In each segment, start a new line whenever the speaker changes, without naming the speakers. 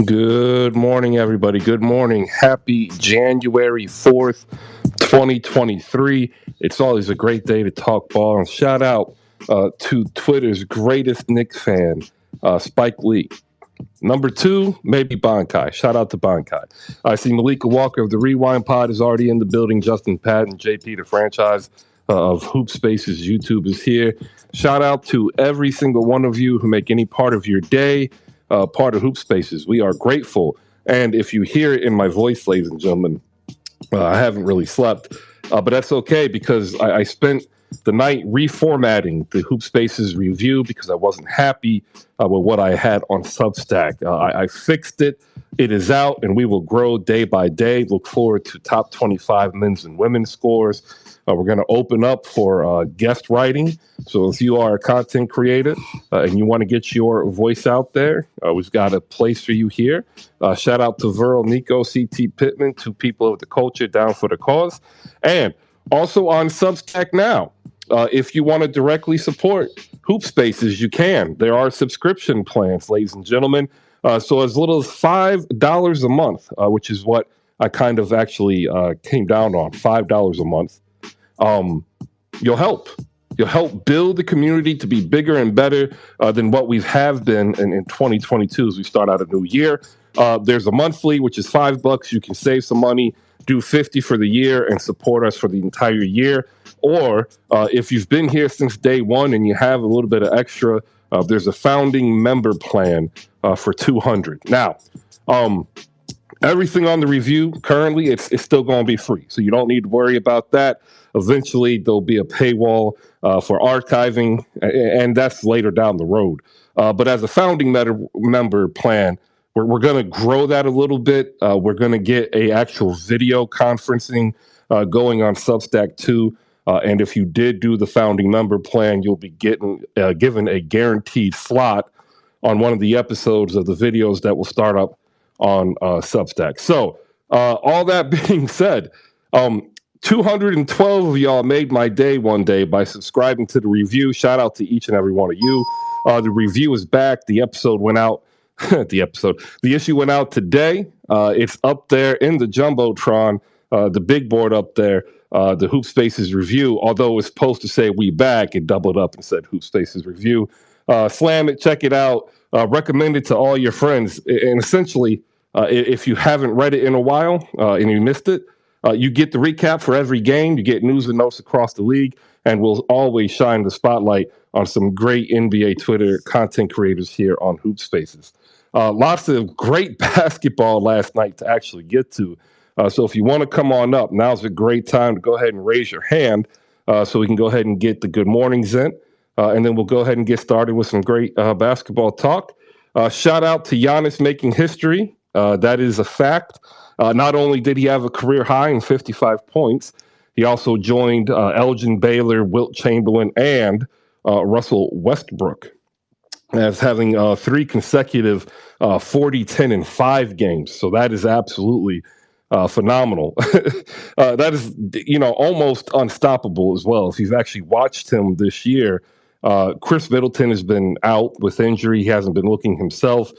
Good morning, everybody. Good morning. Happy January 4th, 2023. It's always a great day to talk ball. And shout out to Twitter's greatest Knicks fan, Spike Lee. Number two, maybe Bankai. Shout out to Bankai. I see Malika Walker of the Rewind Pod is already in the building. Justin Patton, JP, the franchise of Hoop Spaces YouTube is here. Shout out to every single one of you who make any part of your day part of Hoop Spaces. We are grateful. And if you hear it in my voice, ladies and gentlemen, I haven't really slept, but that's okay because I spent the night reformatting the Hoop Spaces review because I wasn't happy with what I had on Substack. I fixed it. It is out, and we will grow day by day. Look forward to top 25 men's and women's scores. We're going to open up for guest writing. So if you are a content creator and you want to get your voice out there, we've got a place for you here. Shout out to Verl, Nico, CT Pittman, two people of the culture down for the cause. And also on Substack now, if you want to directly support Hoop Spaces, you can. There are subscription plans, ladies and gentlemen. So as little as $5 a month, which is what I kind of actually came down on, $5 a month. You'll help. You'll help build the community to be bigger and better than what we have been in 2022 as we start out a new year. There's a monthly, which is $5. You can save some money, do 50 for the year, and support us for the entire year. Or if you've been here since day one and you have a little bit of extra, there's a founding member plan for 200. Now, everything on the review currently, it's still going to be free, so you don't need to worry about that. Eventually, there'll be a paywall for archiving, and that's later down the road. But as a founding member plan, we're going to grow that a little bit. We're going to get a actual video conferencing going on Substack too. And if you did do the founding member plan, you'll be given a guaranteed slot on one of the episodes of the videos that will start up on Substack. So all that being said, 212 of y'all made my day one day by subscribing to the review. Shout out to each and every one of you. The review is back. The episode went out. The issue went out today. It's up there in the Jumbotron, the big board up there, the Hoop Spaces review. Although it was supposed to say we back, it doubled up and said Hoop Spaces review. Slam it, check it out, recommend it to all your friends. And essentially, if you haven't read it in a while and you missed it, you get the recap for every game. You get news and notes across the league, and we'll always shine the spotlight on some great NBA Twitter content creators here on Hoop Spaces. Lots of great basketball last night to actually get to. So if you want to come on up, now's a great time to go ahead and raise your hand so we can go ahead and get the good mornings in. And then we'll go ahead and get started with some great basketball talk. Shout out to Giannis making history. That is a fact. Not only did he have a career high in 55 points, he also joined Elgin Baylor, Wilt Chamberlain, and Russell Westbrook as having 3 consecutive 40, 10, and 5 games. So that is absolutely phenomenal. That is, almost unstoppable as well. If you've actually watched him this year, Chris Middleton has been out with injury. He hasn't been looking himself.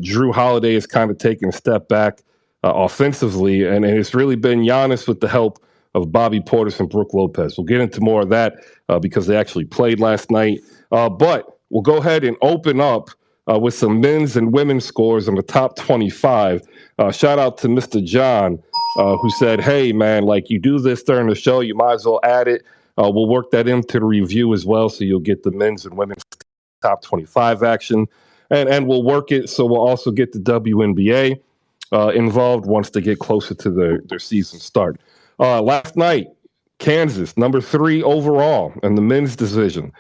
Drew Holiday has kind of taken a step back offensively, and it's really been Giannis with the help of Bobby Portis and Brook Lopez. We'll get into more of that because they actually played last night. But we'll go ahead and open up with some men's and women's scores in the top 25. Shout out to Mr. John, who said, hey, man, like you do this during the show, you might as well add it. We'll work that into the review as well, so you'll get the men's and women's top 25 action. And we'll work it so we'll also get the WNBA involved once they get closer to their season start. Last night, Kansas, number 3 overall in the men's division,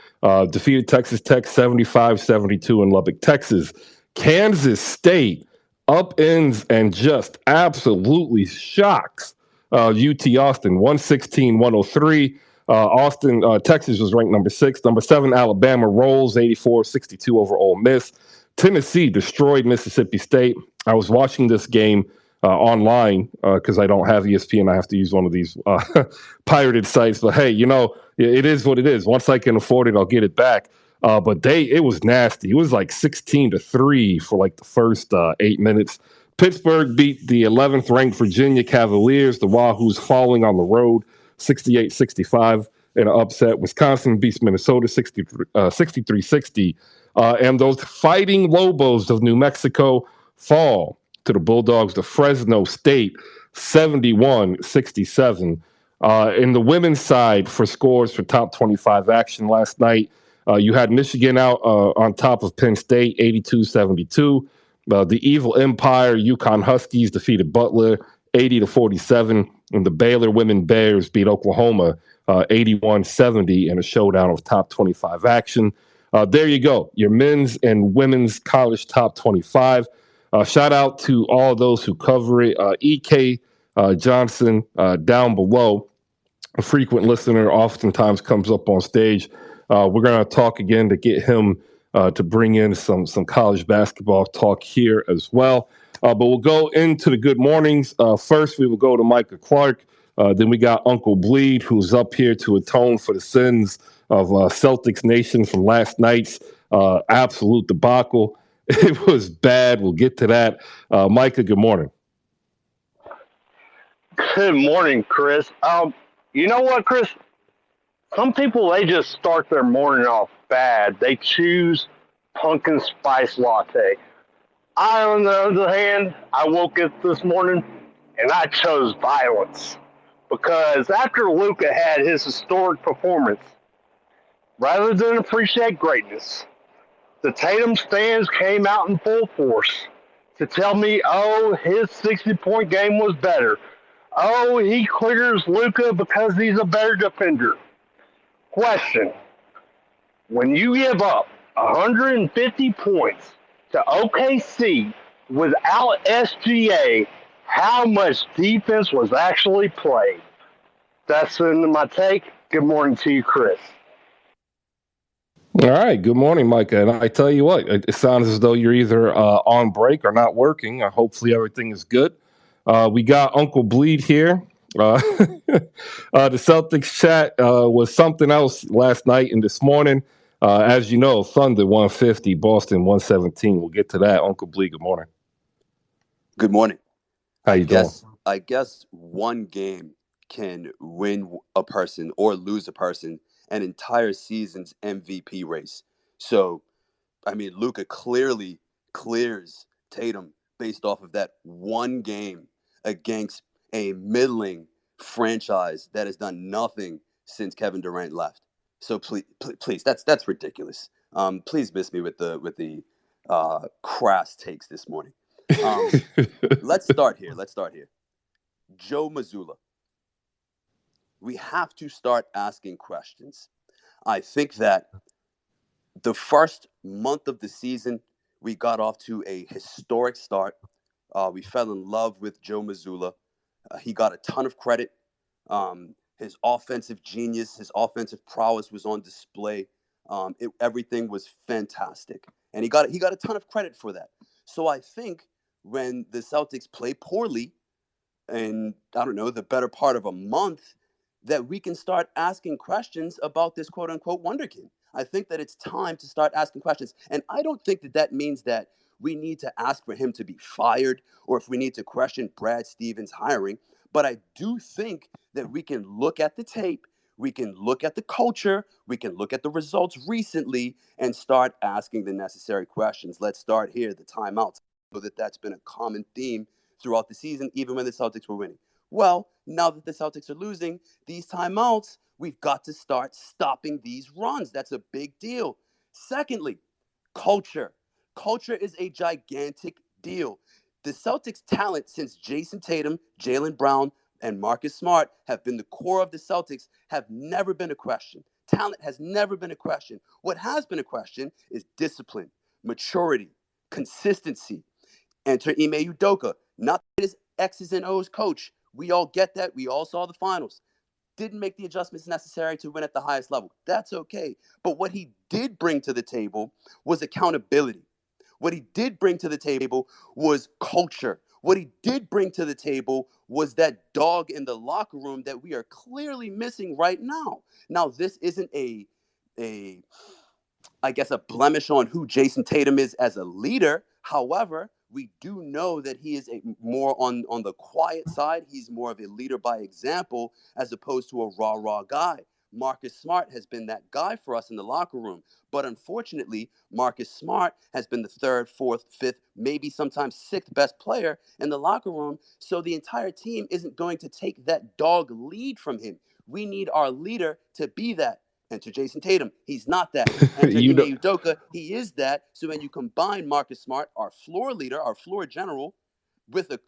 defeated Texas Tech 75-72 in Lubbock, Texas. Kansas State upends and just absolutely shocks UT Austin, 116-103. Austin, Texas was ranked number 6. Number 7, Alabama rolls 84-62 over Ole Miss. Tennessee destroyed Mississippi State. I was watching this game online because I don't have ESPN. I have to use one of these pirated sites. But hey, it is what it is. Once I can afford it, I'll get it back. But it was nasty. It was like 16-3 for like the first 8 minutes. Pittsburgh beat the 11th ranked Virginia Cavaliers. The Wahoos falling on the road 68-65 in an upset. Wisconsin beats Minnesota 63-60. And those fighting Lobos of New Mexico fall to the Bulldogs of Fresno State 71-67. In the women's side for scores for top 25 action last night, you had Michigan out on top of Penn State 82-72. The Evil Empire, UConn Huskies defeated Butler 80-47. And the Baylor Women Bears beat Oklahoma 81-70 in a showdown of top 25 action. There you go, your men's and women's college top 25. Shout out to all those who cover it. EK Johnson down below, a frequent listener, oftentimes comes up on stage. We're going to talk again to get him to bring in some college basketball talk here as well. But we'll go into the good mornings. First, we will go to Micah Clark. Then we got Uncle Bleed, who's up here to atone for the sins of Celtics Nation from last night's absolute debacle. It was bad. We'll get to that. Micah, good morning.
Good morning, Chris. You know what, Chris? Some people, they just start their morning off bad. They choose pumpkin spice latte. I, on the other hand, I woke up this morning and I chose violence. Because after Luka had his historic performance, rather than appreciate greatness, the Tatum fans came out in full force to tell me, oh, his 60-point game was better. Oh, he clears Luka because he's a better defender. Question. When you give up 150 points to OKC without SGA, how much defense was actually played? That's my take. Good morning to you, Chris.
All right. Good morning, Micah. And I tell you what, it sounds as though you're either on break or not working. Hopefully everything is good. We got Uncle Bleed here. The Celtics chat was something else last night and this morning. As you know, Thunder 150, Boston 117. We'll get to that. Uncle Bleed, good morning.
Good morning.
How you doing?
I guess one game can win a person or lose a person an entire season's MVP race. So, I mean, Luka clearly clears Tatum based off of that one game against a middling franchise that has done nothing since Kevin Durant left. So please, that's ridiculous. Please miss me with the crass takes this morning. Let's start here. Joe Mazzulla. We have to start asking questions. I think that the first month of the season, we got off to a historic start. We fell in love with Joe Mazzulla. He got a ton of credit. His offensive genius, his offensive prowess was on display. Everything was fantastic. And he got a ton of credit for that. So I think when the Celtics play poorly, in, I don't know, the better part of a month, that we can start asking questions about this quote unquote wonderkid. I think that it's time to start asking questions. And I don't think that means that we need to ask for him to be fired or if we need to question Brad Stevens' hiring. But I do think that we can look at the tape, we can look at the culture, we can look at the results recently and start asking the necessary questions. Let's start here, the timeouts. So that's been a common theme throughout the season, even when the Celtics were winning. Well, now that the Celtics are losing, these timeouts, we've got to start stopping these runs. That's a big deal. Secondly, culture. Culture is a gigantic deal. The Celtics' talent since Jason Tatum, Jaylen Brown, and Marcus Smart have been the core of the Celtics have never been a question. Talent has never been a question. What has been a question is discipline, maturity, consistency. Enter Ime Udoka, not his X's and O's coach. We all get that. We all saw the finals. Didn't make the adjustments necessary to win at the highest level. That's okay. But what he did bring to the table was accountability. What he did bring to the table was culture. What he did bring to the table was that dog in the locker room that we are clearly missing right now. Now, this isn't a I guess, a blemish on who Jason Tatum is as a leader. However, we do know that he is more on the quiet side. He's more of a leader by example as opposed to a rah-rah guy. Marcus Smart has been that guy for us in the locker room. But unfortunately, Marcus Smart has been the third, fourth, fifth, maybe sometimes sixth best player in the locker room. So the entire team isn't going to take that dog lead from him. We need our leader to be that. Enter Jason Tatum. He's not that. Enter
You know,
Ime Udoka. He is that. So when you combine Marcus Smart, our floor leader, our floor general, with a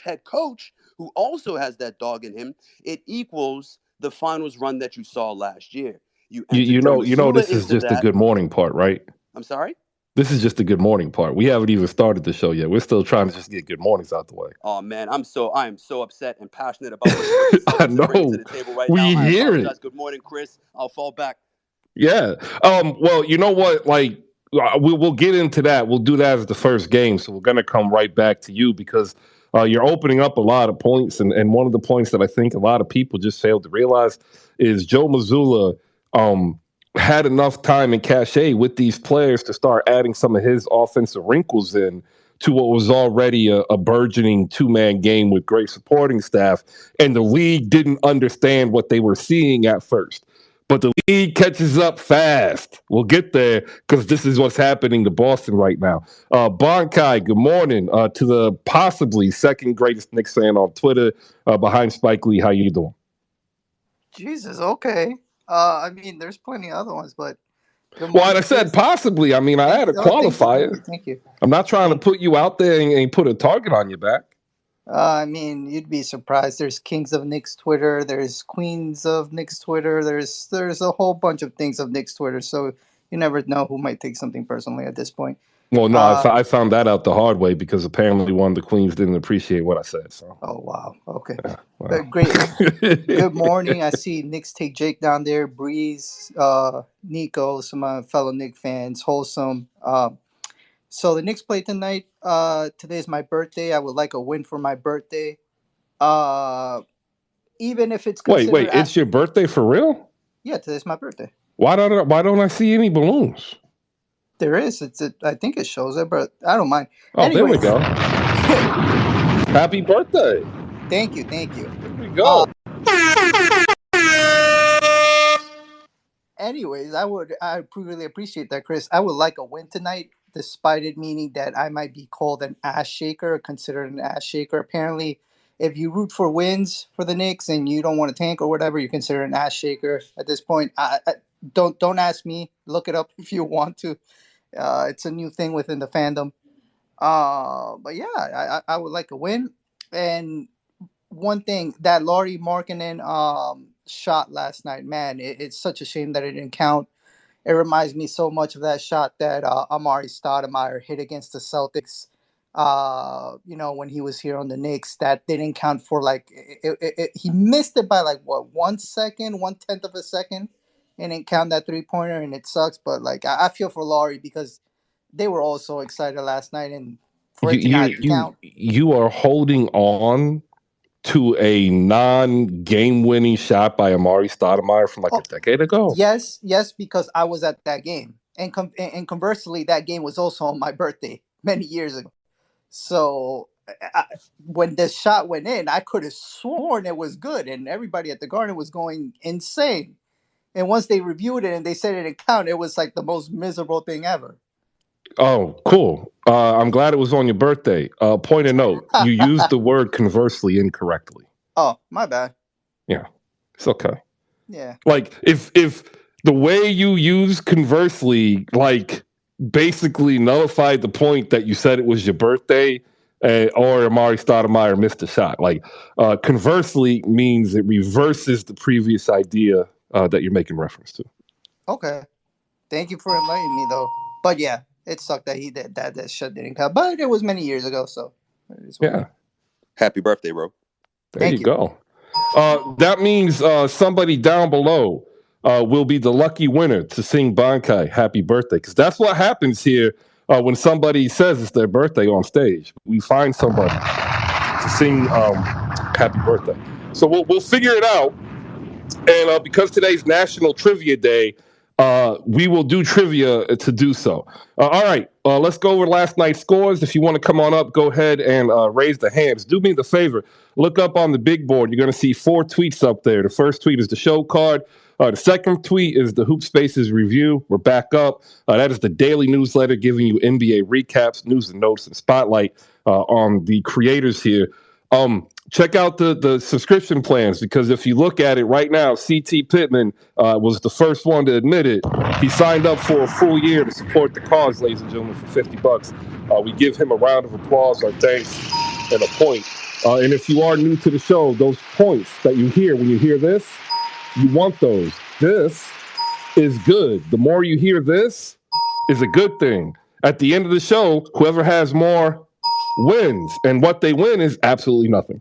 head coach, who also has that dog in him, it equals the finals run that you saw last year. You enter Joe
you know,
Mazzulla
this is
into
just the
that.
good morning part, right?
I'm sorry?
This is just the good morning part. We haven't even started the show yet. We're still trying to just get good mornings out the way.
Oh man, I am so upset and passionate about what Chris
I
is bringing to
know.
the table right
We
now. I
hear
apologize.
it.
Good morning, Chris. I'll fall back.
Yeah. Well, you know what? Like, we'll get into that. We'll do that as the first game. So we're going to come right back to you because you're opening up a lot of points. And one of the points that I think a lot of people just failed to realize is Joe Mazzulla had enough time and cachet with these players to start adding some of his offensive wrinkles in to what was already a burgeoning two-man game with great supporting staff. And the league didn't understand what they were seeing at first. But the league catches up fast. We'll get there because this is what's happening to Boston right now. Bonkai, good morning to the possibly second greatest Knicks fan on Twitter behind Spike Lee. How you doing?
Jesus, okay. I mean, there's plenty of other ones, but good
Well,
morning,
I said
Chris.
possibly. I mean, I had a qualifier.
Thank you.
I'm not trying to put you out there and put a target on your back.
I mean, you'd be surprised. There's Kings of Knicks Twitter. There's Queens of Knicks Twitter. There's a whole bunch of things of Knicks Twitter. So you never know who might take something personally at this point.
Well, no, I found that out the hard way because apparently one of the queens didn't appreciate what I said. So.
Oh, wow. Okay.
Yeah, well.
Great. Good morning. I see Knicks take Jake down there. Breeze, Nico, some fellow Knicks fans, Wholesome. So the Knicks play tonight. Today is my birthday. I would like a win for my birthday. Even if it's considered...
Wait, it's your birthday for real?
Yeah, today's my birthday.
Why don't I see any balloons?
There is. I think it shows it, but I don't mind.
Oh,
Anyways.
There we go. Happy birthday.
Thank you.
There we go.
Anyways, I really appreciate that, Chris. I would like a win tonight, despite it meaning that I might be called an ass shaker, considered an ass shaker. Apparently, if you root for wins for the Knicks and you don't want to tank or whatever, you consider an ass shaker at this point. Don't ask me. Look it up if you want to. It's a new thing within the fandom. But yeah, I would like a win. And one thing, that Lauri Markkanen shot last night, man, it's such a shame that it didn't count. It reminds me so much of that shot that Amari Stoudemire hit against the Celtics. When he was here on the Knicks, that didn't count for he missed it by 1 second, 1/10 of a second, and didn't count that 3-pointer, and it sucks. But I feel for Lauri because they were all so excited last night, and for it to not count.
You are holding on to a non-game winning shot by Amari Stoudemire from a decade ago.
Yes, because I was at that game, and conversely, that game was also on my birthday many years ago. So when the shot went in, I could have sworn it was good, and everybody at the Garden was going insane. And once they reviewed it and they said it didn't count, it was the most miserable thing ever.
Oh, cool. I'm glad it was on your birthday. Point of note, you used the word conversely incorrectly.
Oh, my bad.
Yeah, it's okay.
Yeah.
If the way you use conversely, basically nullified the point that you said it was your birthday or Amari Stoudemire missed a shot. Conversely means it reverses the previous idea that you're making reference to.
Okay. Thank you for enlightening me, though. But yeah, it sucked that that shot didn't count. But it was many years ago, so.
Yeah.
Happy birthday, bro.
There you go. That means somebody down below will be the lucky winner to sing Bankai happy birthday, because that's what happens here when somebody says it's their birthday on stage. We find somebody to sing happy birthday. So we'll figure it out. And because today's National Trivia Day, we will do trivia to do so. All right, let's go over last night's scores. If you want to come on up, go ahead and raise the hands. Do me the favor. Look up on the big board. You're going to see 4 tweets up there. The first tweet is the show card. The second tweet is the Hoop Spaces review. We're back up. That is the daily newsletter giving you NBA recaps, news and notes, and spotlight on the creators here. Check out the subscription plans, because if you look at it right now, CT Pittman was the first one to admit it. He signed up for a full year to support the cause, ladies and gentlemen, for $50. We give him a round of applause, our thanks, and a point. And if you are new to the show, those points that you hear when you hear this, you want those. This is good. The more you hear this is a good thing. At the end of the show, whoever has more wins, and what they win is absolutely nothing.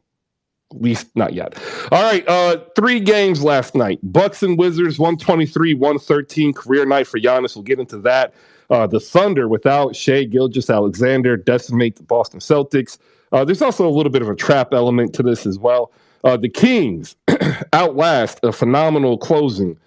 At least not yet. All right, 3 games last night. Bucks and Wizards, 123-113. Career night for Giannis. We'll get into that. The Thunder, without Shai Gilgeous-Alexander, decimate the Boston Celtics. There's also a little bit of a trap element to this as well. The Kings outlast a phenomenal closing.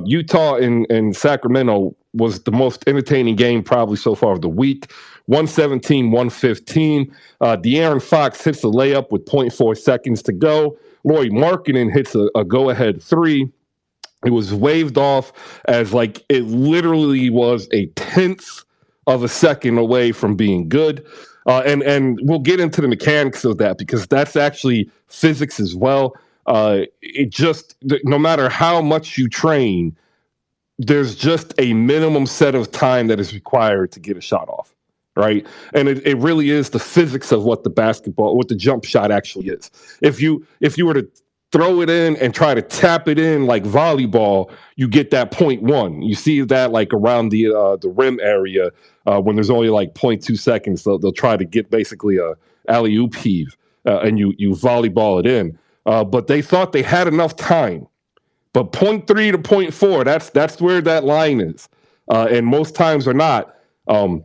Utah and Sacramento was the most entertaining game probably so far of the week. 117-115. De'Aaron Fox hits a layup with 0.4 seconds to go. Lauri Markkanen hits a go-ahead 3. It was waved off as like it literally was a tenth of a second away from being good. And we'll get into the mechanics of that, because that's actually physics as well. It just, no matter how much you train, there's just a minimum set of time that is required to get a shot off, right? And it really is the physics of what the jump shot actually is. If you were to throw it in and try to tap it in like volleyball, you get that 0.1. You see that like around the rim area when there's only like 0.2 seconds. They'll try to get basically a alley-oop heave and you volleyball it in. But they thought they had enough time. But 0.3 to 0.4, that's where that line is. And most times or not,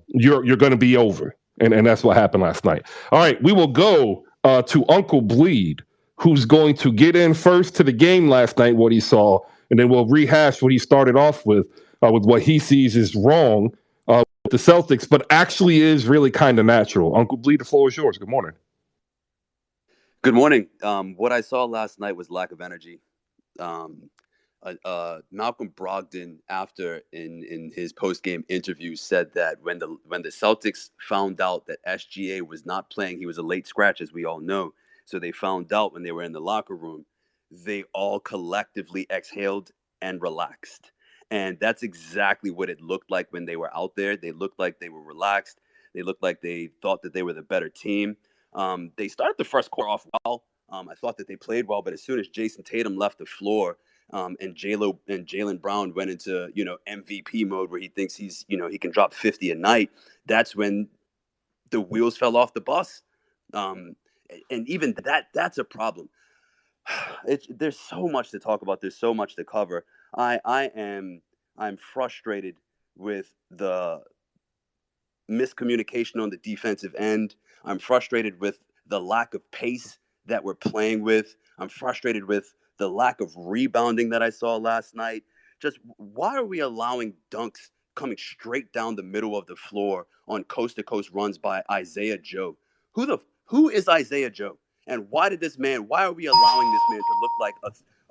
you're going to be over. And that's what happened last night. All right, we will go to Uncle Bleed, who's going to get in first to the game last night, what he saw, and then we'll rehash what he started off with what he sees is wrong with the Celtics, but actually is really kind of natural. Uncle Bleed, the floor is yours. Good morning.
Good morning. What I saw last night was lack of energy. Malcolm Brogdon, after in his post-game interview, said that when the Celtics found out that SGA was not playing, he was a late scratch, as we all know. So they found out when they were in the locker room, they all collectively exhaled and relaxed. And that's exactly what it looked like when they were out there. They looked like they were relaxed. They looked like they thought that they were the better team. They started the first quarter off well. I thought that they played well, but as soon as Jason Tatum left the floor, and Jaylen Brown went into MVP mode where he thinks he can drop 50 a night, that's when the wheels fell off the bus. And even that's a problem. There's so much to talk about. There's so much to cover. I'm frustrated with the miscommunication on the defensive end. I'm frustrated with the lack of pace that we're playing with. I'm frustrated with the lack of rebounding that I saw last night. Just why are we allowing dunks coming straight down the middle of the floor on coast-to-coast runs by Isaiah Joe? Who is Isaiah Joe? And why are we allowing this man to look like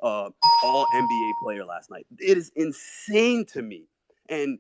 a all NBA player last night? It is insane to me. And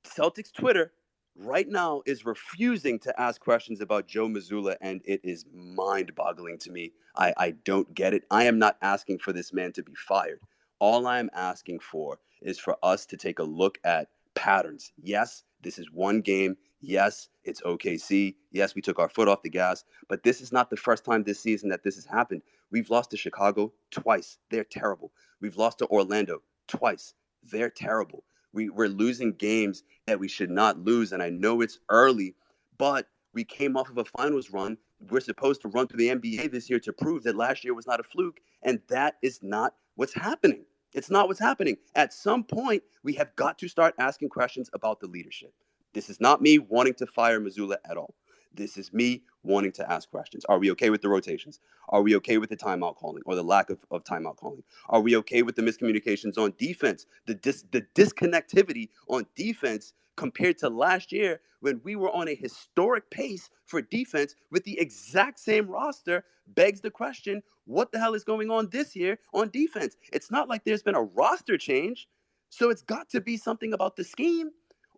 Celtics Twitter right now is refusing to ask questions about Joe Mazzulla, and it is mind-boggling to me. I don't get it. I am not asking for this man to be fired. All I am asking for is for us to take a look at patterns. Yes, this is one game. Yes, it's OKC. Yes, we took our foot off the gas. But this is not the first time this season that this has happened. We've lost to Chicago twice. They're terrible. We've lost to Orlando twice. They're terrible. We're losing games that we should not lose. And I know it's early, but we came off of a finals run. We're supposed to run through the NBA this year to prove that last year was not a fluke. And that is not what's happening. It's not what's happening. At some point, we have got to start asking questions about the leadership. This is not me wanting to fire Mazzulla at all. This is me wanting to ask questions. Are we okay with the rotations? Are we okay with the timeout calling or the lack of timeout calling? Are we okay with the miscommunications on defense, the disconnectivity on defense compared to last year when we were on a historic pace for defense with the exact same roster? Begs the question, what the hell is going on this year on defense? It's not like there's been a roster change. So it's got to be something about the scheme,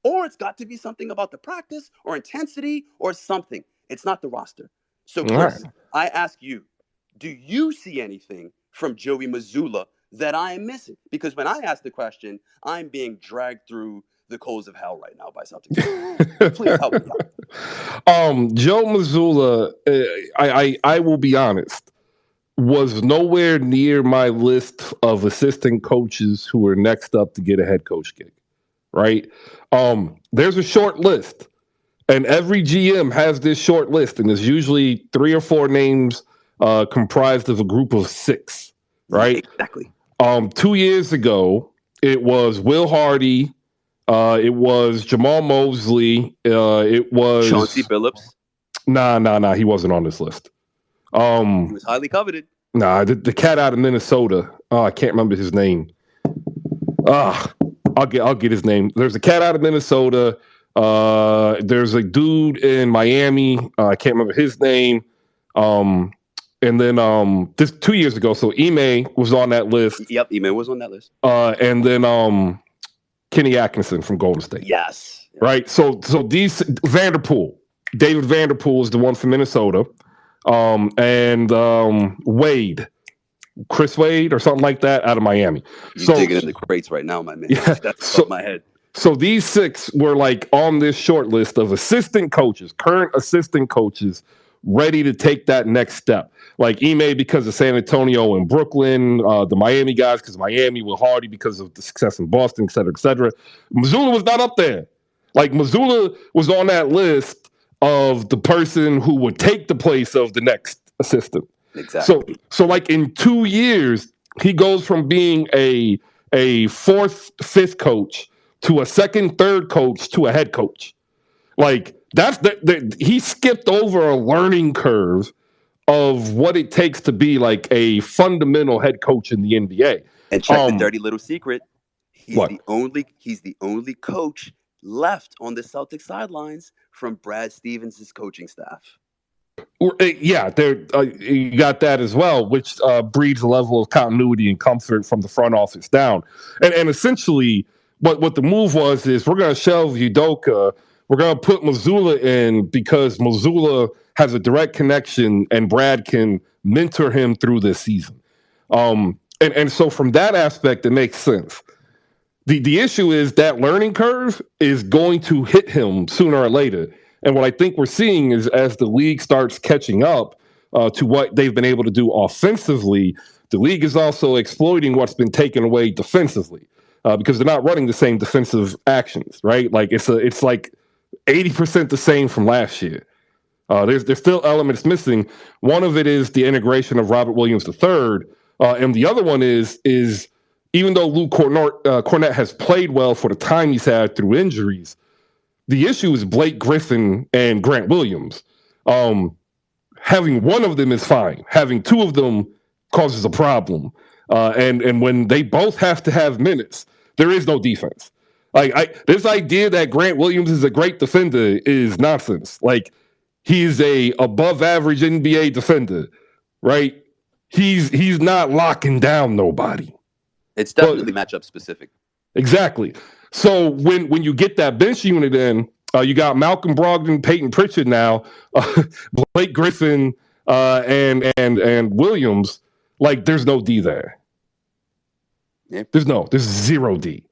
or it's got to be something about the practice or intensity or something. It's not the roster. So, Chris,
right.
I ask you, do you see anything from Joey Mazzulla that I am missing? Because when I ask the question, I'm being dragged through the coals of hell right now by Celtics. Please help me out.
Joe Mazzulla, I will be honest, was nowhere near my list of assistant coaches who are next up to get a head coach gig. Right? There's a short list, and every GM has this short list, and there's usually 3 or 4 names comprised of a group of 6. Right?
Exactly.
2 years ago, it was Will Hardy. It was Jamal Mosley. It was
Chauncey Billups.
Nah. He wasn't on this list.
He was highly coveted.
Nah, the cat out of Minnesota. I can't remember his name. I'll get his name. There's a cat out of Minnesota. There's a dude in Miami. I can't remember his name. And then this 2 years ago, so Ime was on that list.
Yep, Ime was on that list.
And then Kenny Atkinson from Golden State.
Yes.
Right. So these Vanderpool, David Vanderpool is the one from Minnesota. And Wade. Chris Wade or something like that out of Miami.
You're digging in the crates right now, my man.
Yeah,
That's above my head.
So these 6 were like on this short list of assistant coaches, current assistant coaches, ready to take that next step. Like Ime because of San Antonio and Brooklyn, the Miami guys because Miami, Will Hardy because of the success in Boston, et cetera, et cetera. Mazzulla was not up there. Like Mazzulla was on that list of the person who would take the place of the next assistant.
Exactly.
So like in 2 years, he goes from being a 4th, 5th coach to a 2nd, 3rd coach to a head coach. Like that's he skipped over a learning curve of what it takes to be like a fundamental head coach in the NBA.
And check the dirty little secret. He's
what?
the only coach left on the Celtics sidelines from Brad Stevens' coaching staff.
Yeah, you got that as well, which breeds a level of continuity and comfort from the front office down. And essentially, what the move was is we're going to shelve Udoka. We're going to put Mazzulla in because Mazzulla has a direct connection and Brad can mentor him through this season. And so from that aspect, it makes sense. The issue is that learning curve is going to hit him sooner or later. And what I think we're seeing is as the league starts catching up to what they've been able to do offensively, the league is also exploiting what's been taken away defensively because they're not running the same defensive actions, right? Like it's like 80% the same from last year. There's still elements missing. One of it is the integration of Robert Williams III, and the other one is even though Luke Cornett has played well for the time he's had through injuries, the issue is Blake Griffin and Grant Williams. Having one of them is fine. Having 2 of them causes a problem. And when they both have to have minutes, there is no defense. Like this idea that Grant Williams is a great defender is nonsense. Like he's a above average NBA defender, right? He's not locking down nobody.
It's definitely matchup specific.
Exactly. So when you get that bench unit in, you got Malcolm Brogdon, Peyton Pritchard now, Blake Griffin, and Williams. Like there's no D there.
Yeah.
There's 0 D.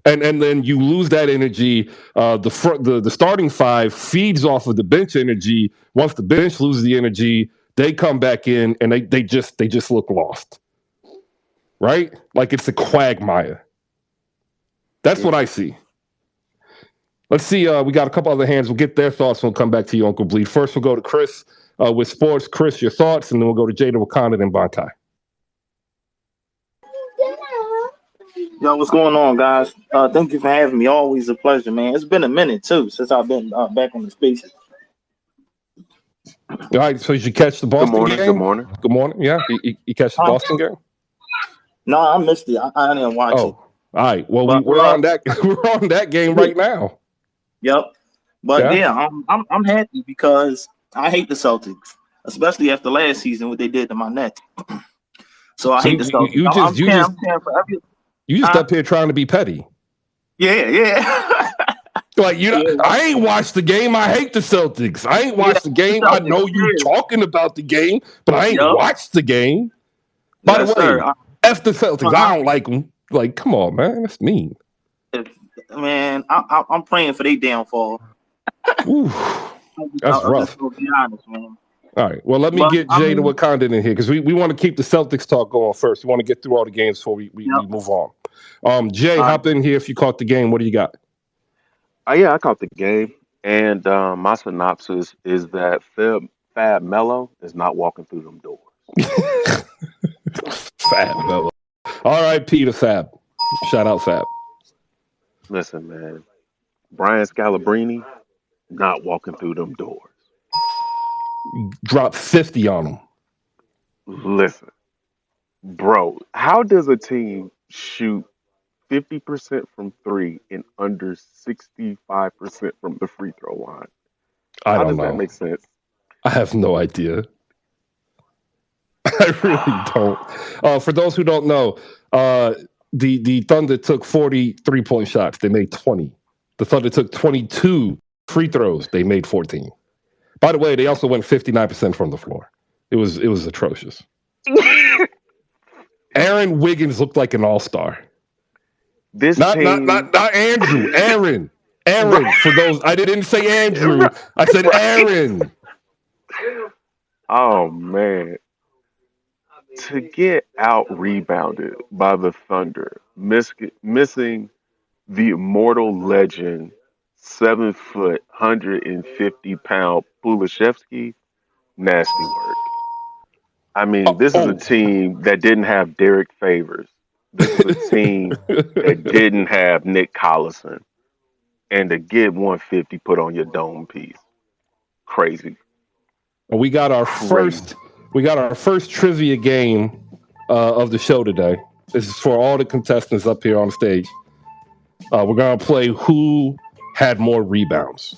And then you lose that energy. The starting 5 feeds off of the bench energy. Once the bench loses the energy, they come back in and they just look lost. Right? Like it's a quagmire. That's what I see. Let's see. We got a couple other hands. We'll get their thoughts. We'll come back to you, Uncle Bleed. First, we'll go to Chris with sports. Chris, your thoughts, and then we'll go to Jada Wakanda and Bankai.
Yo, what's going on, guys? Thank you for having me. Always a pleasure, man. It's been a minute, too, since I've been back on the spaces.
All right, so did you catch the Boston game?
Good morning.
Good morning. Yeah, you catch the Boston game?
No, I missed it. I didn't watch it.
All right. Well,
But,
we're on that. We're on that game right now.
Yep. But I'm happy because I hate the Celtics, especially after last season what they did to my Nets. So I hate the Celtics.
You just up here trying to be petty.
Yeah.
Like I ain't watched the game. I hate the Celtics. I ain't watched the game. I know you talking about the game, but I ain't watched the game. By the way, F the Celtics. I don't like them. Like, come on, man. That's mean.
Man, I'm praying for their downfall.
Ooh, that's rough.
To be honest, man.
All right. Well, let me get Jay to Wakanda in here because we want to keep the Celtics talk going first. We want to get through all the games before we move on. Jay, hop in here if you caught the game. What do you got?
Yeah, I caught the game, and my synopsis is that Fab Melo is not walking through them doors.
Fab Melo. All right, Peter Fab. Shout out Fab.
Listen, man. Brian Scalabrine not walking through them doors.
Drop 50 on them.
Listen, bro, how does a team shoot 50% from three and under 65% from the free throw line?
How does
that make sense?
I have no idea. I really don't. For those who don't know, the Thunder took 40 3-point shots. They made 20. The Thunder took 22 free throws. They made 14. By the way, they also went 59% from the floor. It was atrocious. Aaron Wiggins looked like an all-star. Not Andrew. Aaron. For those, I didn't say Andrew. I said Aaron.
Oh man. To get out rebounded by the Thunder, missing the immortal legend, 7 foot, 150-pound Pulishevsky, nasty work. I mean, this is a team that didn't have Derek Favors. This is a team that didn't have Nick Collison. And to get 150 put on your dome piece. Crazy.
We got our first trivia game of the show today. This is for all the contestants up here on stage. We're gonna play who had more rebounds,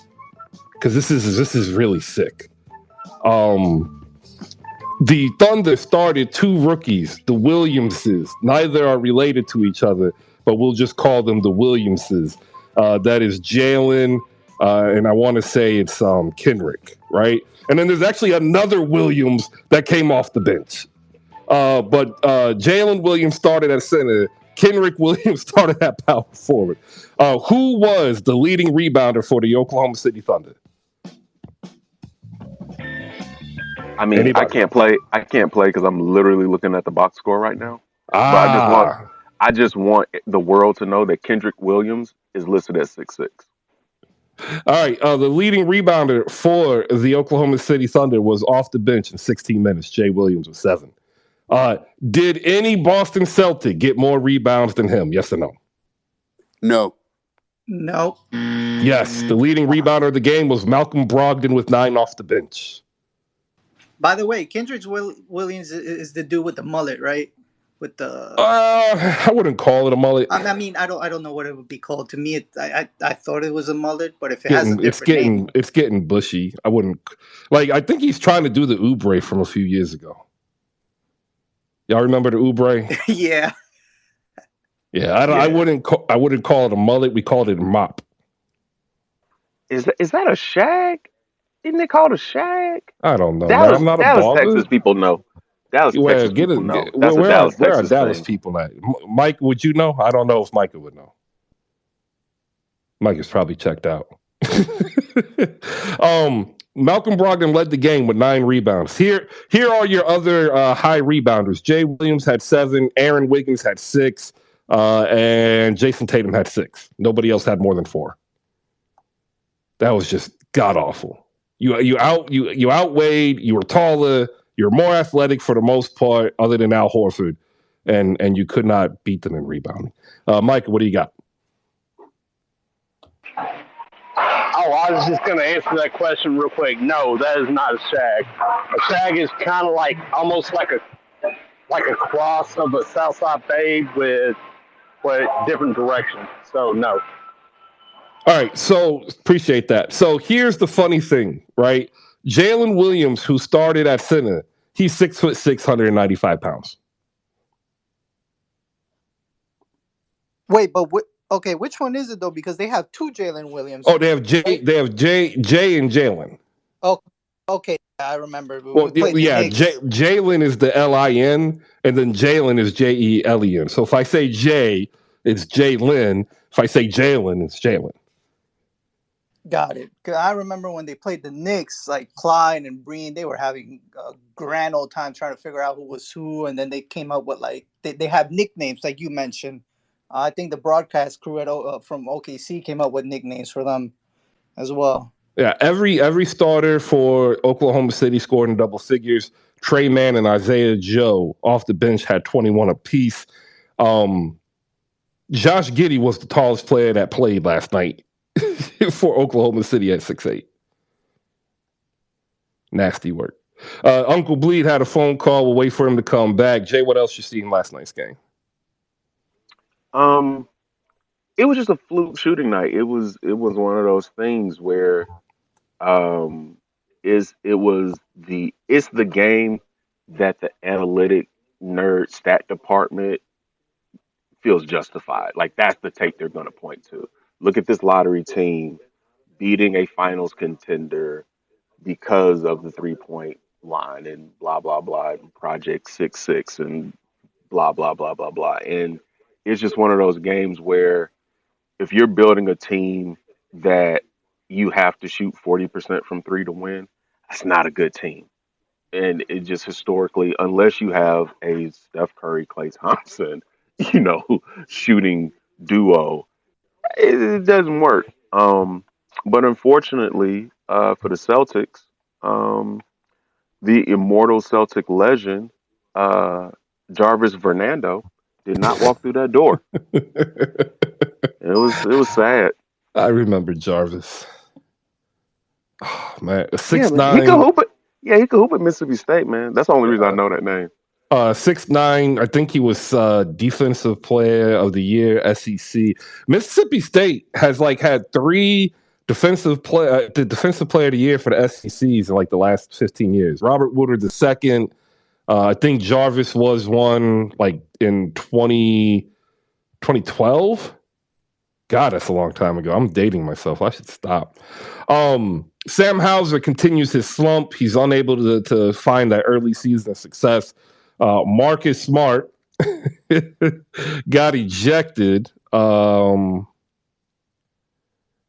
because this is really sick. The Thunder started 2 rookies, the Williamses. Neither are related to each other, but we'll just call them the Williamses. That is Jalen, and I want to say it's Kenrick, right? And then there's actually another Williams that came off the bench. But Jalen Williams started at center. Kenrick Williams started at power forward. Who was the leading rebounder for the Oklahoma City Thunder?
I mean, anybody? I can't play because I'm literally looking at the box score right now. But I just want the world to know that Kendrick Williams is listed at 6'6".
All right. The leading rebounder for the Oklahoma City Thunder was off the bench in 16 minutes. Jay Williams was 7. Did any Boston Celtic get more rebounds than him? Yes or no?
No.
No.
Yes. The leading rebounder of the game was Malcolm Brogdon with 9 off the bench.
By the way, Kendrick Williams is the dude with the mullet, right? With the
I wouldn't call it a mullet.
I mean, I don't know what it would be called. To me, I thought it was a mullet, but if it has a different name,
it's getting bushy. I wouldn't I think he's trying to do the Oubre from a few years ago. Y'all remember the Oubre?
Yeah.
Yeah, I wouldn't call it a mullet. We called it a mop.
Is that a shag? Isn't it called a shag?
I don't know.
Dallas,
I'm not a
Dallas
baller.
Texas people know. Dallas, Texas people know. That's
where are Dallas
thing.
people at? Mike, would you know? I don't know if Micah would know. Mike is probably checked out. Malcolm Brogdon led the game with 9 rebounds. Here are your other high rebounders. Jay Williams had 7. Aaron Wiggins had 6. And Jason Tatum had 6. Nobody else had more than 4. That was just god awful. You outweighed. You were taller. You're more athletic for the most part, other than Al Horford, and you could not beat them in rebounding. Mike, what do you got?
Oh, I was just going to answer that question real quick. No, that is not a shag. A shag is kind of like almost like a cross of a Southside Babe with different directions. So no.
All right, so appreciate that. So here's the funny thing, right? Jalen Williams, who started at center, he's 6'6", 195 pounds.
Wait, but okay, which one is it though? Because they have two Jalen Williams.
Oh, they have Jay and Jalen.
Oh, okay, I remember.
Well, yeah, Jalen is the Lin, and then Jalen is Jelen. So if I say Jay, it's Jalen. If I say Jalen, it's Jalen.
Got it. I remember when they played the Knicks, like Clyde and Breen, they were having a grand old time trying to figure out who was who, and then they came up with like they have nicknames, like you mentioned. I think the broadcast crew from OKC came up with nicknames for them as well.
Yeah, every starter for Oklahoma City scored in double figures. Trey Mann and Isaiah Joe off the bench had 21 apiece. Josh Giddey was the tallest player that played last night for Oklahoma City at 6'8". Nasty work. Uncle Bleed had a phone call. We'll wait for him to come back. Jay, what else you see in last night's game?
It was just a fluke shooting night. It was one of those things where it's the game that the analytic nerd stat department feels justified. Like that's the take they're going to point to. Look at this lottery team beating a finals contender because of the 3-point line and blah blah blah and Project 6-6 and blah blah blah blah blah. And it's just one of those games where if you're building a team that you have to shoot 40% from three to win, that's not a good team. And it just historically, unless you have a Steph Curry, Klay Thompson, shooting duo, it doesn't work. But unfortunately, for the Celtics, the immortal Celtic legend, Jarvis Fernando, did not walk through that door. It was sad.
I remember Jarvis. Oh, man,
6'9". He could hoop it. Yeah, he could hoop at Mississippi State, man. That's the only reason I know that name.
6'9". I think he was defensive player of the year, SEC. Mississippi State has had 3 defensive player of the year for the SECs in the last 15 years. Robert Woodard II. I think Jarvis was one in 2012. God, that's a long time ago. I'm dating myself. I should stop. Sam Hauser continues his slump. He's unable to find that early season success. Marcus Smart got ejected.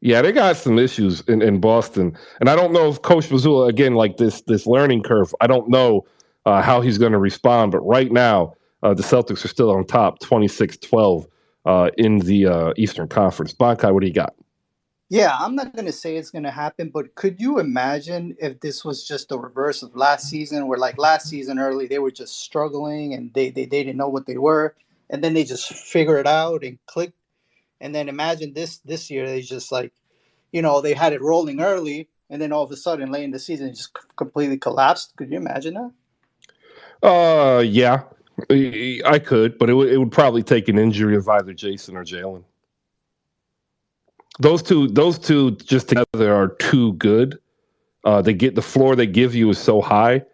Yeah, they got some issues in Boston. And I don't know if Coach Mazzulla, again, this learning curve, I don't know how he's going to respond. But right now, the Celtics are still on top, 26-12 in the Eastern Conference. Bankai, what do you got?
Yeah, I'm not going to say it's going to happen, but could you imagine if this was just the reverse of last season, where last season early they were just struggling and they didn't know what they were, and then they just figure it out and click. And then imagine this year, they just they had it rolling early, and then all of a sudden late in the season it just completely collapsed. Could you imagine that?
Yeah, I could, but it would probably take an injury of either Jason or Jalen. Those two just together are too good. They get the floor they give you is so high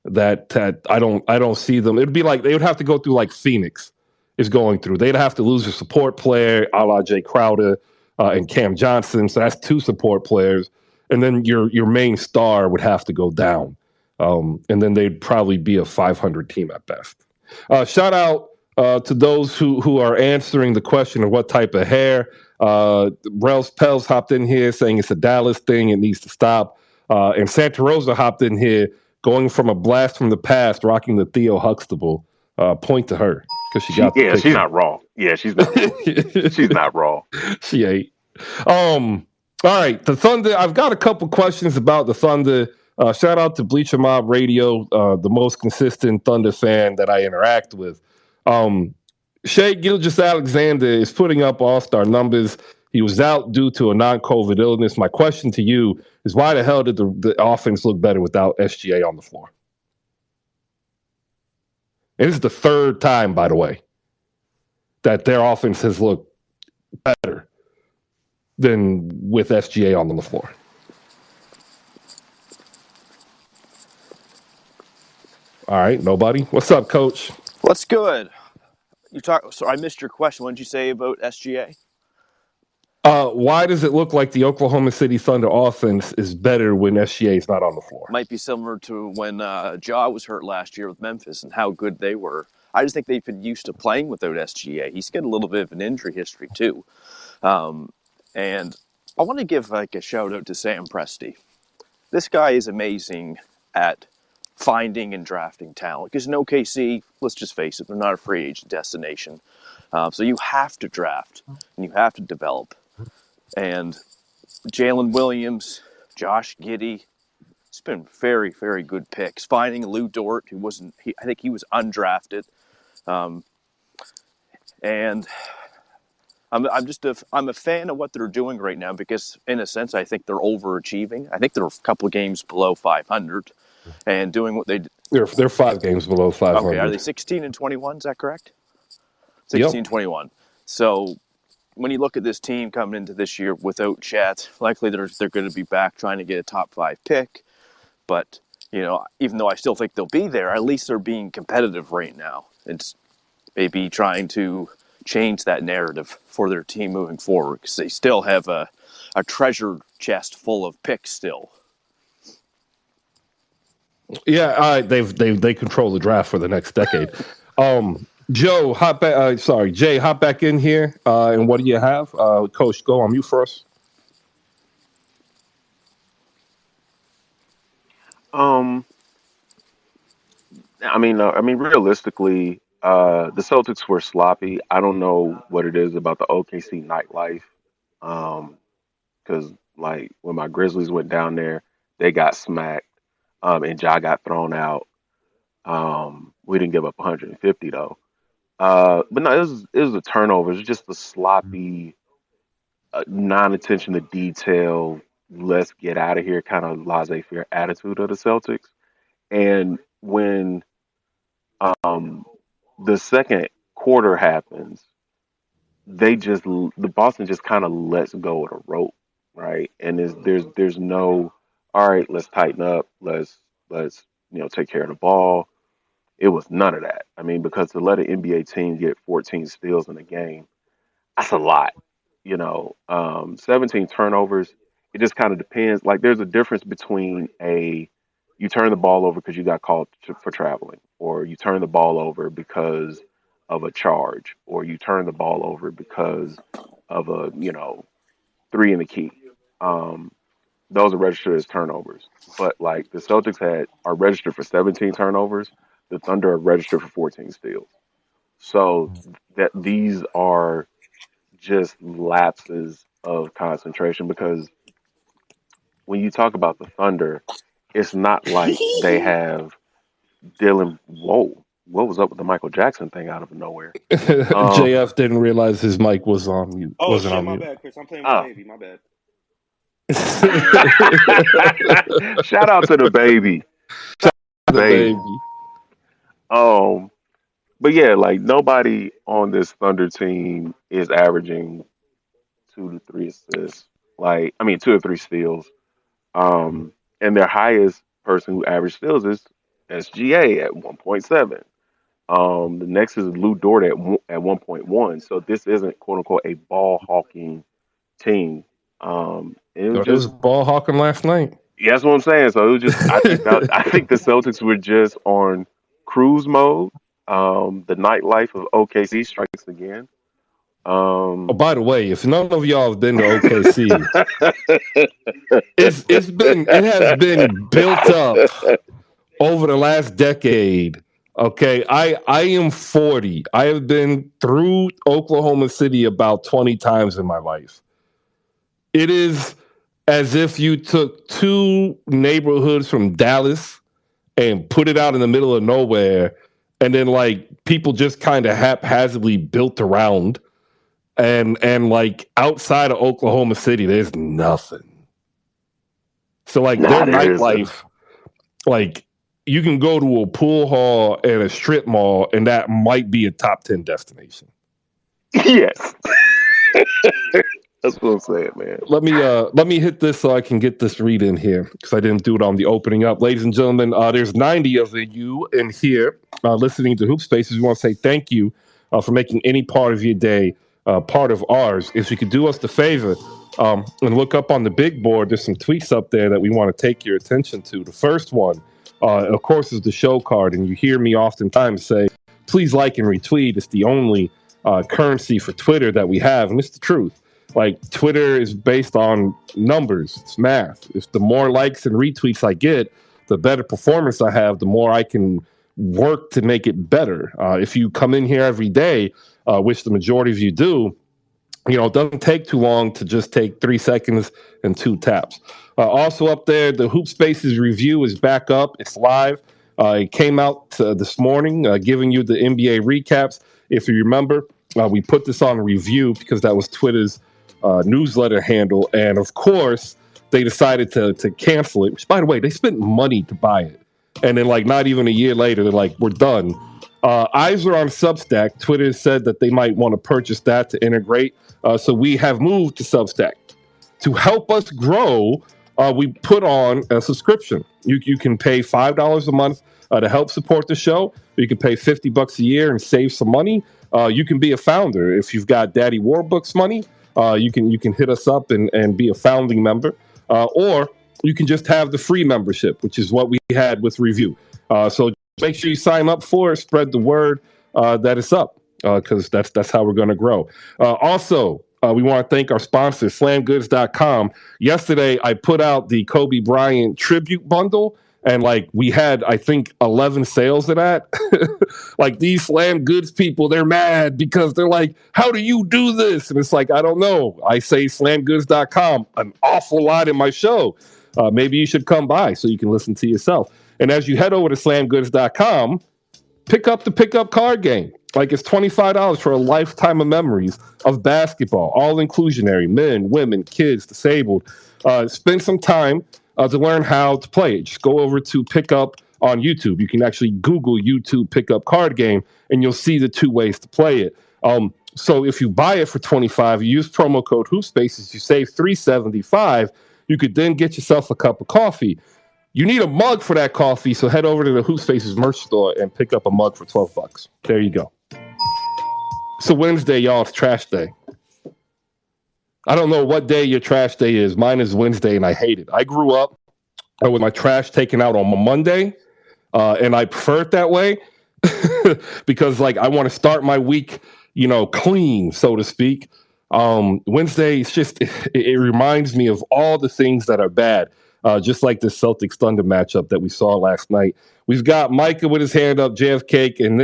that I don't see them. It'd be they would have to go through Phoenix is going through. They'd have to lose a support player, a la Jay Crowder and Cam Johnson. So that's 2 support players, and then your main star would have to go down, and then they'd probably be a 500 team at best. Shout out to those who are answering the question of what type of hair. Rels Pels hopped in here saying it's a Dallas thing. It needs to stop. And Santa Rosa hopped in here going from a blast from the past, rocking the Theo Huxtable. Point to her because she got.
Yeah, she's not raw. Yeah, she's not. She's not raw.
She ain't. All right, the Thunder. I've got a couple questions about the Thunder. Shout out to Bleacher Mob Radio, the most consistent Thunder fan that I interact with. Shai Gilgeous-Alexander is putting up all-star numbers. He was out due to a non-COVID illness. My question to you is, why the hell did the offense look better without SGA on the floor? And this is the third time, by the way, that their offense has looked better than with SGA on the floor. All right, nobody. What's up, Coach?
What's good? So I missed your question. What did you say about SGA?
Why does it look like the Oklahoma City Thunder offense is better when SGA is not on the floor?
Might be similar to when Ja was hurt last year with Memphis and how good they were. I just think they've been used to playing without SGA. He's got a little bit of an injury history too. And I want to give a shout out to Sam Presti. This guy is amazing at finding and drafting talent. Because in OKC, let's just face it, they're not a free agent destination. So you have to draft and you have to develop. And Jalen Williams, Josh Giddey, it's been very, very good picks. Finding Lou Dort, I think he was undrafted. And I'm a fan of what they're doing right now because, in a sense, I think they're overachieving. I think they're a couple of games below 500 and doing what they did.
They're 5 games below 500.
Okay, are they 16-21? Is that correct? 16-21. So when you look at this team coming into this year without Chet, likely they're going to be back trying to get a top 5 pick. But, even though I still think they'll be there, at least they're being competitive right now. It's maybe trying to change that narrative for their team moving forward because they still have a treasure chest full of picks still.
Yeah, they control the draft for the next decade. Joe, hop back. Jay, hop back in here. And what do you have, Coach? Go on mute for us.
Realistically, the Celtics were sloppy. I don't know what it is about the OKC nightlife. Because when my Grizzlies went down there, they got smacked. And Ja got thrown out. We didn't give up 150 though. But no, it was a turnover. It was just a sloppy, non-attention to detail. Let's get out of here, kind of laissez-faire attitude of the Celtics. And when the second quarter happens, the Boston just kind of lets go of the rope, right? And there's no, all right, let's tighten up, let's take care of the ball. It was none of that. Because to let an NBA team get 14 steals in a game, that's a lot. 17 turnovers. It just kind of depends. There's a difference between you turn the ball over because you got called for traveling, or you turn the ball over because of a charge, or you turn the ball over because of a 3 in the key. Those are registered as turnovers. But the Celtics are registered for 17 turnovers. The Thunder are registered for 14 steals. So that these are just lapses of concentration, because when you talk about the Thunder, it's not like they have Dylan. Whoa, what was up with the Michael Jackson thing out of nowhere?
JF didn't realize his mic was on mute.
Oh,
wasn't
shit,
on
my
mute.
bad, Chris. I'm playing with baby. My bad.
Shout out to the baby.
Baby.
But yeah, nobody on this Thunder team is averaging 2 to 3 assists. 2 to 3 steals. And their highest person who averaged steals is SGA at 1.7. The next is Lou Dort at 1.1. So this isn't quote unquote a ball hawking team. It was
ball hawking last night.
Yeah, that's what I'm saying. So it was just I think the Celtics were just on cruise mode. The nightlife of OKC strikes again.
By the way, if none of y'all have been to OKC, it has been built up over the last decade. Okay, I am 40. I have been through Oklahoma City about 20 times in my life. It is as if you took 2 neighborhoods from Dallas and put it out in the middle of nowhere, and then people just kind of haphazardly built around. and like outside of Oklahoma City, there's nothing. So like their nightlife, like you can go to a pool hall and a strip mall, and that might be a top 10 destination.
Yes. That's what I'm saying, man.
Let me hit this so I can get this read in here because I didn't do it on the opening up. Ladies and gentlemen, there's 90 of you in here listening to Hoop Spaces. We want to say thank you for making any part of your day part of ours. If you could do us the favor and look up on the big board, there's some tweets up there that we want to take your attention to. The first one, of course, is the show card, and you hear me oftentimes say, please like and retweet. It's the only currency for Twitter that we have, and it's the truth. Like, Twitter is based on numbers. It's math. If the more likes and retweets I get, the better performance I have, the more I can work to make it better. If you come in here every day, which the majority of you do, you know, it doesn't take too long to just take 3 seconds and 2 taps. Also up there, the Hoop Spaces review is back up. It's live. It came out this morning, giving you the NBA recaps. If you remember, we put this on review because that was Twitter's newsletter handle, and of course they decided to cancel it, which, by the way, they spent money to buy it, and then like not even a year later they're like, we're done. Eyes are on Substack. Twitter said that they might want to purchase that to integrate, so we have moved to Substack to help us grow. We put on a subscription. You can pay $5 a month to help support the show. You can pay $50 a year and save some money. You can be a founder if you've got Daddy Warbucks money. You can hit us up and be a founding member, or you can just have the free membership, which is what we had with review. So make sure you sign up for it. Spread the word that it's up, because that's how we're going to grow. Also, we want to thank our sponsor, SlamGoods.com. Yesterday, I put out the Kobe Bryant tribute bundle. And like we had, I think, 11 sales of that. Like these Slam Goods people, they're mad because they're like, how do you do this? And it's like, I don't know. I say slamgoods.com an awful lot in my show. Maybe you should come by so you can listen to yourself. And as you head over to slamgoods.com, pick up the pickup card game. Like it's $25 for a lifetime of memories of basketball, all inclusionary, men, women, kids, disabled. Spend some time to learn how to play it. Just go over to Pickup on YouTube. You can actually Google YouTube Pickup Card Game, and you'll see the 2 ways to play it. So if you buy it for $25, you use promo code HoopSpaces, you save $3.75. You could then get yourself a cup of coffee. You need a mug for that coffee, so head over to the HoopSpaces merch store and pick up a mug for $12. There you go. So Wednesday, y'all, it's trash day. I don't know what day your trash day is. Mine is Wednesday, and I hate it. I grew up with my trash taken out on Monday, and I prefer it that way because, like, I want to start my week, you know, clean, so to speak. Wednesday, it's just it reminds me of all the things that are bad, just like the Celtics Thunder matchup that we saw last night. We've got Micah with his hand up, JFK, and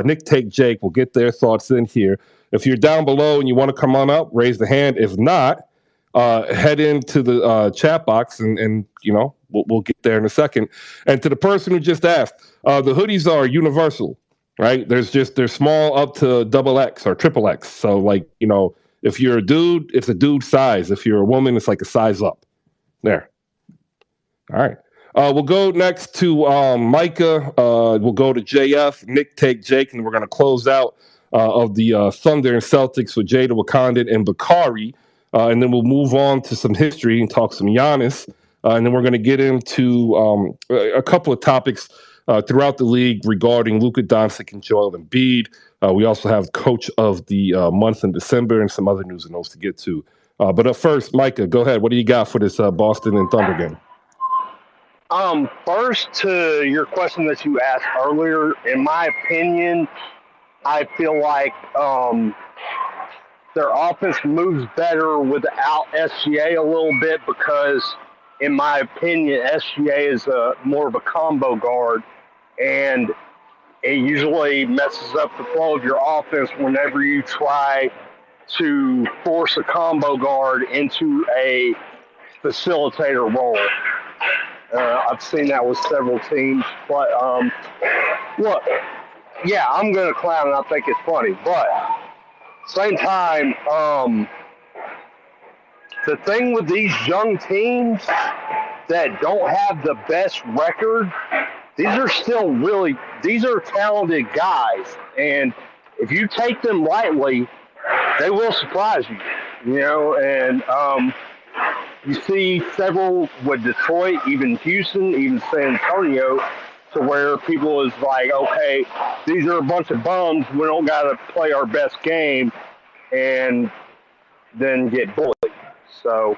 Nick Take Jake will get their thoughts in here. If you're down below and you want to come on up, raise the hand. If not, head into the chat box and you know, we'll get there in a second. And to the person who just asked, the hoodies are universal, right? They're small up to XXX or XXX. So like, you know, if you're a dude, it's a dude size. If you're a woman, it's like a size up. There. All right. We'll go next to Micah. We'll go to JF, Nick Take Jake, and we're going to close out of the Thunder and Celtics with Jada Wakanda and Bakari. And then we'll move on to some history and talk some Giannis. And then we're going to get into a couple of topics throughout the league regarding Luka Doncic and Joel Embiid. We also have Coach of the Month in December and some other news and notes to get to. But up first, Micah, go ahead. What do you got for this Boston and Thunder game?
First, to your question that you asked earlier, in my opinion, I feel like their offense moves better without SGA a little bit because, in my opinion, SGA is more of a combo guard, and it usually messes up the flow of your offense whenever you try to force a combo guard into a facilitator role. I've seen that with several teams, but look, yeah, I'm going to clown and I think it's funny, but Same time, the thing with these young teams that don't have the best record, these are talented guys. And if you take them lightly, they will surprise you, and you see several with Detroit, even Houston, even San Antonio, to where people is like, okay, these are a bunch of bums. We don't got to play our best game and then get bullied. So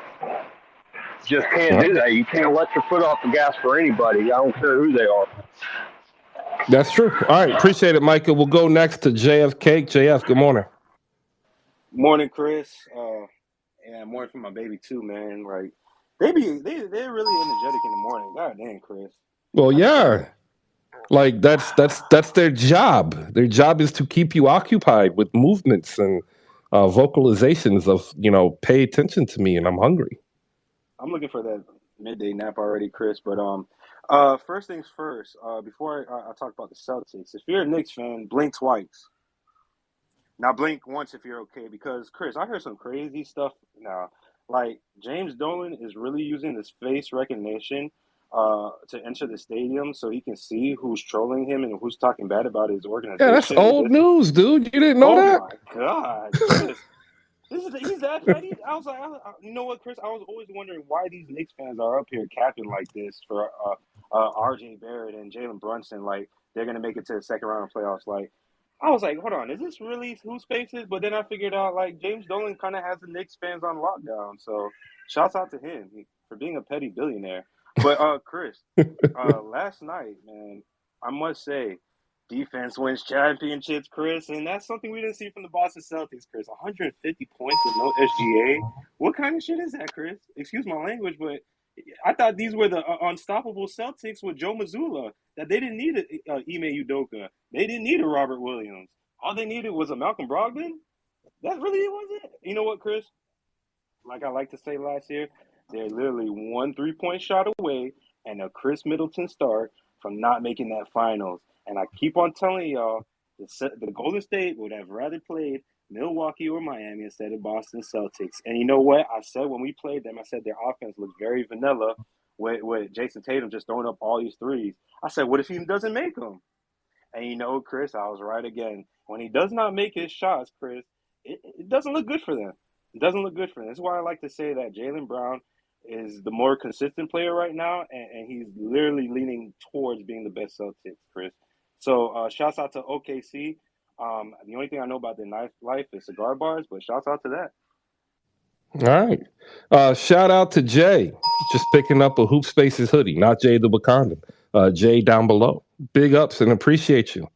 just can't do that. You can't let your foot off the gas for anybody. I don't care who they are.
That's true. All right. Appreciate it, Micah. We'll go next to JF Cake. JF, good morning.
Morning, Chris. And morning for my baby too, man. Like they're really energetic in the morning. God damn, Chris.
Well, yeah. Like that's their job. Their job is to keep you occupied with movements and vocalizations of, pay attention to me and I'm hungry.
I'm looking for that midday nap already, Chris. But first things first. Before I talk about the Celtics, if you're a Knicks fan, blink twice. Now blink once if you're okay, because Chris, I heard some crazy stuff now. Like James Dolan is really using this face recognition to enter the stadium so he can see who's trolling him and who's talking bad about his
Yeah, that's
organization.
old news, dude. You didn't know
Oh
that?
my God, Chris. He's that petty. I was like, you know what, Chris? I was always wondering why these Knicks fans are up here capping like this for R.J. Barrett and Jalen Brunson. Like they're gonna make it to the second round of playoffs. Like I was like, hold on, is this really whose face is? But then I figured out like James Dolan kind of has the Knicks fans on lockdown. So shouts out to him for being a petty billionaire. But Chris, last night, man, I must say. Defense wins championships, Chris, and that's something we didn't see from the Boston Celtics, Chris. 150 points with no SGA. What kind of shit is that, Chris? Excuse my language, but I thought these were the unstoppable Celtics with Joe Mazzulla, that they didn't need a Ime Udoka. They didn't need a Robert Williams. All they needed was a Malcolm Brogdon. That really was it. You know what, Chris? Like I like to say last year, they're literally 1 3-point shot away and a Chris Middleton start from not making that finals. And I keep on telling y'all, the Golden State would have rather played Milwaukee or Miami instead of Boston Celtics. And you know what? I said when we played them, I said their offense looked very vanilla with Jason Tatum just throwing up all these threes. I said, what if he doesn't make them? And you know, Chris, I was right again. When he does not make his shots, Chris, it doesn't look good for them. It doesn't look good for them. That's why I like to say that Jaylen Brown is the more consistent player right now, and he's literally leaning towards being the best Celtics, Chris. So shouts out to OKC. The only thing I know about their life is cigar bars, but shouts out to that.
All right. Shout out to Jay, just picking up a Hoop Spaces hoodie, not Jay the Wakandan. Jay down below. Big ups and appreciate you.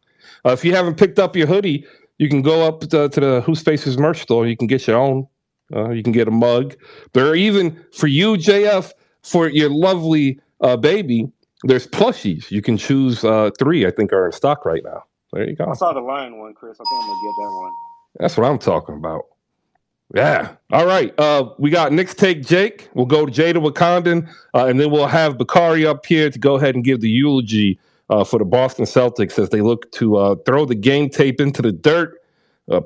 If you haven't picked up your hoodie, you can go up to the Hoop Spaces merch store. You can get your own. You can get a mug. There are even, for you, JF, for your lovely baby, there's plushies. You can choose 3, I think, are in stock right now. There you go.
I saw the Lion one, Chris. I think I'm going to get that one.
That's what I'm talking about. Yeah. All right. We got Knicks Take Jake. We'll go to Jada Wakandan, and then we'll have Bakari up here to go ahead and give the eulogy for the Boston Celtics as they look to throw the game tape into the dirt,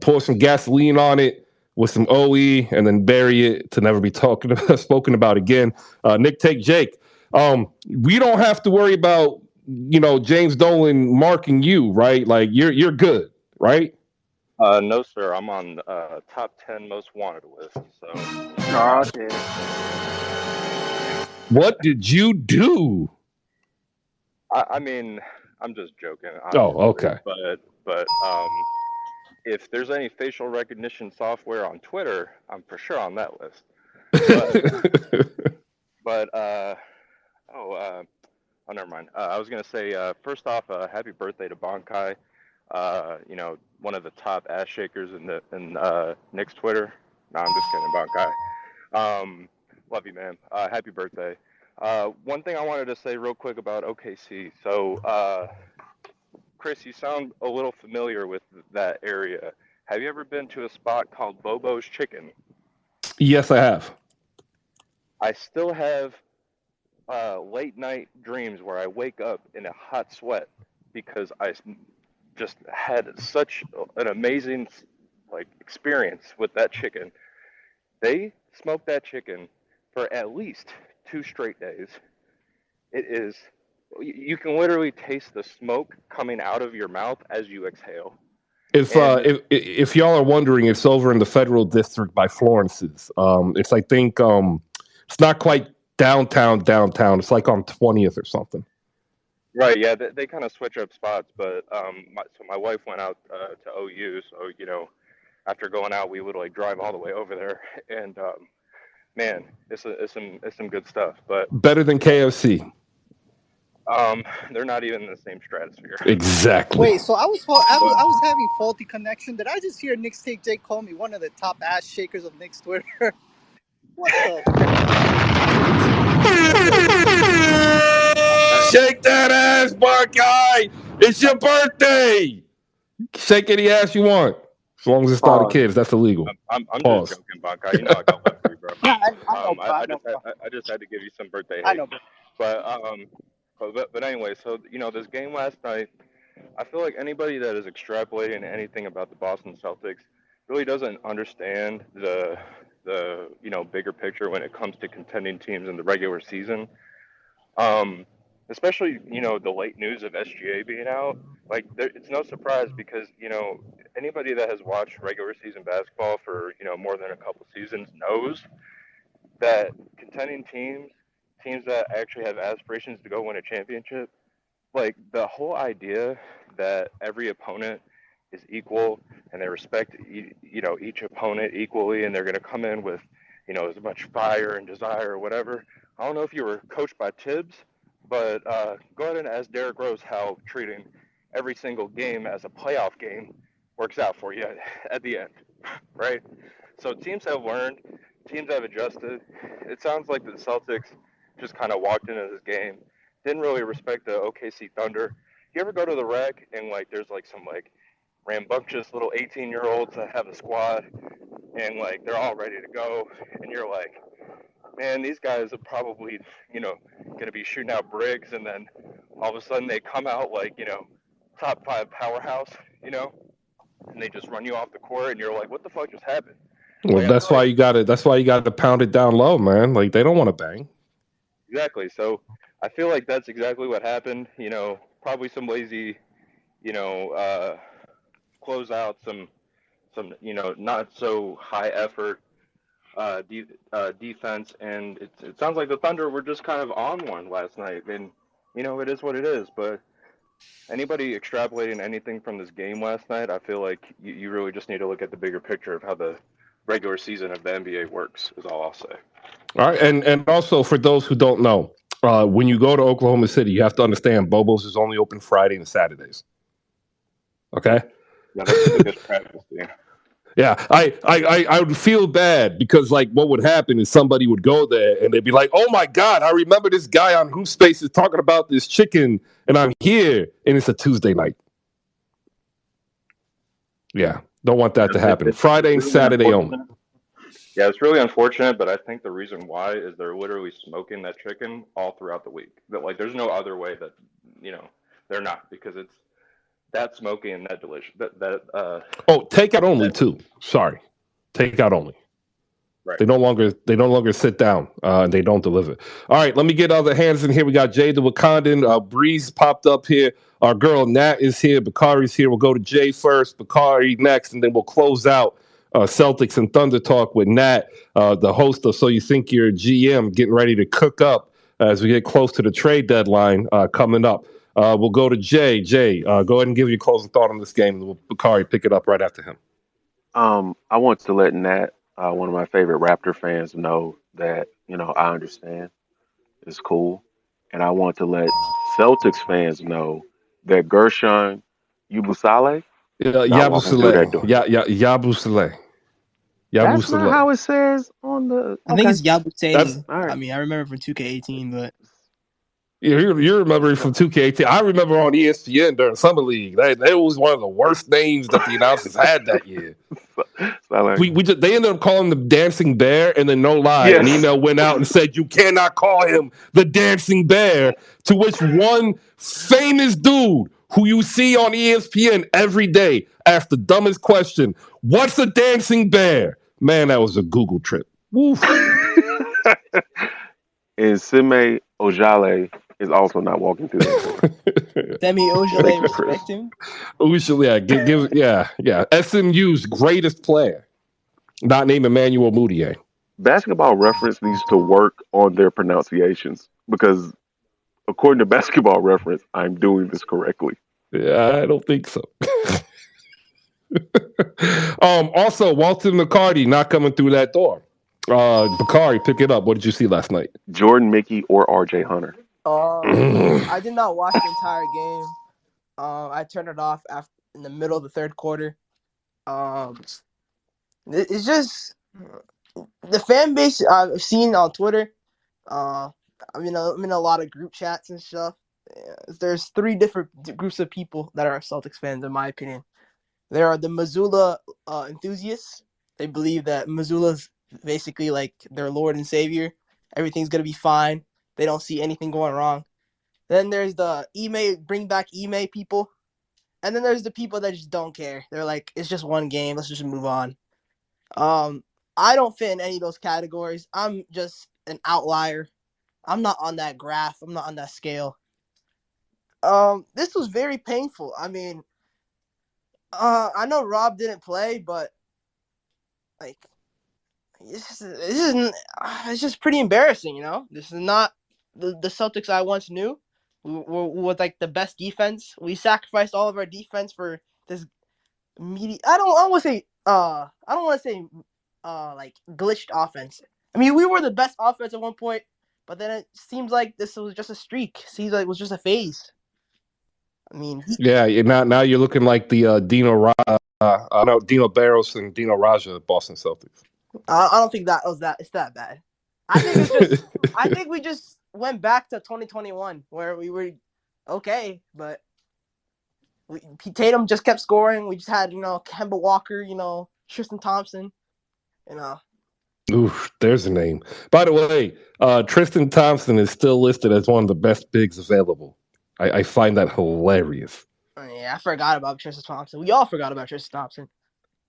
pour some gasoline on it with some OE, and then bury it to never be spoken about again. Nick Take Jake. We don't have to worry about James Dolan marking you, right? Like you're good, right?
No, sir. I'm on top 10 most wanted list. So.
Oh, okay.
What did you do?
I mean, I'm just joking.
Oh, okay.
But if there's any facial recognition software on Twitter, I'm for sure on that list. Never mind. I was gonna say first off, happy birthday to Bonkai. One of the top ass shakers in Knicks Twitter. No, I'm just kidding, Bonkai. Love you, man. Happy birthday. One thing I wanted to say real quick about OKC. So, Chris, you sound a little familiar with that area. Have you ever been to a spot called Bobo's Chicken?
Yes, I have. I
still have late night dreams where I wake up in a hot sweat because I just had such an amazing like experience with that chicken. They smoke that chicken for at least 2 straight days. It is, you can literally taste the smoke coming out of your mouth as you exhale.
If y'all are wondering, it's over in the Federal District by Florence's. It's I think it's not quite downtown. It's like on 20th or something.
Right, yeah, they kind of switch up spots, but my wife went out to OU, so you know, after going out, we would like drive all the way over there, and man, it's some good stuff. But
better than KFC.
They're not even in the same stratosphere.
Exactly.
Wait, so I was having faulty connection. Did I just hear Knicks Take Jake call me one of the top ass shakers of Knicks Twitter? What the?
Shake that ass, Buckeye! It's your birthday. Shake any ass you want, as long as it's not a kid's. That's illegal.
I'm just joking, Buckeye. You know I don't love you, bro. I just had to give you some birthday hate.
I know,
but anyway, so you know this game last night, I feel like anybody that is extrapolating anything about the Boston Celtics really doesn't understand the you know bigger picture when it comes to contending teams in the regular season. Especially you know the late news of SGA being out, like it's no surprise because you know anybody that has watched regular season basketball for you know more than a couple seasons knows that contending teams that actually have aspirations to go win a championship, like the whole idea that every opponent is equal and they respect you know each opponent equally and they're going to come in with you know as much fire and desire or whatever. I don't know if you were coached by Tibbs, but go ahead and ask Derrick Rose how treating every single game as a playoff game works out for you at the end, right? So teams have learned, teams have adjusted. It sounds like the Celtics just kind of walked into this game, didn't really respect the OKC Thunder. You ever go to the rec and like there's like some like rambunctious little 18-year-olds that have a squad and like they're all ready to go and you're like, man, these guys are probably, you know, going to be shooting out bricks and then all of a sudden they come out like, you know, top 5 powerhouse, you know, and they just run you off the court and you're like, what the fuck just happened?
Well, like, that's why you got to pound it down low, man. Like they don't want to bang.
Exactly. So I feel like that's exactly what happened. You know, probably some lazy, you know, close out some, you know, not so high effort defense. And it sounds like the Thunder were just kind of on one last night. And, you know, it is what it is. But anybody extrapolating anything from this game last night, I feel like you really just need to look at the bigger picture of how the regular season of the NBA works, is all I'll say.
All right, and also for those who don't know, when you go to Oklahoma City, you have to understand Bobo's is only open Friday and Saturdays. Okay.
Yeah, that's the biggest practice.
Yeah, I would feel bad because like what would happen is somebody would go there and they'd be like, "Oh my God, I remember this guy on Hoop Spaces talking about this chicken, and I'm here, and it's a Tuesday night." Yeah, don't want that to happen. Friday and Saturday only.
Yeah, it's really unfortunate, but I think the reason why is they're literally smoking that chicken all throughout the week. That like, there's no other way that you know they're not, because it's that smoky and that delicious.
Takeout only too. Sorry, takeout only.
Right.
They no longer sit down and they don't deliver. All right, let me get other hands in here. We got Jay the Wakandan. Breeze popped up here. Our girl Nat is here. Bakari's here. We'll go to Jay first, Bakari next, and then we'll close out Celtics and Thunder Talk with Nat, the host of So You Think You're a GM, getting ready to cook up as we get close to the trade deadline coming up. We'll go to Jay. Jay, go ahead and give your closing thought on this game, and we'll Bakari pick it up right after him.
I want to let Nat, one of my favorite Raptor fans, know that, you know, I understand. It's cool. And I want to let Celtics fans know that Gershon Yabusele.
Yabusele.
That's not how it says on the.
I think it's Yabusele.
Right.
I mean, I remember from 2K18, but.
Yeah, you remember it from 2K18. I remember on ESPN during Summer League. That was one of the worst names that the announcers had that year. They ended up calling him the Dancing Bear, and then no lie, an email went out and said you cannot call him the Dancing Bear. To which one famous dude who you see on ESPN every day, ask the dumbest question: what's a dancing bear? Man, that was a Google trip. Woof.
And Sime Ojale is also not walking through that door.
Semi
Thank
Ojale,
you, Chris.
respect him.
Usually, yeah. SMU's greatest player, not named Emmanuel Mudiay.
Basketball Reference needs to work on their pronunciations because, according to Basketball Reference, I'm doing this correctly.
Yeah, I don't think so. Also, Walter McCarty not coming through that door. Bakari, pick it up. What did you see last night?
Jordan Mickey or RJ Hunter?
I did not watch the entire game. I turned it off in the middle of the third quarter. It's just the fan base I've seen on Twitter. I'm in a lot of group chats and stuff. There's three different groups of people that are Celtics fans, in my opinion. There are the Mazzulla enthusiasts. They believe that Mazzulla's basically like their Lord and Savior. Everything's gonna be fine. They don't see anything going wrong. Then there's the bring back Ime people. And then there's the people that just don't care. They're like, it's just one game. Let's just move on. I don't fit in any of those categories. I'm just an outlier. I'm not on that graph. I'm not on that scale. This was very painful. I mean, I know Rob didn't play, but like, it's just pretty embarrassing, you know? This is not the Celtics I once knew. We were like the best defense. We sacrificed all of our defense for this I don't want to say like glitched offense. I mean, we were the best offense at one point, but then it seems like this was just a streak. Seems like it was just a phase. I mean,
now you're looking like the Dino Barros and Dino Raja of Boston Celtics.
I don't think it's that bad. I think it's just I think we just went back to 2021 where we were okay, but Tatum just kept scoring. We just had Kemba Walker, Tristan Thompson,
Oof, there's a name. By the way, Tristan Thompson is still listed as one of the best bigs available. I find that hilarious.
Yeah, I forgot about Tristan Thompson. We all forgot about Tristan Thompson.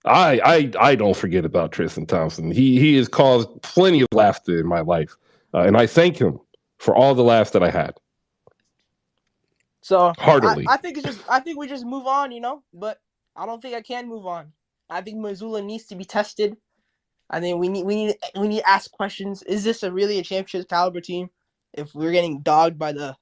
I don't forget about Tristan Thompson. He has caused plenty of laughter in my life, and I thank him for all the laughs that I had.
So
heartily,
I think we just move on, But I don't think I can move on. I think Mazzulla needs to be tested. I think we need to ask questions. Is this really a championship caliber team? If we're getting dogged by the,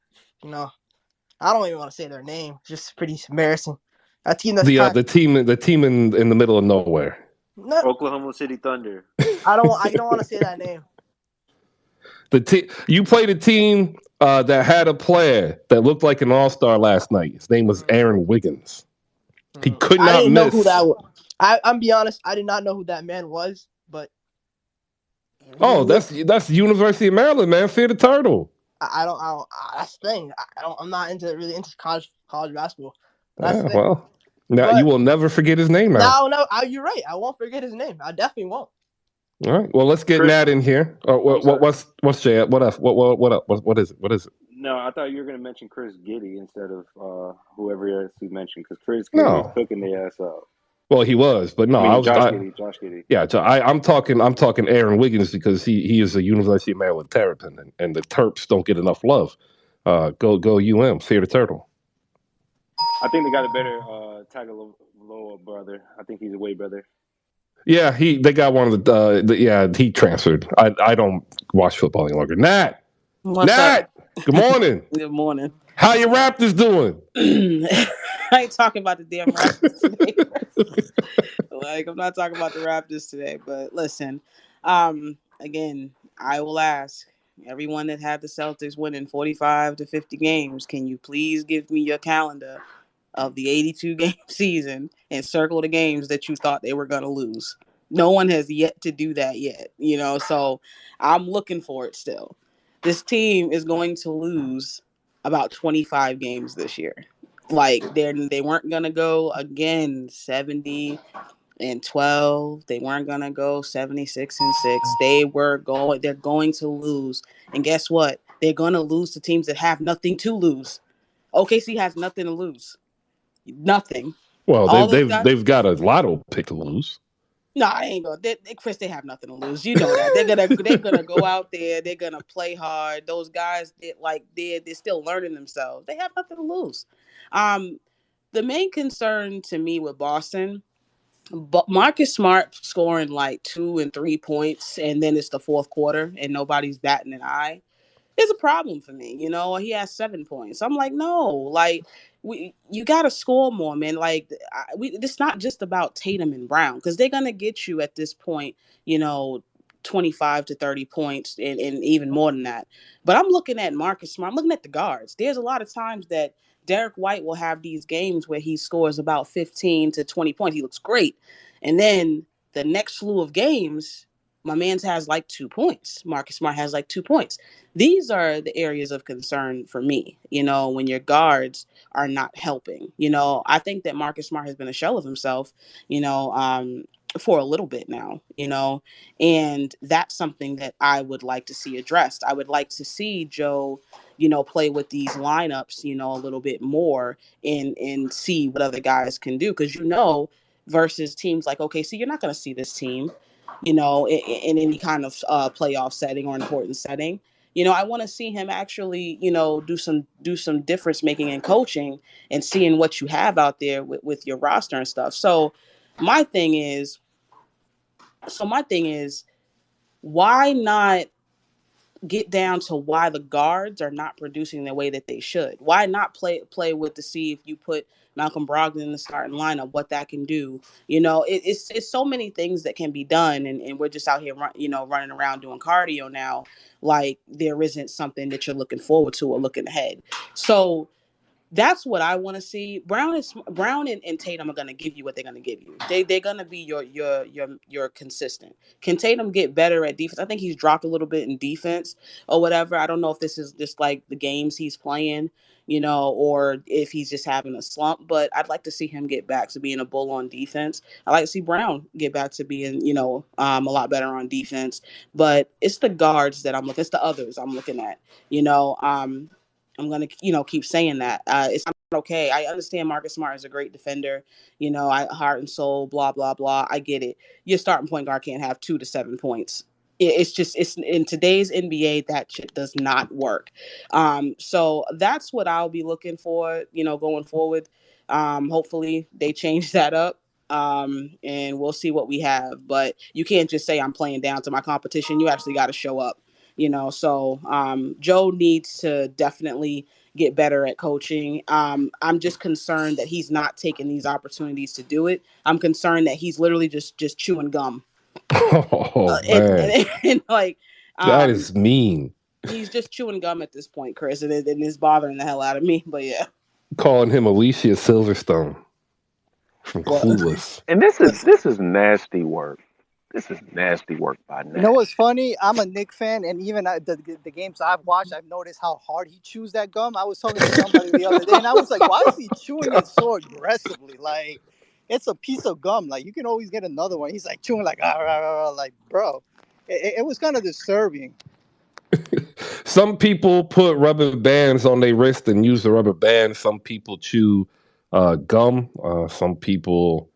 I don't even want to say their name. It's just pretty embarrassing. A team that's
the team in the middle of nowhere.
No. Oklahoma City Thunder.
I don't want to say that name.
You played a team that had a player that looked like an all-star last night. His name was Aaron Wiggins. He could not miss.
I didn't know who that was. I'm be honest. I did not know who that man was. But
that's University of Maryland, man. Fear the Turtle.
I don't. That's the thing. I'm not really into college basketball.
Well, now you will never forget his name.
No, you're right. I won't forget his name. I definitely won't.
All right. Well, let's get Nat in here. What's Jay? What up? What is it? What is it?
No, I thought you were going to mention Chris Giddey instead of whoever else you mentioned because Chris Giddey was cooking their ass up.
Well, he was, but no,
Josh Giddey.
Yeah, I'm talking Aaron Wiggins because he is a University of Maryland Terrapin, and the Terps don't get enough love. Go UM, Fear the Turtle.
I think they got a better Tagovailoa brother. I think he's a way brother.
Yeah, they got one of the he transferred. I don't watch football any longer. Nat, good morning.
Good morning.
How your Raptors doing?
I ain't talking about the damn Raptors today. I'm not talking about the Raptors today. But listen, again, I will ask everyone that had the Celtics winning 45 to 50 games, can you please give me your calendar of the 82-game season and circle the games that you thought they were going to lose? No one has yet to do that yet, so I'm looking for it still. This team is going to lose about 25 games this year. Like, they weren't going to go, again, 70-12. They weren't going to go 76-6. They're going to lose. And guess what? They're going to lose to teams that have nothing to lose. OKC has nothing to lose. Nothing.
Well,
All
they've got a lotto pick to lose.
No, I ain't gonna. Chris, they have nothing to lose. You know that they're gonna go out there. They're gonna play hard. Those guys, they're still learning themselves. They have nothing to lose. The main concern to me with Boston, but Marcus Smart scoring like 2 and 3 points, and then it's the fourth quarter and nobody's batting an eye. It's a problem for me. He has 7 points. I'm like, no, like you got to score more, man. Like it's not just about Tatum and Brown, because they're gonna get you at this point, 25 to 30 points and even more than that. But I'm looking at Marcus Smart. I'm looking at the guards. There's a lot of times that Derek White will have these games where he scores about 15 to 20 points. He looks great, and then the next slew of games, my man's has like 2 points. Marcus Smart has like 2 points. These are the areas of concern for me, when your guards are not helping. I think that Marcus Smart has been a shell of himself, for a little bit now, and that's something that I would like to see addressed. I would like to see Joe, play with these lineups, a little bit more and see what other guys can do. Because, versus teams like OKC, you're not going to see this team, in any kind of playoff setting or important setting. I want to see him actually, do some difference making and coaching and seeing what you have out there with your roster and stuff. So my thing is, why not get down to why the guards are not producing the way that they should? Why not play with to see if you put Malcolm Brogdon in the starting lineup, what that can do? It's so many things that can be done, and we're just out here, running around doing cardio now, like there isn't something that you're looking forward to or looking ahead. So that's what I want to see. Brown and Tatum are going to give you what they're going to give you. They're going to be your consistent. Can Tatum get better at defense? I think he's dropped a little bit in defense or whatever. I don't know if this is just like the games he's playing, or if he's just having a slump. But I'd like to see him get back to being a bull on defense. I like to see Brown get back to being, a lot better on defense. But it's the guards that I'm looking. It's the others I'm looking at. I'm going to, keep saying that. It's not okay. I understand Marcus Smart is a great defender, heart and soul, blah, blah, blah. I get it. Your starting point guard can't have 2 to 7 points. It's in today's NBA, that shit does not work. So that's what I'll be looking for, going forward. Hopefully they change that up. And we'll see what we have. But you can't just say I'm playing down to my competition. You actually got to show up. So Joe needs to definitely get better at coaching. I'm just concerned that he's not taking these opportunities to do it. I'm concerned that he's literally just chewing gum.
Oh man,
and like
that is mean.
He's just chewing gum at this point, Chris, and it's bothering the hell out of me. But yeah,
calling him Alicia Silverstone from Clueless.
And this is nasty work. This is nasty work by Nash.
You know what's funny? I'm a Knicks fan, and even the games I've watched, I've noticed how hard he chews that gum. I was talking to somebody the other day, and I was like, why is he chewing it so aggressively? Like, it's a piece of gum. Like, you can always get another one. He's like chewing like, like, bro. It was kind of disturbing.
Some people put rubber bands on their wrist and use the rubber band. Some people chew gum. Some people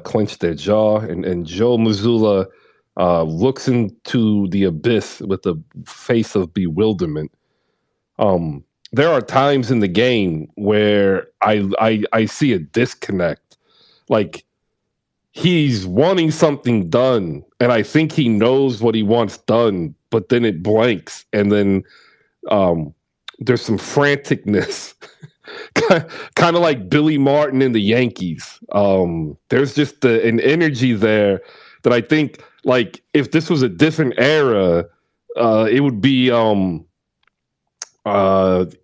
clench their jaw. And Joe Mazzulla looks into the abyss with a face of bewilderment. There are times in the game where I see a disconnect. Like, he's wanting something done, and I think he knows what he wants done, but then it blanks, and then there's some franticness, kind of like Billy Martin in the Yankees. There's just an energy there that I think, like, if this was a different era, it would be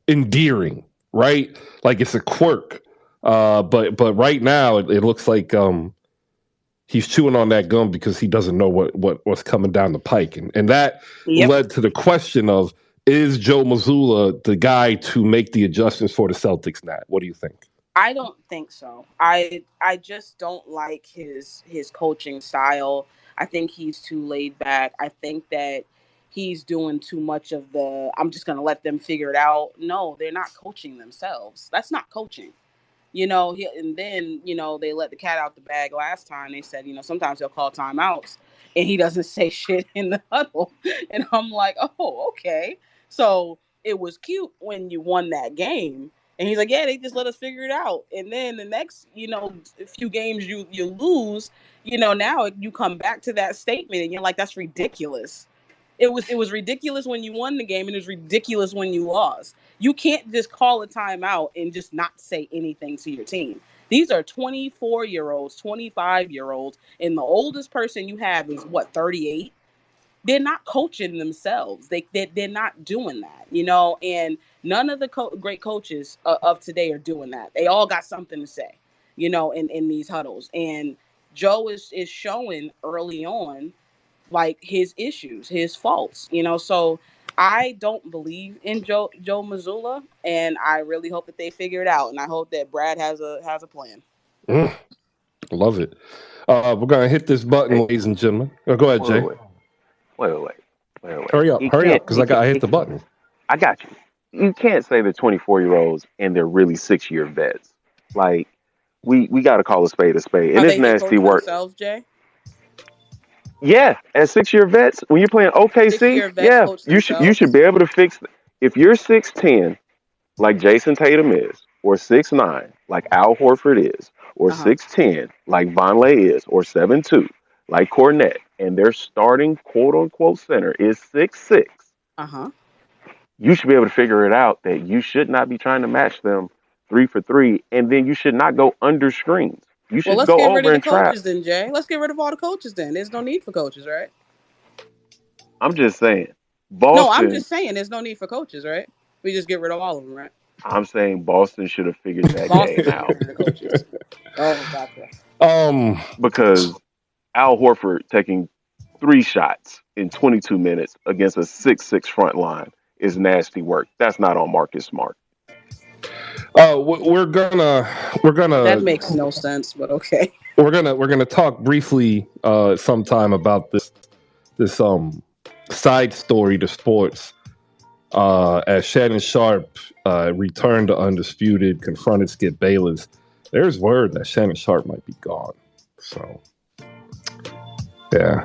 endearing, right? Like, it's a quirk. But right now, it looks like he's chewing on that gum because he doesn't know what's coming down the pike. And that led to the question of, is Joe Mazzulla the guy to make the adjustments for the Celtics now? What do you think?
I don't think so. I just don't like his coaching style. I think he's too laid back. I think that he's doing too much of the, I'm just going to let them figure it out. No, they're not coaching themselves. That's not coaching. And then, they let the cat out the bag last time. They said, sometimes he'll call timeouts and he doesn't say shit in the huddle. And I'm like, oh, okay. So it was cute when you won that game. And he's like, yeah, they just let us figure it out. And then the next, few games you lose, now you come back to that statement and you're like, that's ridiculous. It was ridiculous when you won the game, and it was ridiculous when you lost. You can't just call a timeout and just not say anything to your team. These are 24-year-olds, 25-year-olds, and the oldest person you have is 38. They're not coaching themselves. They're not doing that, and none of the great coaches of today are doing that. They all got something to say, in these huddles. And Joe is showing early on, like, his issues, his faults, so I don't believe in Joe Mazzulla, and I really hope that they figure it out, and I hope that Brad has a plan.
Love it. We're gonna hit this button, ladies and gentlemen. Go ahead, Jay.
Wait.
Hurry up, because I hit the button.
I got you. You can't say they're 24-year-olds and they're really 6-year vets. Like, we got to call a spade a spade. And it's nasty work.
Themselves, Jay?
Yeah, as 6-year vets, when you're playing OKC, yeah, you should be able to fix. If you're 6'10", like Jason Tatum is, or 6'9", like Al Horford is, or 6'10", like Vonleh is, or 7'2", like Cornette, and their starting quote unquote center is 6'6", you should be able to figure it out that you should not be trying to match them 3 for 3, and then you should not go under screens. You should
let's
go
get
over
rid of the
and trap.
coaches then, Jay. Let's get rid of all the coaches then. There's no need for coaches, right?
I'm just saying. Boston,
no, I'm just saying there's no need for coaches, right? We just get rid of all of them, right?
I'm saying Boston should have figured that game out.
Oh, gotcha.
Because Al Horford taking 3 shots in 22 minutes against a 6'6" front line is nasty work. That's not on Marcus Smart.
We're gonna.
That makes no sense, but okay.
We're gonna talk briefly sometime about this side story to sports. As Shannon Sharpe returned to Undisputed, confronted Skip Bayless, there's word that Shannon Sharpe might be gone. So, yeah.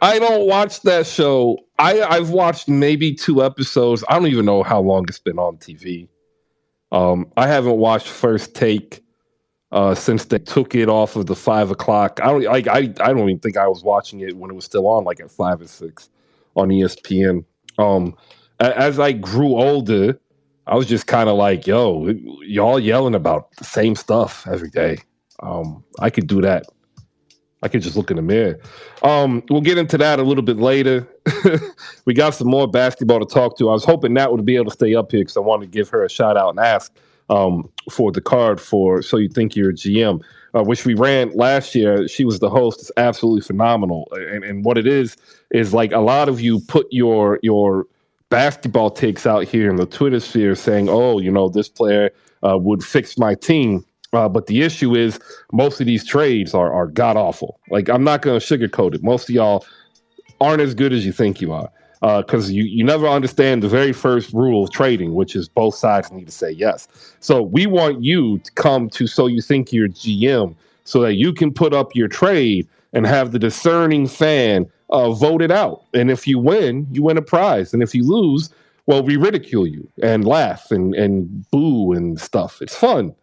I don't watch that show. I've watched maybe 2 episodes. I don't even know how long it's been on TV. I haven't watched First Take since they took it off of the 5 o'clock. I don't even think I was watching it when it was still on, like at 5 or 6 on ESPN. As I grew older, I was just kind of like, yo, y'all yelling about the same stuff every day. I could do that. I could just look in the mirror. We'll get into that a little bit later. We got some more basketball to talk to. I was hoping Nat would be able to stay up here because I wanted to give her a shout out and ask for the card for So You Think You're a GM, which we ran last year. She was the host. It's absolutely phenomenal. And what it is like a lot of you put your basketball takes out here in the Twitter sphere saying, oh, this player would fix my team. But the issue is most of these trades are god awful. Like, I'm not going to sugarcoat it. Most of y'all aren't as good as you think you are because you never understand the very first rule of trading, which is both sides need to say yes. So we want you to come to So You Think You're GM so that you can put up your trade and have the discerning fan vote it out. And if you win a prize. And if you lose, well, we ridicule you and laugh and boo and stuff. It's fun.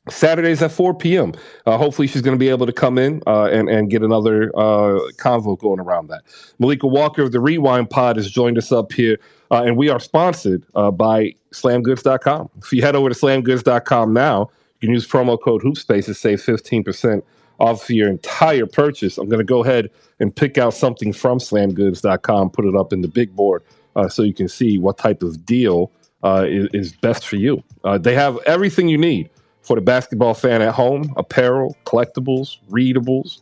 Saturdays at 4 p.m. Hopefully she's going to be able to come in and get another convo going around that. Malika Walker of the Rewind Pod has joined us up here, and we are sponsored by SlamGoods.com. If you head over to SlamGoods.com now, you can use promo code HoopSpace to save 15% off your entire purchase. I'm going to go ahead and pick out something from SlamGoods.com, put it up in the big board so you can see what type of deal is best for you. They have everything you need for the basketball fan at home: apparel, collectibles, readables,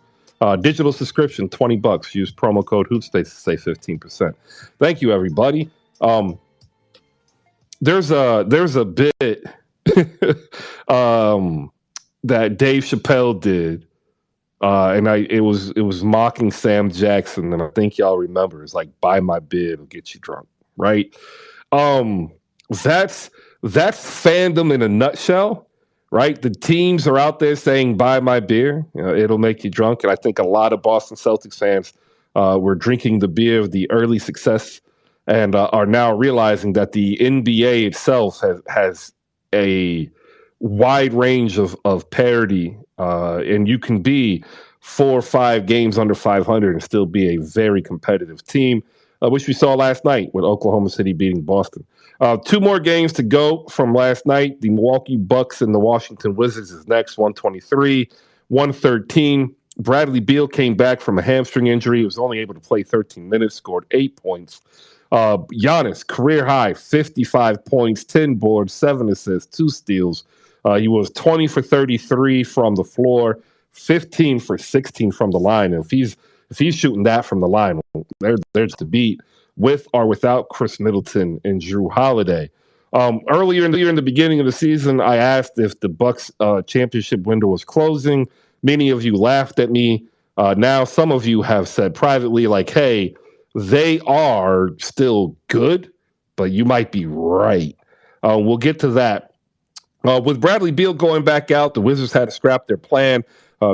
digital subscription, $20. Use promo code HoopSpace to save 15%. Thank you, everybody. There's a bit that Dave Chappelle did, and it was mocking Sam Jackson, and I think y'all remember. It's like, buy my beer, it'll get you drunk, right? That's that's fandom in a nutshell, right? The teams are out there saying, buy my beer. It'll make you drunk. And I think a lot of Boston Celtics fans were drinking the beer of the early success and are now realizing that the NBA itself has a wide range of parity. And you can be 4 or 5 games under 500 and still be a very competitive team, which we saw last night with Oklahoma City beating Boston. 2 more games to go from last night. The Milwaukee Bucks and the Washington Wizards is next, 123-113. Bradley Beal came back from a hamstring injury. He was only able to play 13 minutes, scored 8 points. Giannis, career high, 55 points, 10 boards, 7 assists, 2 steals. He was 20 for 33 from the floor, 15 for 16 from the line. And if he's shooting that from the line, there's the beat with or without Chris Middleton and Jrue Holiday. Earlier in the beginning of the season, I asked if the Bucks championship window was closing. Many of you laughed at me. Now some of you have said privately, like, hey, they are still good, but you might be right. We'll get to that. With Bradley Beal going back out, the Wizards had to scrap their plan.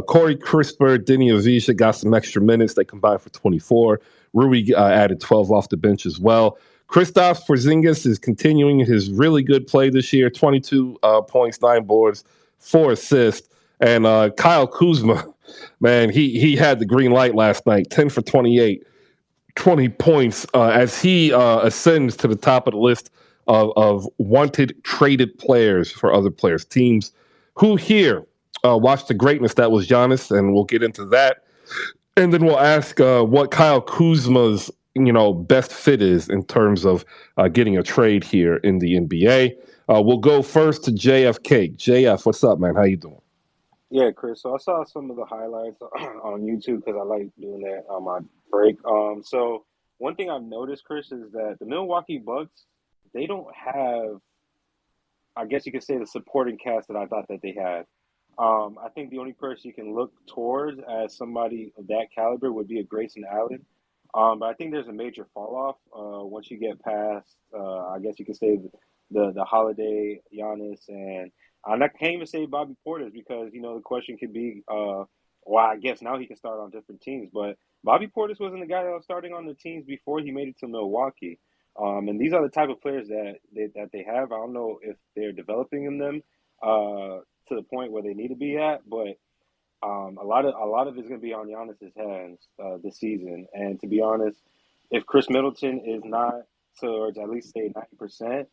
Corey Crisper, Denny Avdija got some extra minutes. They combined for 24. Rui added 12 off the bench as well. Kristaps Porzingis is continuing his really good play this year, 22 points, 9 boards, 4 assists. And Kyle Kuzma, man, he had the green light last night, 10 for 28, 20 points as he ascends to the top of the list of wanted traded players for other players. Teams who here watch the greatness that was Giannis, and we'll get into that. And then we'll ask what Kyle Kuzma's best fit is in terms of getting a trade here in the NBA. We'll go first to JFK. JF, what's up, man? How you doing?
Yeah, Chris. So I saw some of the highlights on YouTube because I like doing that on my break. So one thing I've noticed, Chris, is that the Milwaukee Bucks, they don't have, I guess you could say, the supporting cast that I thought that they had. I think the only person you can look towards as somebody of that caliber would be a Grayson Allen. But I think there's a major fall off once you get past, I guess you could say, the Holiday, Giannis, and I can't even say Bobby Portis because, the question could be, well, I guess now he can start on different teams. But Bobby Portis wasn't the guy that was starting on the teams before he made it to Milwaukee. And these are the type of players that they have. I don't know if they're developing in them to the point where they need to be at, but a lot of it's going to be on Giannis's hands this season. And to be honest, if Chris Middleton is not towards at least say 90%,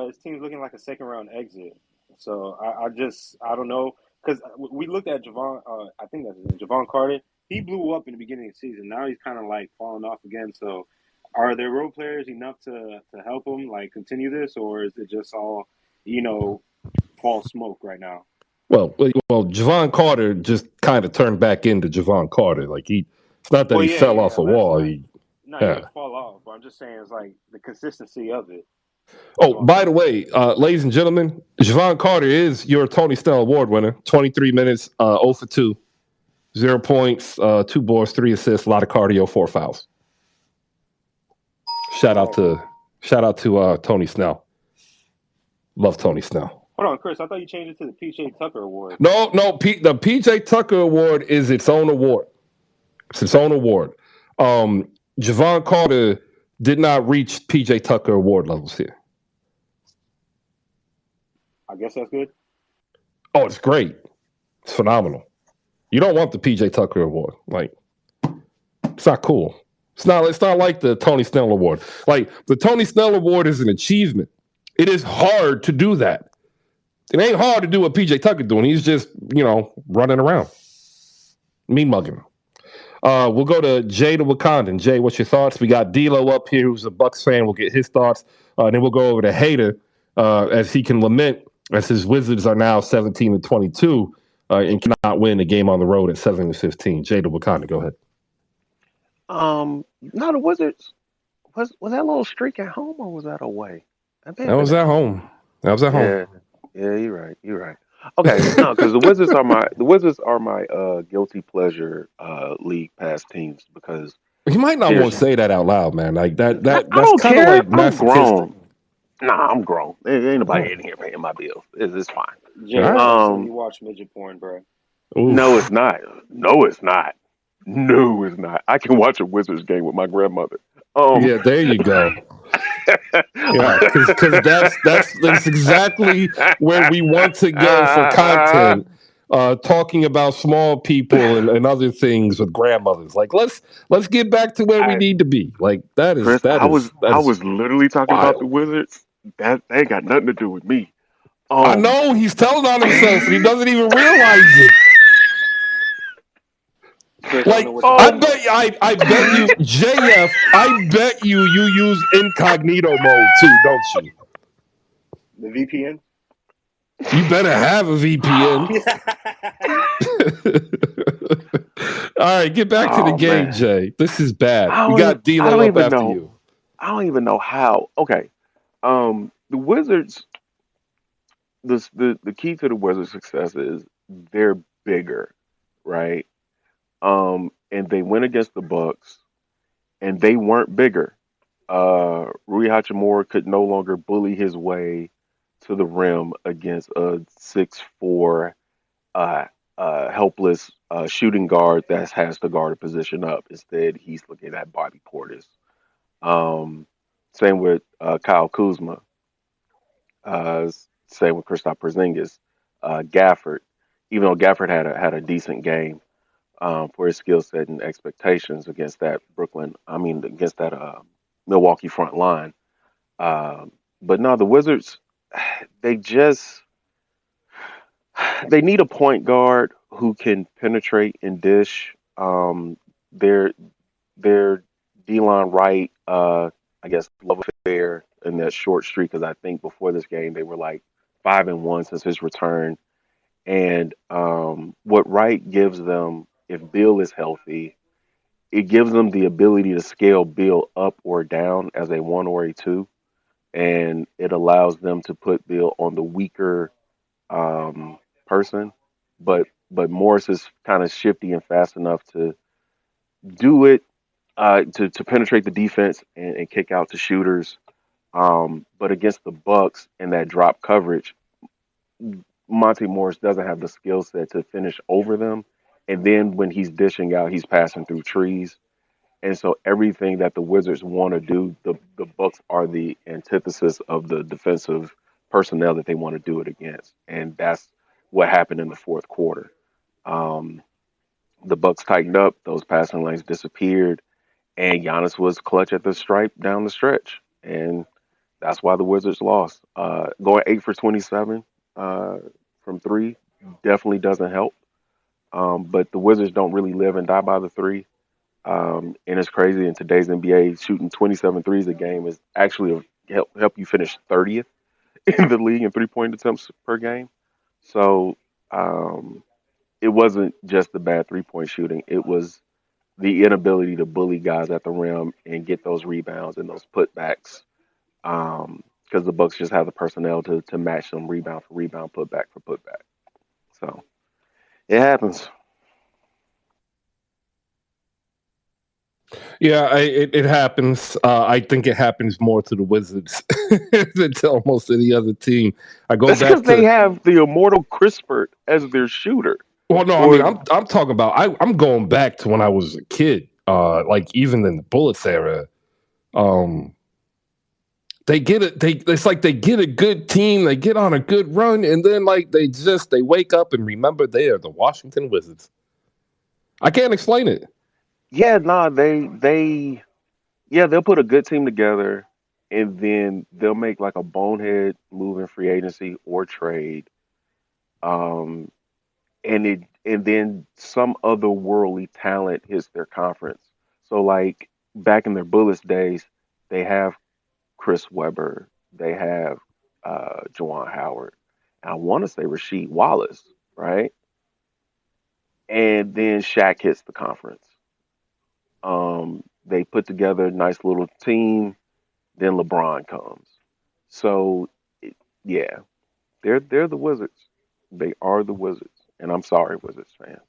his team's looking like a second round exit. So I don't know, because we looked at Javon. I think that's his name, Javon Carter. He blew up in the beginning of the season. Now he's kind of like falling off again. So are there role players enough to help him like continue this, or is it just all false smoke right now?
Well, Javon Carter just kind of turned back into Javon Carter. Like it's not that he fell off a wall.
He didn't fall off. But I'm just saying it's like the consistency of it.
Oh, by the way, ladies and gentlemen, Javon Carter is your Tony Snell Award winner. 23 minutes, 0 for 2, 0 points, 2 boards, 3 assists, a lot of cardio, 4 fouls. Shout out to Tony Snell. Love Tony Snell.
Hold on, Chris. I thought you changed it to the PJ Tucker Award.
No. The PJ Tucker Award is its own award. It's its own award. Javon Carter did not reach PJ Tucker Award levels here.
I guess that's good.
Oh, it's great. It's phenomenal. You don't want the PJ Tucker Award. Like, it's not cool. It's not like the Tony Snell Award. Like, the Tony Snell Award is an achievement. It is hard to do that. It ain't hard to do what PJ Tucker doing. He's just, running around. Mean mugging. We'll go to Jay to Wakandan. Jay, what's your thoughts? We got D'Lo up here, who's a Bucks fan. We'll get his thoughts. And then we'll go over to Hader as he can lament as his Wizards are now 17-22 and cannot win a game on the road at 7-15. Jay to Wakandan, go ahead.
No, the Wizards. Was that little streak at home or was that away?
That was at home.
Yeah, you're right. Okay, no, because the Wizards are my guilty pleasure league pass teams because
you might not want to say that out loud, man. Like that's
I don't
kind of
care.
like masochistic.
Nah, I'm grown. Ain't nobody in here paying my bills. It's fine.
Jay, that's when you watch midget porn, bro.
No, it's not. No, it's not. No, it's not. I can watch a Wizards game with my grandmother.
Yeah, there you go. Yeah, because that's exactly where we want to go for content. Talking about small people and other things with grandmothers. Like let's get back to where we need to be. Like
Chris, I was
is
literally talking about the
wild.
Wizards. That ain't got nothing to do with me.
I know he's telling on himself and he doesn't even realize it.
Chris,
Like I bet you JF, I bet you use incognito mode too, don't you?
The VPN?
You better have a VPN. All right, get back to the game, man. Jay. This is bad. We got D'Lo up after you.
I don't even know how. Okay, the Wizards. The key to the Wizards' success is they're bigger, right? And they went against the Bucks, and they weren't bigger. Rui Hachimura could no longer bully his way to the rim against a 6'4", helpless shooting guard that has to guard a position up. Instead, he's looking at Bobby Portis. Same with Kyle Kuzma. Same with Kristaps Porzingis. Gafford, even though Gafford had a decent game for his skill set and expectations against that against that Milwaukee front line. But no, the Wizards, they need a point guard who can penetrate and dish. Their Delon Wright, I guess, love affair in that short streak, because I think before this game they were like 5-1 since his return. And what Wright gives them, if Bill is healthy, it gives them the ability to scale Bill up or down as a 1 or a 2, and it allows them to put Bill on the weaker person. But Morris is kind of shifty and fast enough to do it, to penetrate the defense and kick out to shooters. But against the Bucks and that drop coverage, Monte Morris doesn't have the skill set to finish over them. And then when he's dishing out, he's passing through trees. And so everything that the Wizards want to do, the Bucks are the antithesis of the defensive personnel that they want to do it against. And that's what happened in the fourth quarter. The Bucks tightened up, those passing lanes disappeared, and Giannis was clutch at the stripe down the stretch. And that's why the Wizards lost. Going 8 for 27 from three definitely doesn't help. But the Wizards don't really live and die by the three. And it's crazy in today's NBA, shooting 27 threes a game is actually help you finish 30th in the league in 3-point attempts per game. So it wasn't just the bad 3-point shooting. It was the inability to bully guys at the rim and get those rebounds and those putbacks. Because the Bucks just have the personnel to match them rebound for rebound, putback for putback. So it happens.
Yeah, it happens. I think it happens more to the Wizards than to almost any other team.
That's because they have the immortal Crispert as their shooter.
Well, no, I mean, I'm talking about. I'm going back to when I was a kid. Like even in the Bullets era, they get it. It's like they get a good team, they get on a good run, and then like they wake up and remember they are the Washington Wizards. I can't explain it.
Yeah, they'll put a good team together, and then they'll make like a bonehead move in free agency or trade, and then some otherworldly talent hits their conference. So like back in their Bullets days, they have Chris Webber, they have Juwan Howard, and I want to say Rasheed Wallace, right? And then Shaq hits the conference. They put together a nice little team. Then LeBron comes. So, yeah, they're the Wizards. They are the Wizards, and I'm sorry, Wizards fans.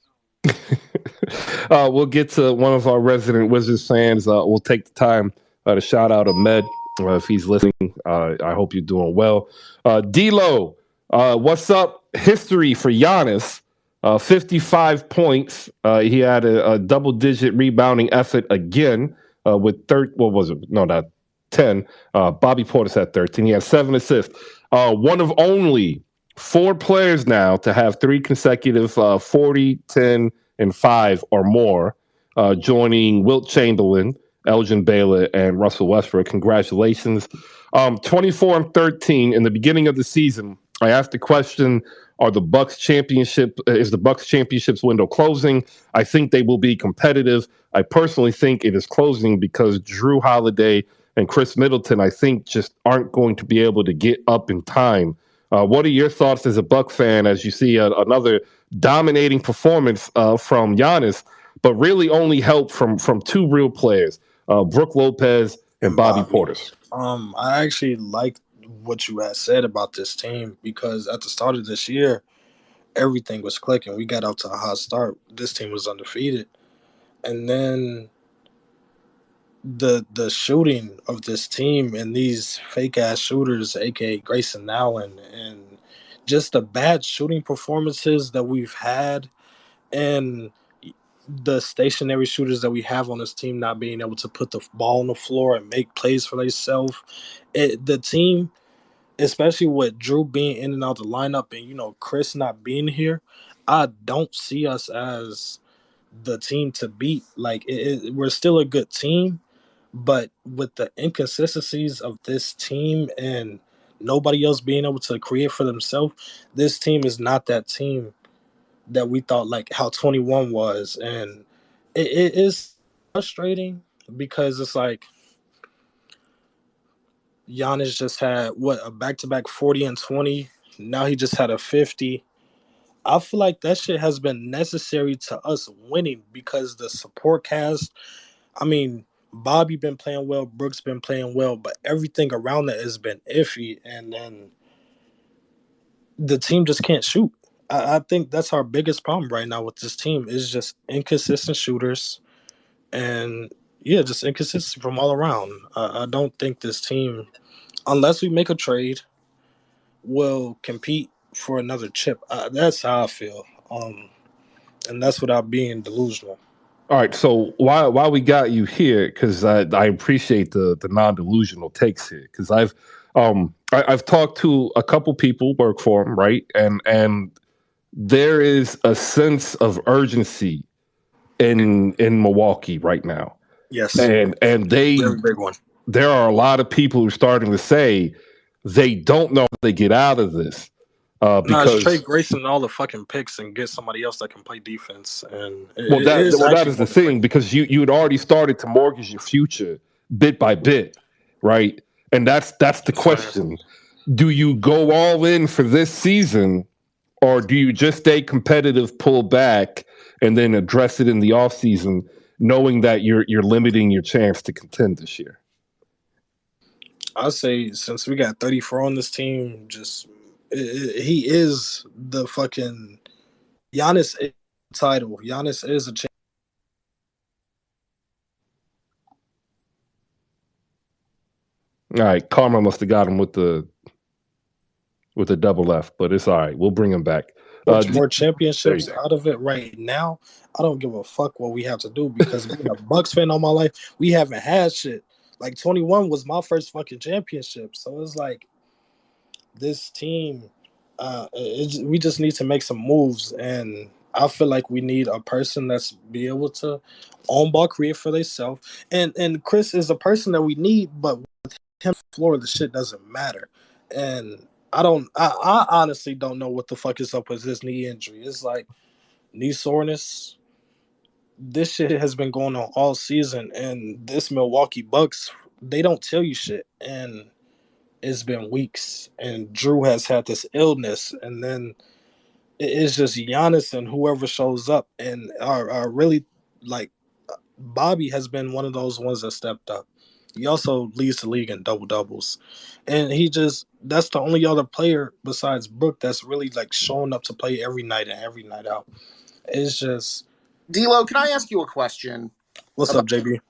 We'll get to one of our resident Wizards fans. We'll take the time to shout out Ahmed If he's listening, I hope you're doing well. D-Lo, what's up? History for Giannis. 55 points. He had a double-digit rebounding effort again with 10. Bobby Portis had 13. He had 7 assists. One of only 4 players now to have 3 consecutive 40, 10, and 5 or more, joining Wilt Chamberlain, Elgin Baylor, and Russell Westbrook. Congratulations. 24-13 in the beginning of the season. I asked the question, is the Bucks championships window closing? I think they will be competitive. I personally think it is closing because Drew Holiday and Chris Middleton, I think, just aren't going to be able to get up in time. What are your thoughts as a Buck fan as you see another dominating performance from Giannis, but really only help from 2 real players, Brook Lopez and Bobby Portis?
I actually like what you had said about this team because at the start of this year, everything was clicking. We got out to a hot start. This team was undefeated. And then the shooting of this team and these fake-ass shooters, a.k.a. Grayson Allen, and just the bad shooting performances that we've had and the stationary shooters that we have on this team not being able to put the ball on the floor and make plays for themselves. The team, especially with Drew being in and out the lineup and, Chris not being here, I don't see us as the team to beat. Like, we're still a good team, but with the inconsistencies of this team and nobody else being able to create for themselves, this team is not that team that we thought, like how 21 was. And it is frustrating because it's like Giannis just had a back-to-back 40 and 20. Now he just had a 50. I feel like that shit has been necessary to us winning because the support cast, Bobby been playing well, Brooks been playing well, but everything around that has been iffy, and then the team just can't shoot. I think that's our biggest problem right now with this team is just inconsistent shooters and, just inconsistency from all around. I don't think this team, unless we make a trade, will compete for another chip. That's how I feel. And that's without being delusional.
All right, so while we got you here, because I appreciate the non-delusional takes here, because I've talked to a couple people work for him, right, and there is a sense of urgency in Milwaukee right now.
Yes,
and they
very big one.
There are a lot of people who are starting to say they don't know how they get out of this. Because
trade Grayson and all the fucking picks and get somebody else that can play defense. And
that is the thing, because you had already started to mortgage your future bit by bit, right? And that's the question. Do you go all in for this season, or do you just stay competitive, pull back, and then address it in the offseason, knowing that you're limiting your chance to contend this year?
I say since we got 34 on this team, he is the fucking Giannis is a title. Giannis is a champion.
All right, Karma must have got him with the double F, but it's all right. We'll bring him back.
More championships out of it right now. I don't give a fuck what we have to do because being a Bucks fan all my life, we haven't had shit. Like 21 was my first fucking championship, so it's like this team. We just need to make some moves, and I feel like we need a person that's be able to on ball create for themselves. And Chris is a person that we need, but with him floor, the shit doesn't matter. And I honestly don't know what the fuck is up with his knee injury. It's like knee soreness. This shit has been going on all season, and this Milwaukee Bucks, they don't tell you shit. And it's been weeks, and Drew has had this illness, and then it's just Giannis and whoever shows up, and are really like Bobby has been one of those ones that stepped up. He also leads the league in double doubles, and that's the only other player besides Brook that's really like showing up to play every night and every night out. It's just
D-Lo, can I ask you a question?
What's up, JB?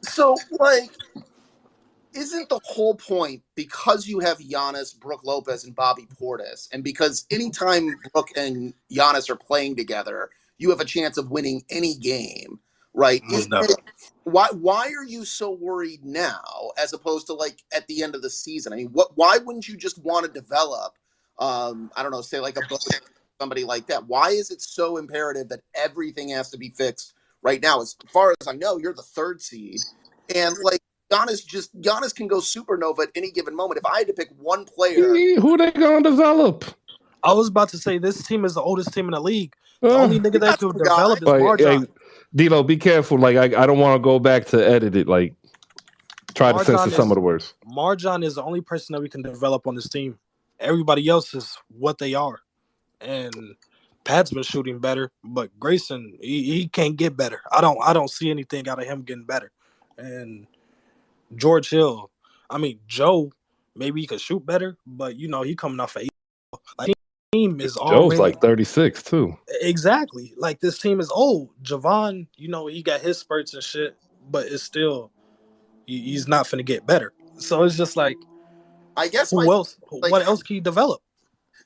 So, like, isn't the whole point, because you have Giannis, Brook Lopez, and Bobby Portis, and because anytime Brook and Giannis are playing together, you have a chance of winning any game, right? Why are you so worried now as opposed to like at the end of the season? I mean, why wouldn't you just want to develop, I don't know, say like a somebody like that? Why is it so imperative that everything has to be fixed right now? As far as I know, you're the 3rd seed, and like Giannis can go supernova at any given moment. If I had to pick one player,
who they gonna develop?
I was about to say this team is the oldest team in the league. The only nigga that could develop is Marjon.
Hey, D'Lo, be careful. Like I don't want to go back to edit it. Like try to censor some of the words.
Marjon is the only person that we can develop on this team. Everybody else is what they are. And Pat's been shooting better, but Grayson, he can't get better. I don't see anything out of him getting better. And George Hill, I mean Joe, maybe he could shoot better, but you know he coming off a like team is already
Joe's like 36 too.
Exactly. Like this team is old. Javon, you know, he got his spurts and shit, but it's still he's not finna get better. So it's just like,
I guess
what else can you develop?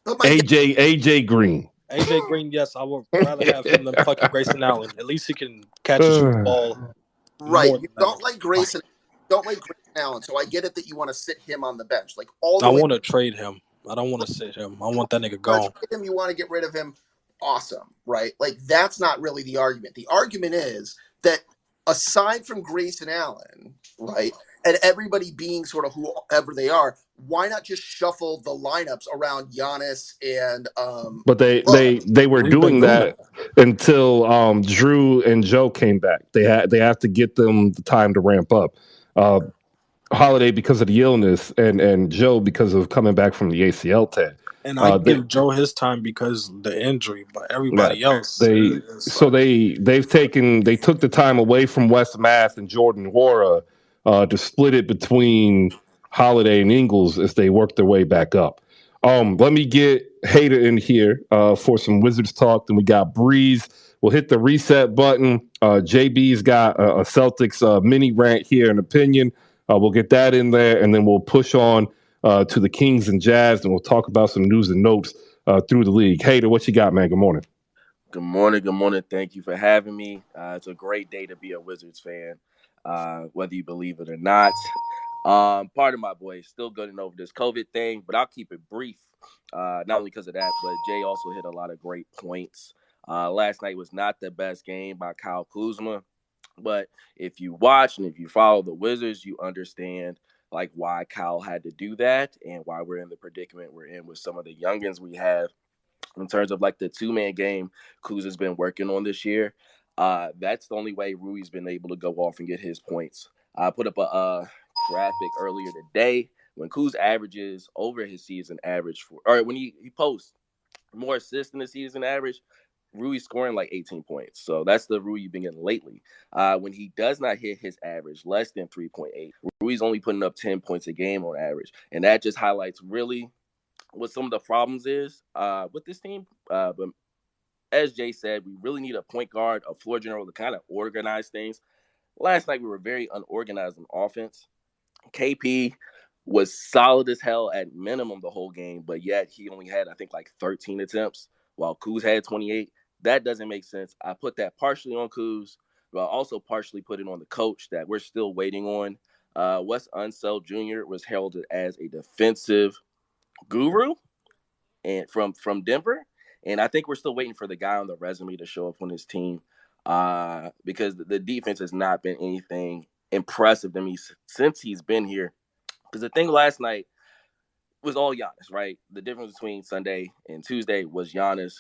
AJ Green.
AJ Green, yes, I would rather have him than fucking Grayson Allen. At least he can catch and shoot the ball.
Right. You don't like Grayson. Don't like Grayson Allen. So I get it that you want to sit him on the bench. Like
I want to trade him. I don't want to sit him. I want that nigga gone.
You want to get rid of him. Awesome. Right. Like that's not really the argument. The argument is that aside from Grayson Allen, right, and everybody being sort of whoever they are, why not just shuffle the lineups around Giannis and
But they were doing that until Drew and Joe came back. They have to get them the time to ramp up. Holiday because of the illness and Joe because of coming back from the ACL tear.
And I give Joe his time because the injury, but everybody else
they took the time away from Wes Math and Jordan Nwora to split it between Holiday and Ingles as they work their way back up. Let me get Hater in here for some Wizards talk. Then we got Breeze. We'll hit the reset button. JB's got a Celtics mini rant here, an opinion. We'll get that in there, and then we'll push on to the Kings and Jazz, and we'll talk about some news and notes through the league. Hater, what you got, man? Good morning.
Good morning. Good morning. Thank you for having me. It's a great day to be a Wizards fan, whether you believe it or not. Pardon my boys, still getting over this COVID thing, but I'll keep it brief. Not only because of that, but Jay also hit a lot of great points. Last night was not the best game by Kyle Kuzma. But if you watch and if you follow the Wizards, you understand like why Kyle had to do that and why we're in the predicament we're in with some of the youngins we have in terms of like the 2-man game Kuz has been working on this year. That's the only way Rui's been able to go off and get his points. I put up a graphic earlier today when Kuz averages over his season average when he posts more assists than the season average. Rui's scoring like 18 points. So that's the Rui you've been getting lately. When he does not hit his average, less than 3.8, Rui's only putting up 10 points a game on average. And that just highlights really what some of the problems is with this team. But as Jay said, we really need a point guard, a floor general to kind of organize things. Last night, we were very unorganized on offense. KP was solid as hell at minimum the whole game, but yet he only had, I think, like 13 attempts, while Kuz had 28. That doesn't make sense. I put that partially on Kuz, but I also partially put it on the coach that we're still waiting on. Wes Unseld Jr. was heralded as a defensive guru and from Denver. And I think we're still waiting for the guy on the resume to show up on his team because the defense has not been anything impressive to me since he's been here. Because the thing last night was all Giannis, right? The difference between Sunday and Tuesday was Giannis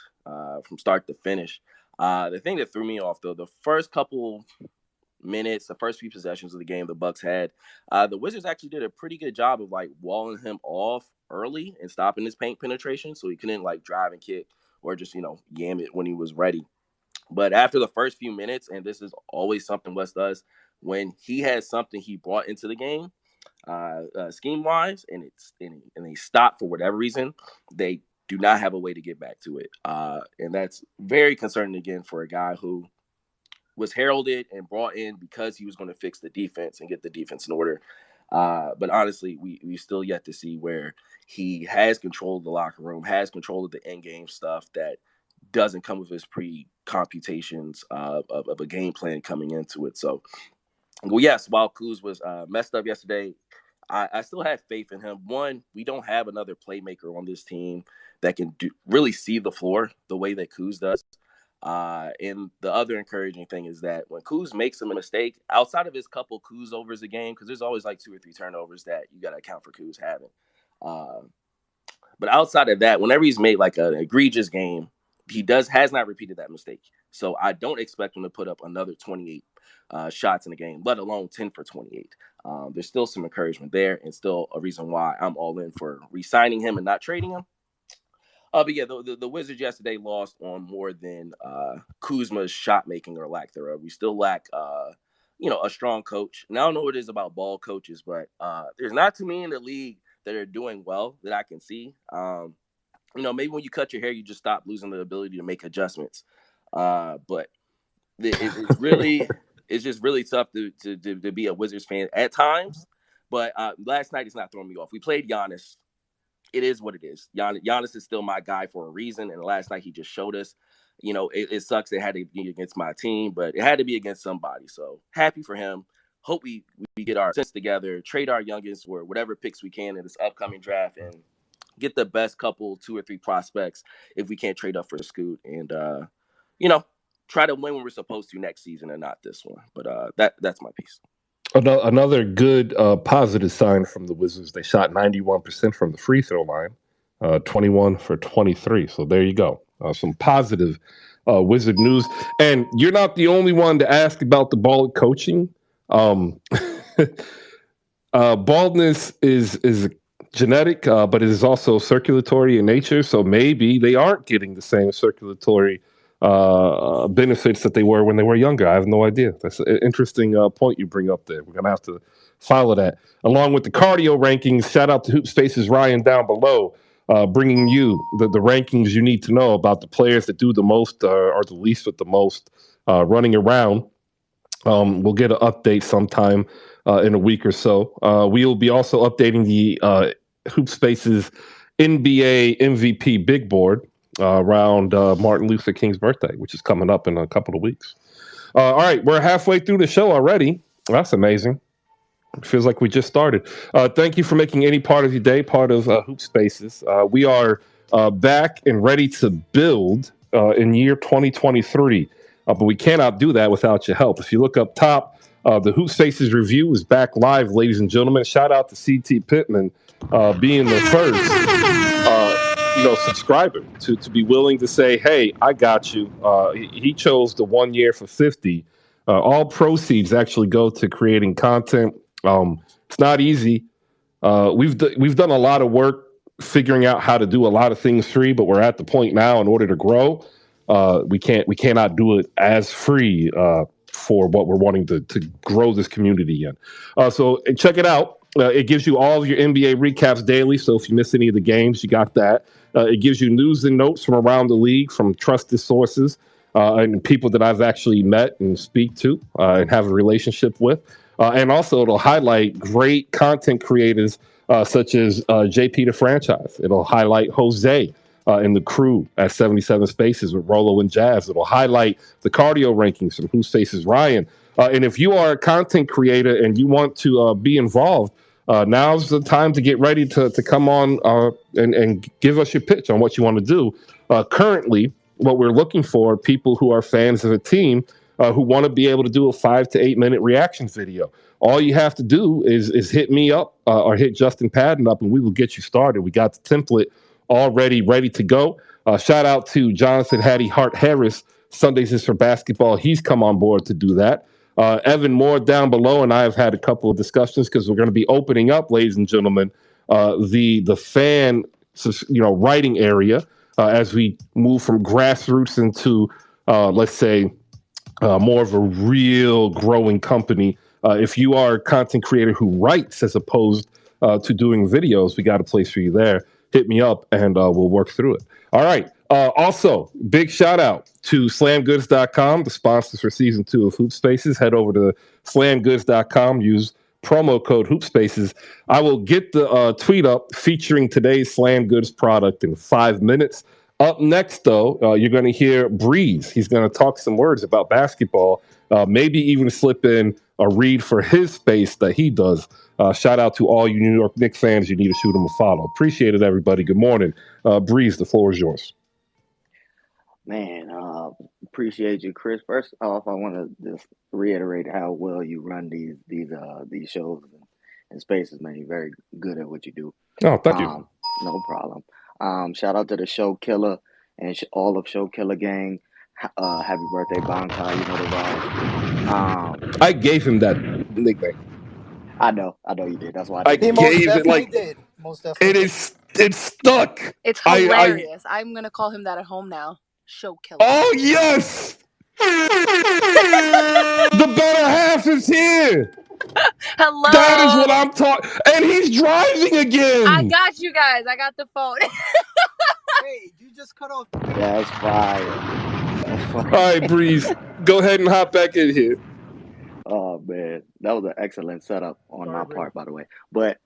from start to finish. The thing that threw me off, though, the first couple minutes, the first few possessions of the game the Bucks had, the Wizards actually did a pretty good job of like walling him off early and stopping his paint penetration so he couldn't like drive and kick or just, yam it when he was ready. But after the first few minutes, and this is always something Wes does, when he has something he brought into the game, scheme-wise, and they stop for whatever reason, they do not have a way to get back to it. And that's very concerning, again, for a guy who was heralded and brought in because he was going to fix the defense and get the defense in order. But honestly, we still yet to see where he has control of the locker room, has control of the in-game stuff that doesn't come with his pre-computations of a game plan coming into it. So, well, yes, while Kuz was messed up yesterday, I still have faith in him. One, we don't have another playmaker on this team that can really see the floor the way that Kuz does. And the other encouraging thing is that when Kuz makes a mistake, outside of his couple Kuz overs a game, because there's always like 2 or 3 turnovers that you got to account for Kuz having. But outside of that, whenever he's made like an egregious game, he has not repeated that mistake. So I don't expect him to put up another 28 shots in a game, let alone 10 for 28. There's still some encouragement there, and still a reason why I'm all in for re-signing him and not trading him. But yeah, the Wizards yesterday lost on more than Kuzma's shot making or lack thereof. We still lack, a strong coach. And I don't know what it is about ball coaches, but there's not too many in the league that are doing well that I can see. Maybe when you cut your hair, you just stop losing the ability to make adjustments. But it's really, it's just really tough to be a Wizards fan at times. But last night it's not throwing me off. We played Giannis. It is what it is. Giannis is still my guy for a reason. And last night he just showed us, it sucks it had to be against my team, but it had to be against somebody. So happy for him. Hope we get our sense together, trade our youngest or whatever picks we can in this upcoming draft, and get the best couple 2 or 3 prospects if we can't trade up for a Scoot, and try to win when we're supposed to next season and not this one. But that's my piece.
Another good positive sign from the Wizards. They shot 91% from the free throw line, 21 for 23. So there you go. Some positive Wizard news. And you're not the only one to ask about the bald coaching. Baldness is genetic, but it is also circulatory in nature. So maybe they aren't getting the same circulatory benefits that they were when they were younger. I have no idea. That's an interesting point you bring up there. We're going to have to follow that. Along with the cardio rankings, shout out to Hoop Spaces Ryan down below, bringing you the rankings you need to know about the players that do the most or the least with the most running around. We'll get an update sometime in a week or so. We will be also updating the Hoop Spaces NBA MVP big board around Martin Luther King's birthday, which is coming up in a couple of weeks. All right, we're halfway through the show already. That's amazing. It feels like we just started. Thank you for making any part of your day part of Hoop Spaces. We are back and ready to build in year 2023, but we cannot do that without your help. If you look up top, the Hoop Spaces review is back live, ladies and gentlemen. Shout out to CT Pittman being the first subscriber to be willing to say, hey, I got you. He chose the 1 year for 50. All proceeds actually go to creating content. It's not easy. We've done a lot of work figuring out how to do a lot of things free, but we're at the point now in order to grow. We cannot do it as free for what we're wanting to grow this community in. So check it out. It gives you all of your NBA recaps daily. So if you miss any of the games, you got that. It gives you news and notes from around the league from trusted sources and people that I've actually met and speak to and have a relationship with. And also it'll highlight great content creators such as JP the Franchise. It'll highlight Jose and the crew at 77 Spaces with Rolo and Jazz. It'll highlight the cardio rankings from Who Faces Ryan. And if you are a content creator and you want to be involved, now's the time to get ready to come on and give us your pitch on what you want to do. Currently, what we're looking for are people who are fans of a team who want to be able to do a 5 to 8 minute reaction video. All you have to do is hit me up or hit Justin Padden up, and we will get you started. We got the template already ready to go. Shout out to Jonathan Hattie Hart Harris. Sundays is for basketball. He's come on board to do that. Evan Moore down below and I have had a couple of discussions because we're going to be opening up, ladies and gentlemen, the fan writing area as we move from grassroots into, let's say, more of a real growing company. If you are a content creator who writes as opposed to doing videos, we got a place for you there. Hit me up and we'll work through it. All right. Also, big shout out to slamgoods.com, the sponsors for season 2 of Hoop Spaces. Head over to slamgoods.com. Use promo code HoopSpaces. I will get the tweet up featuring today's Slam Goods product in 5 minutes. Up next, though, you're going to hear Breeze. He's going to talk some words about basketball, maybe even slip in a read for his space that he does. Shout out to all you New York Knicks fans. You need to shoot him a follow. Appreciate it, everybody. Good morning. Breeze, the floor is yours.
Man, appreciate you, Chris. First off, I want to just reiterate how well you run these shows and spaces, man. You're very good at what you do.
Oh, thank you.
No problem. Shout out to the Show Killer and all of Show Killer gang. Happy birthday, Bonkai. You know the vibe.
I gave him that nickname.
I know you did. That's why
I gave it like
did. Most definitely.
It's stuck.
It's hilarious. I'm gonna call him that at home now. Show Killer.
Oh yes. The better half is here.
Hello.
That is what I'm talking. And he's driving again.
I got you guys. I got the phone.
Hey, you just cut off.
That's fire.
All right, Breeze. Go ahead and hop back in here.
Oh man, that was an excellent setup on my part, by the way. But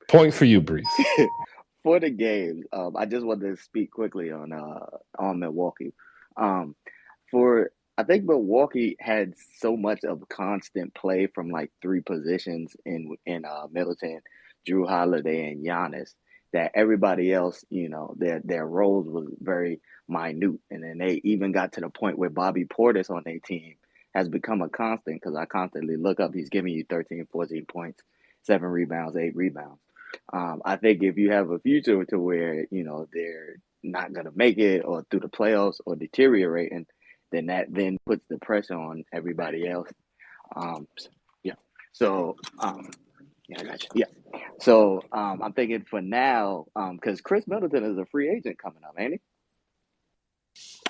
point for you, Breeze.
For the game, I just wanted to speak quickly on Milwaukee. I think Milwaukee had so much of constant play from like three positions in Middleton, Drew Holiday, and Giannis, that everybody else, their roles was very minute. And then they even got to the point where Bobby Portis on their team has become a constant, because I constantly look up, he's giving you 13, 14 points, 7 rebounds, 8 rebounds. I think if you have a future to where, they're not going to make it or through the playoffs or deteriorating, then that then puts the pressure on everybody else. Yeah. So, yeah, I got you. Yeah. So I'm thinking for now, because Chris Middleton is a free agent coming up, ain't he?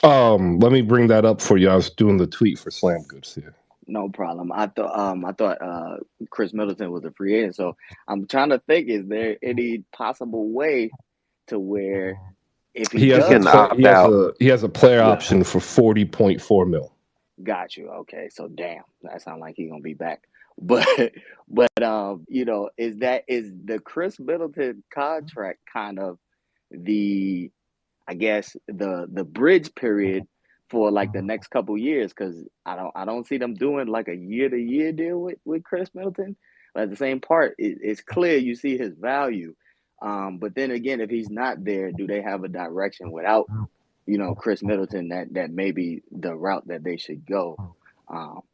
Let me bring that up for you. I was doing the tweet for Slam Goods here.
No problem. I thought Chris Middleton was a free agent. So I'm trying to think, is there any possible way to where if he has
a player option for $40.4 million.
Got you. Okay. So damn, that sounds like he's gonna be back. But is the Chris Middleton contract kind of the bridge period for like the next couple years, because I don't see them doing like a year-to-year deal with Chris Middleton. But at the same part, it's clear you see his value. But then again, if he's not there, do they have a direction without, Chris Middleton that may be the route that they should go?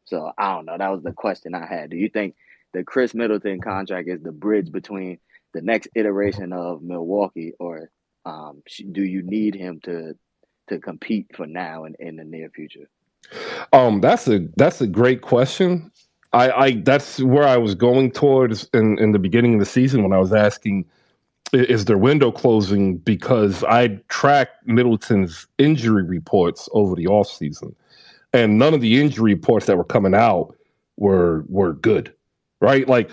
So I don't know. That was the question I had. Do you think the Chris Middleton contract is the bridge between the next iteration of Milwaukee, or do you need him to compete for now and in the near future?
That's a great question. I that's where I was going towards in the beginning of the season when I was asking, is their window closing? Because I tracked Middleton's injury reports over the offseason, and none of the injury reports that were coming out were good, right? Like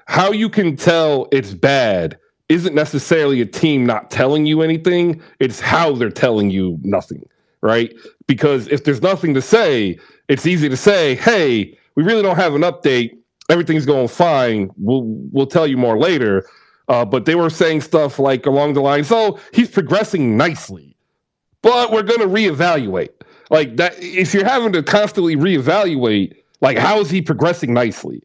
how you can tell it's bad isn't necessarily a team not telling you anything. It's how they're telling you nothing, right? Because if there's nothing to say, it's easy to say, hey, we really don't have an update. Everything's going fine. We'll tell you more later. But they were saying stuff like along the lines, oh, he's progressing nicely, but we're going to reevaluate. Like that, if you're having to constantly reevaluate, like how is he progressing nicely?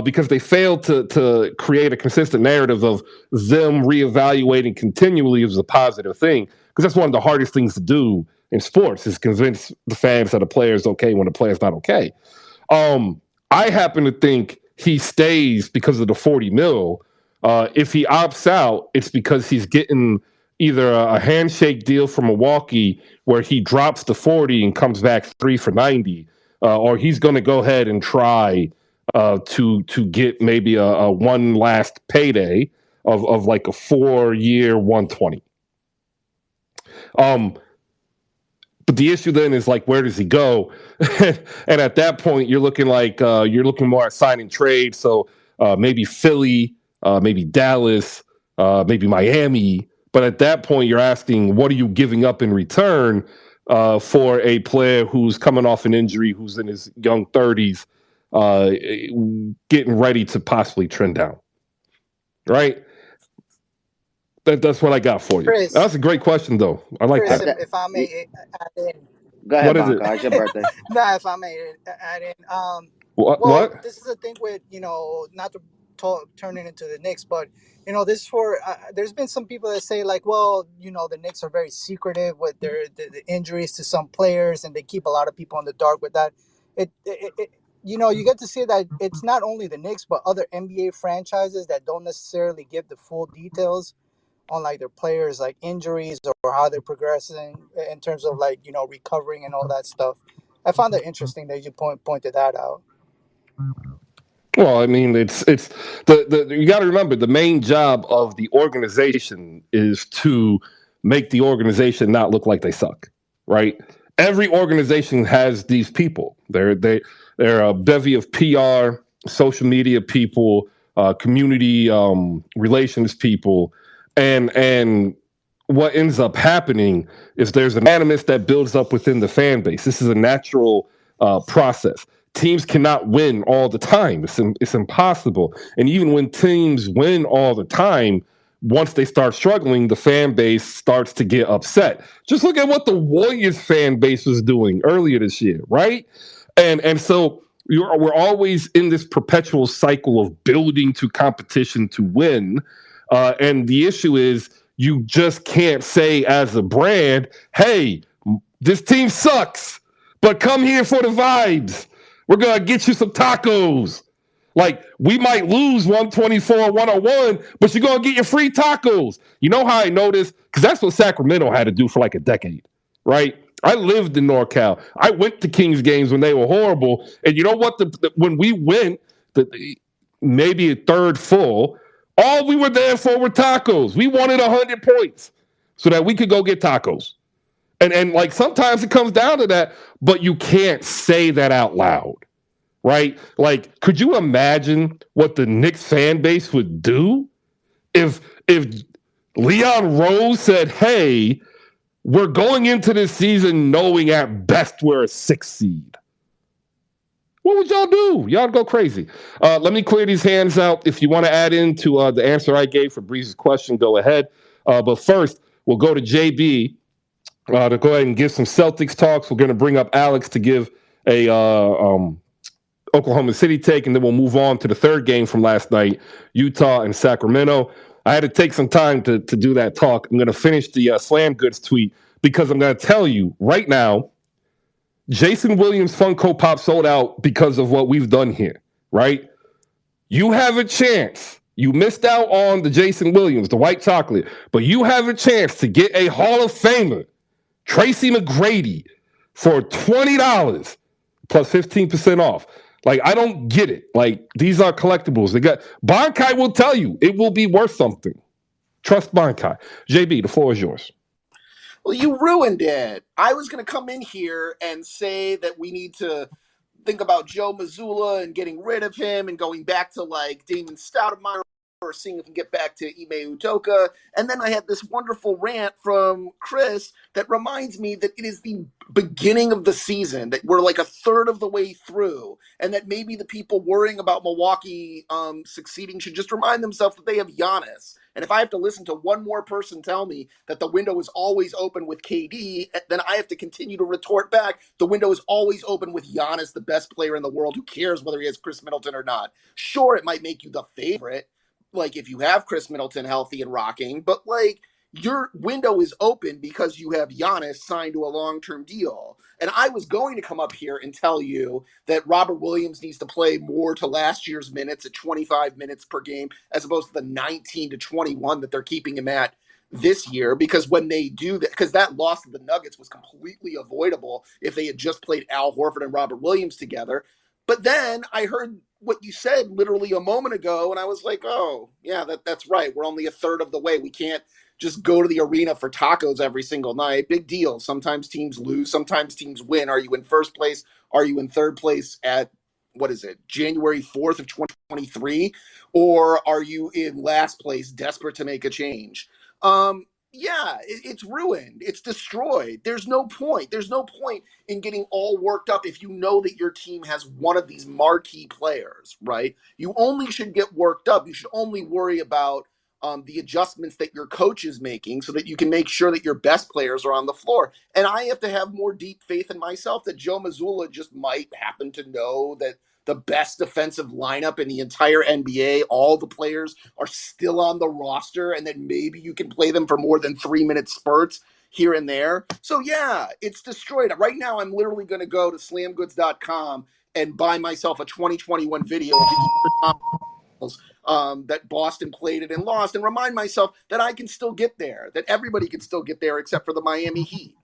Because they failed to create a consistent narrative of them reevaluating continually as a positive thing. Because that's one of the hardest things to do in sports, is convince the fans that a player is okay when a player is not okay. I happen to think he stays because of the $40 million. If he opts out, it's because he's getting either a handshake deal from Milwaukee where he drops the 40 and comes back 3 for 90, or he's going to go ahead and try to get maybe a one last payday of like a 4-year 120. But the issue then is like, where does he go? And at that point, you're looking more at signing trade. So maybe Philly, maybe Dallas, maybe Miami. But at that point, you're asking, what are you giving up in return for a player who's coming off an injury, who's in his young 30s, getting ready to possibly trend down. Right? That's what I got for you.
Chris.
That's a great question, though. I like
Chris,
that.
if I may add in.
Go ahead,
What is it?
Bonka. It's your birthday.
Nah, if I may add in.
What?
This is the thing with, not to turn it into the Knicks, but, this is for, there's been some people that say, like, well, the Knicks are very secretive with the injuries to some players, and they keep a lot of people in the dark with that. You get to see that it's not only the Knicks, but other NBA franchises that don't necessarily give the full details on, like, their players, like injuries or how they're progressing in terms of, like, recovering and all that stuff. I found that interesting that you pointed that out.
Well, I mean, it's the you got to remember, the main job of the organization is to make the organization not look like they suck, right? Every organization has these people. They're a bevy of PR, social media people, community relations people, and what ends up happening is there's an animus that builds up within the fan base. This is a natural process. Teams cannot win all the time. It's impossible. And even when teams win all the time, once they start struggling, the fan base starts to get upset. Just look at what the Warriors fan base was doing earlier this year, right? And so we're always in this perpetual cycle of building to competition to win. And the issue is you just can't say as a brand, hey, this team sucks, but come here for the vibes. We're going to get you some tacos. Like, we might lose 124-101, but you're going to get your free tacos. You know how I know this? Because that's what Sacramento had to do for like a decade, right? I lived in NorCal. I went to Kings games when they were horrible. And you know what? When we went, maybe a third full, all we were there for were tacos. We wanted 100 points so that we could go get tacos. And like sometimes it comes down to that, but you can't say that out loud, right? Like, could you imagine what the Knicks fan base would do if Leon Rose said, hey, we're going into this season knowing at best we're a 6th seed? What would y'all do? Y'all go crazy. Let me clear these hands out. If you want to add into the answer I gave for Breeze's question, go ahead. But first, we'll go to JB to go ahead and give some Celtics talks. We're going to bring up Alex to give a Oklahoma City take, and then we'll move on to the third game from last night, Utah and Sacramento. I had to take some time to do that talk. I'm going to finish the Slam Goods tweet because I'm going to tell you right now, Jason Williams Funko Pop sold out because of what we've done here, right? You have a chance. You missed out on the Jason Williams, the white chocolate, but you have a chance to get a Hall of Famer, Tracy McGrady, for $20 plus 15% off. Like, I don't get it. Like, these are collectibles. Bonkai will tell you it will be worth something. Trust Bonkai. JB, the floor is yours.
Well, you ruined it. I was going to come in here and say that we need to think about Joe Mazzulla and getting rid of him and going back to, like, Damon Stoudemire or seeing if we can get back to Ime Udoka. And then I had this wonderful rant from Chris that reminds me that it is the beginning of the season, that we're like a third of the way through, and that maybe the people worrying about Milwaukee succeeding should just remind themselves that they have Giannis. And if I have to listen to one more person tell me that the window is always open with KD, then I have to continue to retort back, the window is always open with Giannis, the best player in the world. Who cares whether he has Chris Middleton or not? Sure, it might make you the favorite, like if you have Chris Middleton healthy and rocking, but like your window is open because you have Giannis signed to a long-term deal. And I was going to come up here and tell you that Robert Williams needs to play more to last year's minutes at 25 minutes per game, as opposed to the 19 to 21 that they're keeping him at this year, because when they do that, because that loss to the Nuggets was completely avoidable if they had just played Al Horford and Robert Williams together. But then I heard what you said literally a moment ago, and I was like, oh, yeah, that's right. We're only a third of the way. We can't just go to the arena for tacos every single night. Big deal. Sometimes teams lose. Sometimes teams win. Are you in first place? Are you in third place at, January 4th of 2023? Or are you in last place, desperate to make a change? yeah, it's ruined. It's destroyed. There's no point. There's no point in getting all worked up if you know that your team has one of these marquee players, right? You only should get worked up. You should only worry about the adjustments that your coach is making so that you can make sure that your best players are on the floor. And I have to have more deep faith in myself that Joe Mazzulla just might happen to know that the best defensive lineup in the entire NBA, all the players are still on the roster, and then maybe you can play them for more than 3-minute spurts here and there. So yeah, it's destroyed. Right now, I'm literally going to go to slamgoods.com and buy myself a 2021 video of the that Boston played it and lost, and remind myself that I can still get there, that everybody can still get there except for the Miami Heat.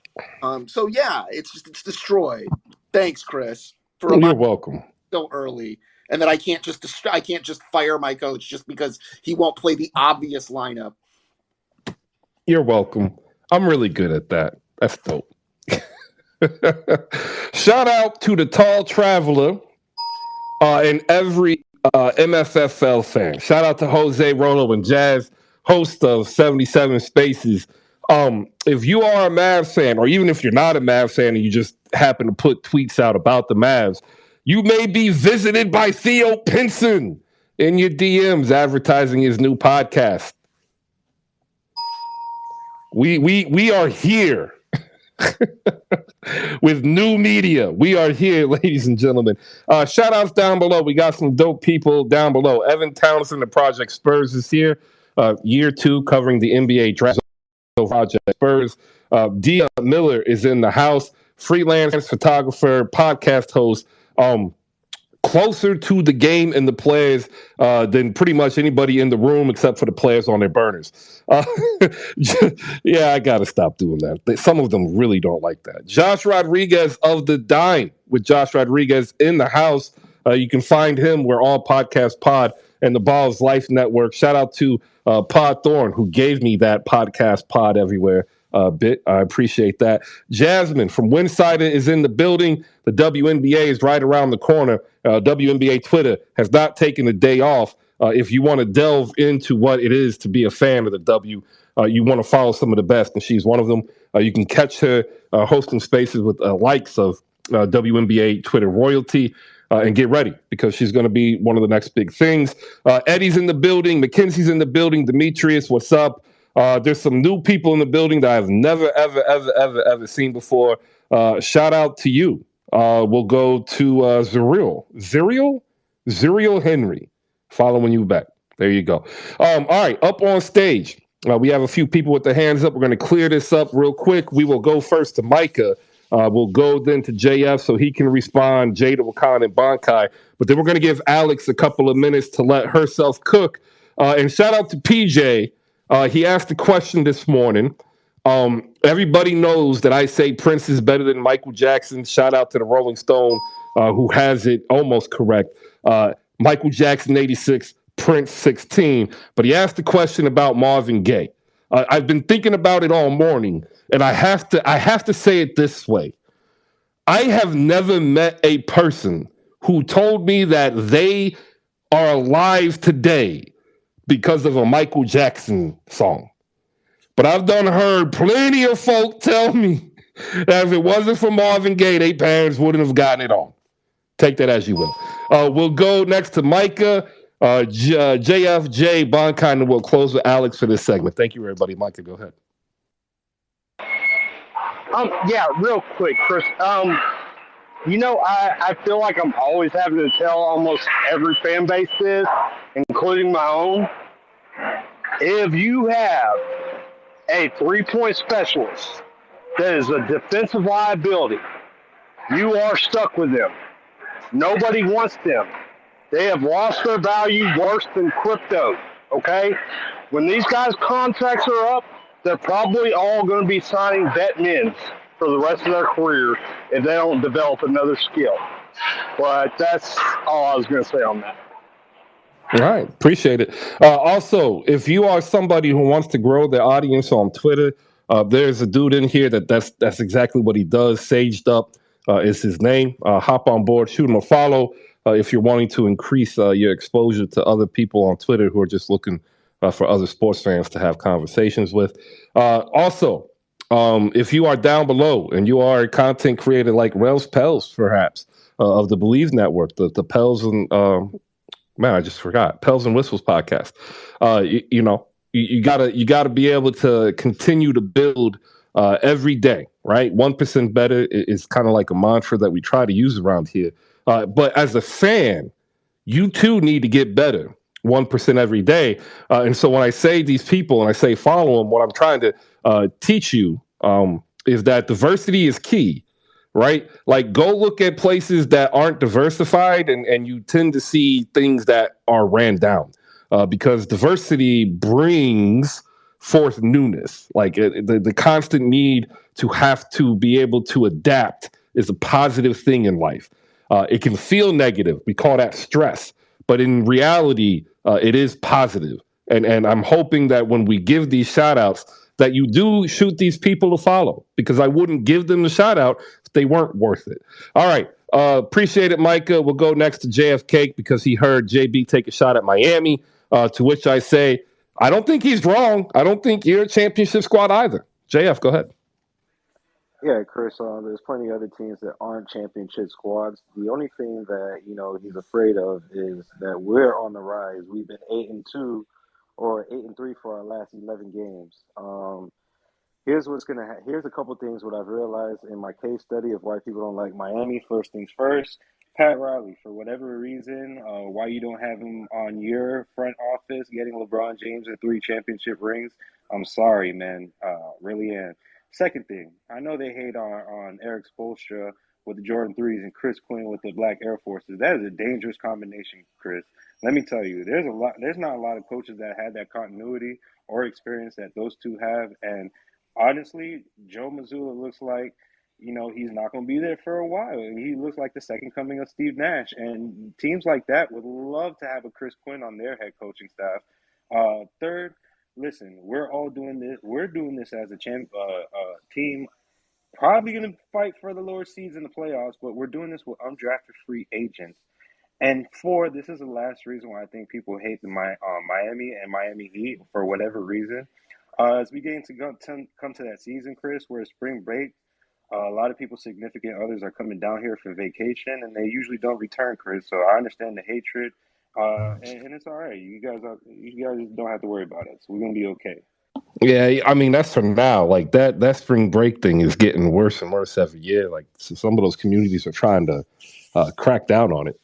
So yeah, it's destroyed. Thanks, Chris, for
You're welcome.
So early, and that I can't just fire my coach just because he won't play the obvious lineup.
You're welcome. I'm really good at that. That's dope. Shout out to the Tall Traveler and every MFFL fan. Shout out to Jose, Rolo, and Jazz, host of 77 Spaces. If you are a Mavs fan, or even if you're not a Mavs fan and you just happen to put tweets out about the Mavs, you may be visited by Theo Pinson in your DMs advertising his new podcast. We are here with new media. We are here, ladies and gentlemen. Shout outs down below. We got some dope people down below. Evan Townsend, the Project Spurs, is here. Year 2 covering the NBA draft. Project Spurs. Dia Miller is in the house. Freelance photographer, podcast host. Closer to the game and the players than pretty much anybody in the room except for the players on their burners. Yeah, I got to stop doing that. Some of them really don't like that. Josh Rodriguez of The Dime, with Josh Rodriguez in the house. You can find him where all podcasts pod and the Balls Life Network. Shout out to Pod Thorne, who gave me that podcast pod everywhere bit. I appreciate that. Jasmine from Winsider is in the building. The WNBA is right around the corner. WNBA Twitter has not taken a day off. If you want to delve into what it is to be a fan of the W, you want to follow some of the best, and she's one of them. You can catch her hosting spaces with likes of WNBA Twitter royalty. And get ready, because she's going to be one of the next big things. Eddie's in the building. McKenzie's in the building. Demetrius, what's up? There's some new people in the building that I've never, ever seen before. Shout out to you. We'll go to Zerial Henry, following you back. There you go. All right, up on stage, we have a few people with their hands up. We're going to clear this up real quick. We will go first to Micah. We'll go then to JF so he can respond, Jada, Wakan, and Bankai. But then we're going to give Alex a couple of minutes to let herself cook. And shout out to PJ. He asked a question this morning. Everybody knows that I say Prince is better than Michael Jackson. Shout out to the Rolling Stone, who has it almost correct. Michael Jackson 86, Prince 16. But he asked a question about Marvin Gaye. I've been thinking about it all morning, and I have to say it this way. I have never met a person who told me that they are alive today because of a Michael Jackson song. But I've done heard plenty of folk tell me that if it wasn't for Marvin Gaye, their parents wouldn't have gotten it on. Take that as you will. We'll go next to Micah. JFJ Bonkind, and we'll close with Alex for this segment. Thank you, everybody. Micah, go ahead.
Yeah, real quick, Chris. I feel like I'm always having to tell almost every fan base this, including my own. If you have a 3-point specialist that is a defensive liability, you are stuck with them. Nobody wants them. They have lost their value worse than crypto, okay? When these guys' contracts are up, they're probably all going to be signing vet mins for the rest of their career if they don't develop another skill. But that's all I was going to say on that.
All right. Appreciate it. Also, if you are somebody who wants to grow their audience on Twitter, there's a dude in here that's exactly what he does. Saged Up is his name. Hop on board, shoot him a follow. If you're wanting to increase your exposure to other people on Twitter who are just looking for other sports fans to have conversations with. Also, if you are down below and you are a content creator like Rels Pels, perhaps, of the Believe Network, the Pels and I just forgot Pels and Whistles podcast. You gotta be able to continue to build every day, right? 1% better is kind of like a mantra that we try to use around here. But as a fan, you too need to get better 1% every day. And so when I say these people and I say follow them, what I'm trying to teach you is that diversity is key, right? Like go look at places that aren't diversified and you tend to see things that are ran down because diversity brings forth newness. Like the constant need to have to be able to adapt is a positive thing in life. It can feel negative. We call that stress. But in reality, it is positive. And I'm hoping that when we give these shout outs, that you do shoot these people to follow because I wouldn't give them the shout out if they weren't worth it. All right. Appreciate it, Micah. We'll go next to JFK because he heard JB take a shot at Miami, to which I say, I don't think he's wrong. I don't think you're a championship squad either. JF, go ahead.
Yeah, Chris, there's plenty of other teams that aren't championship squads. The only thing that, he's afraid of is that we're on the rise. We've been 8-2 or 8-3 for our last 11 games. Here's a couple things what I've realized in my case study of why people don't like Miami. First things first, Pat Riley, for whatever reason, why you don't have him on your front office getting LeBron James and 3 championship rings. I'm sorry, man. Really am. Second thing, I know they hate on Eric Spoelstra with the Jordan 3s and Chris Quinn with the Black Air Forces. That is a dangerous combination, Chris. Let me tell you, there's not a lot of coaches that had that continuity or experience that those two have. And honestly, Joe Mazzulla looks like, he's not going to be there for a while. He looks like the second coming of Steve Nash. And teams like that would love to have a Chris Quinn on their head coaching staff. Third, listen, we're all doing this. We're doing this as a team, probably going to fight for the lower seeds in the playoffs, but we're doing this with undrafted free agents. And 4, this is the last reason why I think people hate the Miami and Miami Heat for whatever reason. As we get to come to that season, Chris, where it's spring break, a lot of people's significant others are coming down here for vacation, and they usually don't return, Chris. So I understand the hatred. And it's all right. You guys don't have to worry about it. So we're gonna be okay.
Yeah, I mean that's for now. Like that spring break thing is getting worse and worse every year. Like so some of those communities are trying to crack down on it.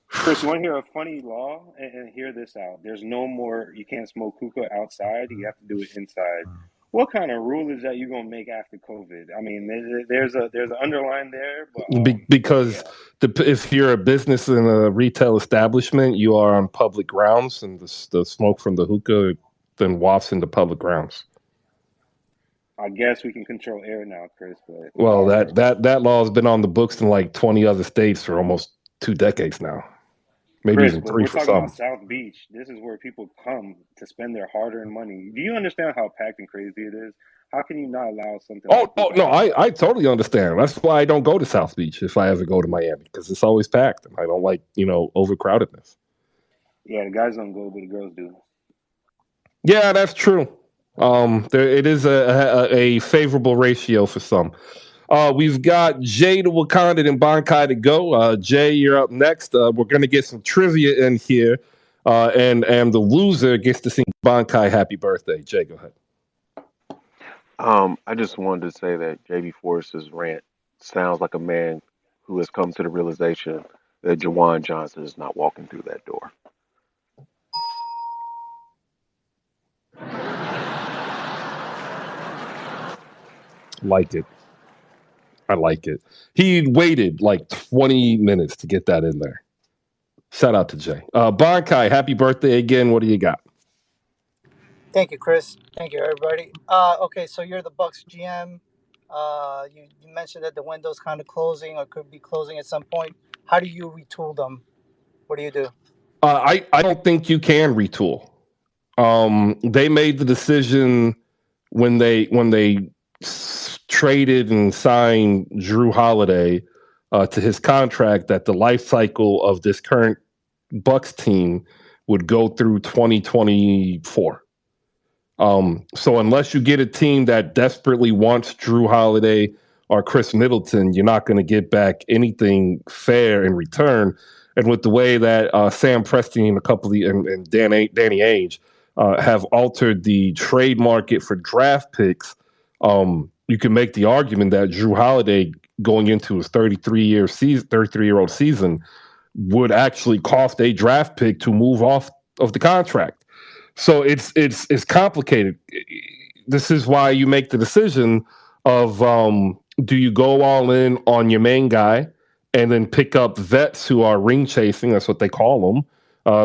Chris, you want to hear a funny law? And hear this out. There's no more. You can't smoke hookah outside. You have to do it inside. What kind of rule is that you're gonna make after COVID? I mean, there's an underline there, but
because if you're a business in a retail establishment, you are on public grounds, and the smoke from the hookah then wafts into public grounds.
I guess we can control air now, Chris. But
well, that law has been on the books in like 20 other states for almost 2 decades now. Maybe
Chris,
even 3
we're
for
talking
some.
about South Beach. This is where people come to spend their hard-earned money. Do you understand how packed and crazy it is? How can you not allow something?
I totally understand. That's why I don't go to South Beach if I ever go to Miami, because it's always packed, and I don't like overcrowdedness.
Yeah, the guys don't go, but the girls do.
Yeah, that's true. It is a favorable ratio for some. We've got Jay to Wakanda and Bankai to go. Jay, you're up next. We're going to get some trivia in here, and the loser gets to sing Bankai happy birthday. Jay, go ahead.
I just wanted to say that JB Forrest's rant sounds like a man who has come to the realization that Jawan Johnson is not walking through that door.
Like it. I like it. He waited like 20 minutes to get that in there. Shout out to Jay. Bankai, happy birthday again. What do you got?
Thank you, Chris. Thank you, everybody. Okay, so you're the Bucks GM. You mentioned that the window's kind of closing or could be closing at some point. How do you retool them? What do you do?
I don't think you can retool. They made the decision when they traded and signed Drew Holiday to his contract that the life cycle of this current Bucks team would go through 2024. So unless you get a team that desperately wants Drew Holiday or Chris Middleton, you're not going to get back anything fair in return. And with the way that Sam Presti and and Danny Ainge have altered the trade market for draft picks, you can make the argument that Drew Holiday going into his 33-year-old season would actually cost a draft pick to move off of the contract. So it's complicated. This is why you make the decision of do you go all in on your main guy and then pick up vets who are ring chasing? That's what they call them.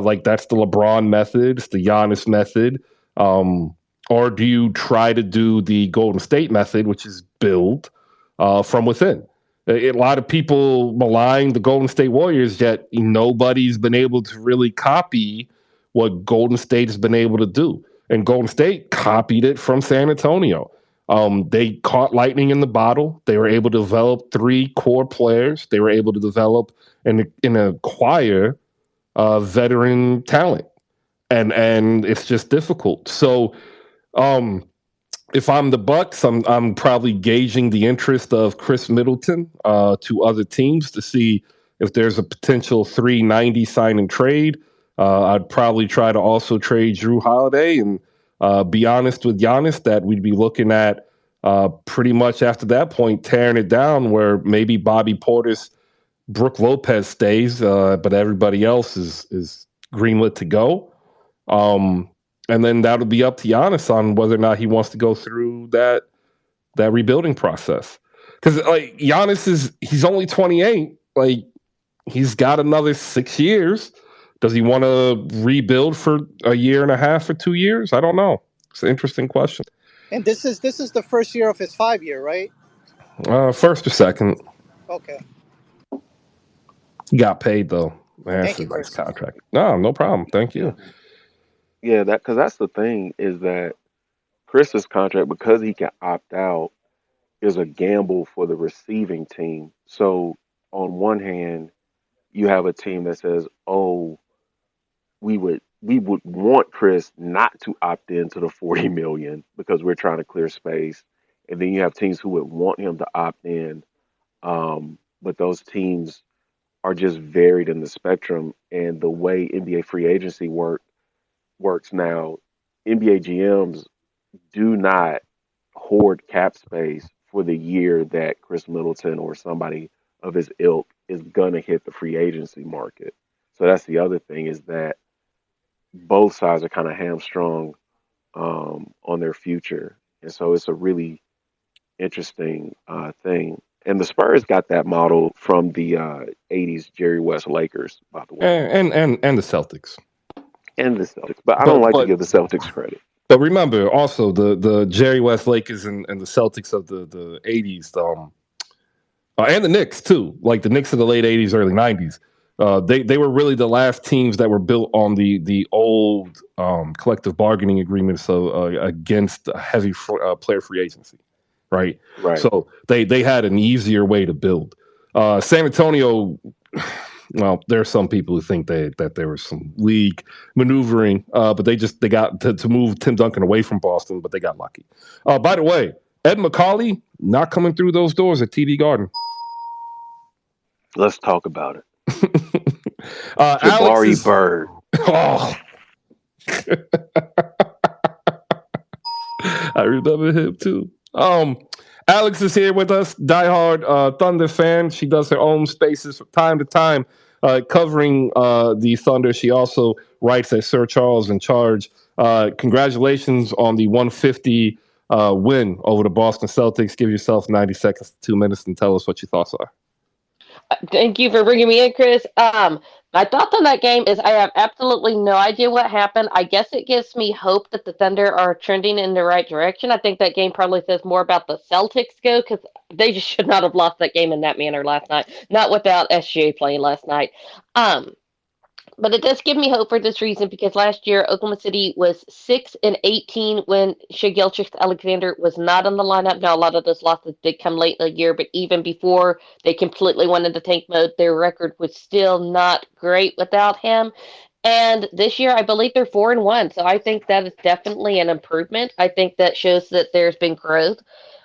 Like that's the LeBron method, it's the Giannis method. Or do you try to do the Golden State method, which is build from within? A lot of people malign the Golden State Warriors, yet nobody's been able to really copy what Golden State has been able to do. And Golden State copied it from San Antonio. They caught lightning in the bottle. They were able to develop 3 core players. They were able to develop and acquire veteran talent. And it's just difficult. So if I'm the Bucks, I'm probably gauging the interest of Chris Middleton to other teams to see if there's a potential 390 sign and trade. I'd probably try to also trade Drew Holiday and be honest with Giannis that we'd be looking at pretty much after that point tearing it down where maybe Bobby Portis, Brook Lopez stays, but everybody else is greenlit to go. And then that'll be up to Giannis on whether or not he wants to go through that rebuilding process. Because like Giannis he's only 28. Like he's got another 6 years. Does he want to rebuild for a year and a half or 2 years? I don't know. It's an interesting question.
And this is the first year of his 5-year, right?
First or second.
Okay.
He got paid though. Man,
Thank
that's a
you,
nice
Chris.
contract. No problem. Thank you.
Yeah, because that's the thing is that Chris's contract, because he can opt out, is a gamble for the receiving team. So on one hand, you have a team that says, "Oh, we would want Chris not to opt into the 40 million because we're trying to clear space," and then you have teams who would want him to opt in, but those teams are just varied in the spectrum. And the way NBA free agency works now, NBA GMs do not hoard cap space for the year that Chris Middleton or somebody of his ilk is gonna hit the free agency market. So that's the other thing is that both sides are kind of hamstrung on their future, and so it's a really interesting thing. And the Spurs got that model from the '80s Jerry West Lakers, by the way,
And the Celtics.
and the Celtics. But I don't like to give the Celtics credit.
But remember also the Jerry West Lakers and the Celtics of the 80s, and the Knicks too, like the Knicks of the late 80s, early 90s. They were really the last teams that were built on the old collective bargaining agreements against heavy player free agency, right?
Right.
So they had an easier way to build. San Antonio, well, there are some people who think that there was some league maneuvering, but they got to move Tim Duncan away from Boston, but they got lucky. By the way, Ed McCauley not coming through those doors at TD Garden.
Let's talk about it.
Jabari
Bird.
Oh. I remember him too. Alex is here with us, diehard Thunder fan. She does her own spaces from time to time, covering the Thunder. She also writes at Sir Charles in Charge. Congratulations on the 150 win over the Boston Celtics. Give yourself 90 seconds to 2 minutes and tell us what your thoughts are.
Thank you for bringing me in, Chris. My thoughts on that game is I have absolutely no idea what happened. I guess it gives me hope that the Thunder are trending in the right direction. I think that game probably says more about the Celtics go because they just should not have lost that game in that manner last night. Not without SGA playing last night. But it does give me hope for this reason because last year Oklahoma City was 6-18 when Shai Gilgeous-Alexander was not on the lineup. Now a lot of those losses did come late in the year, but even before they completely went into tank mode, their record was still not great without him. And this year, I believe they're 4-1. So I think that is definitely an improvement. I think that shows that there's been growth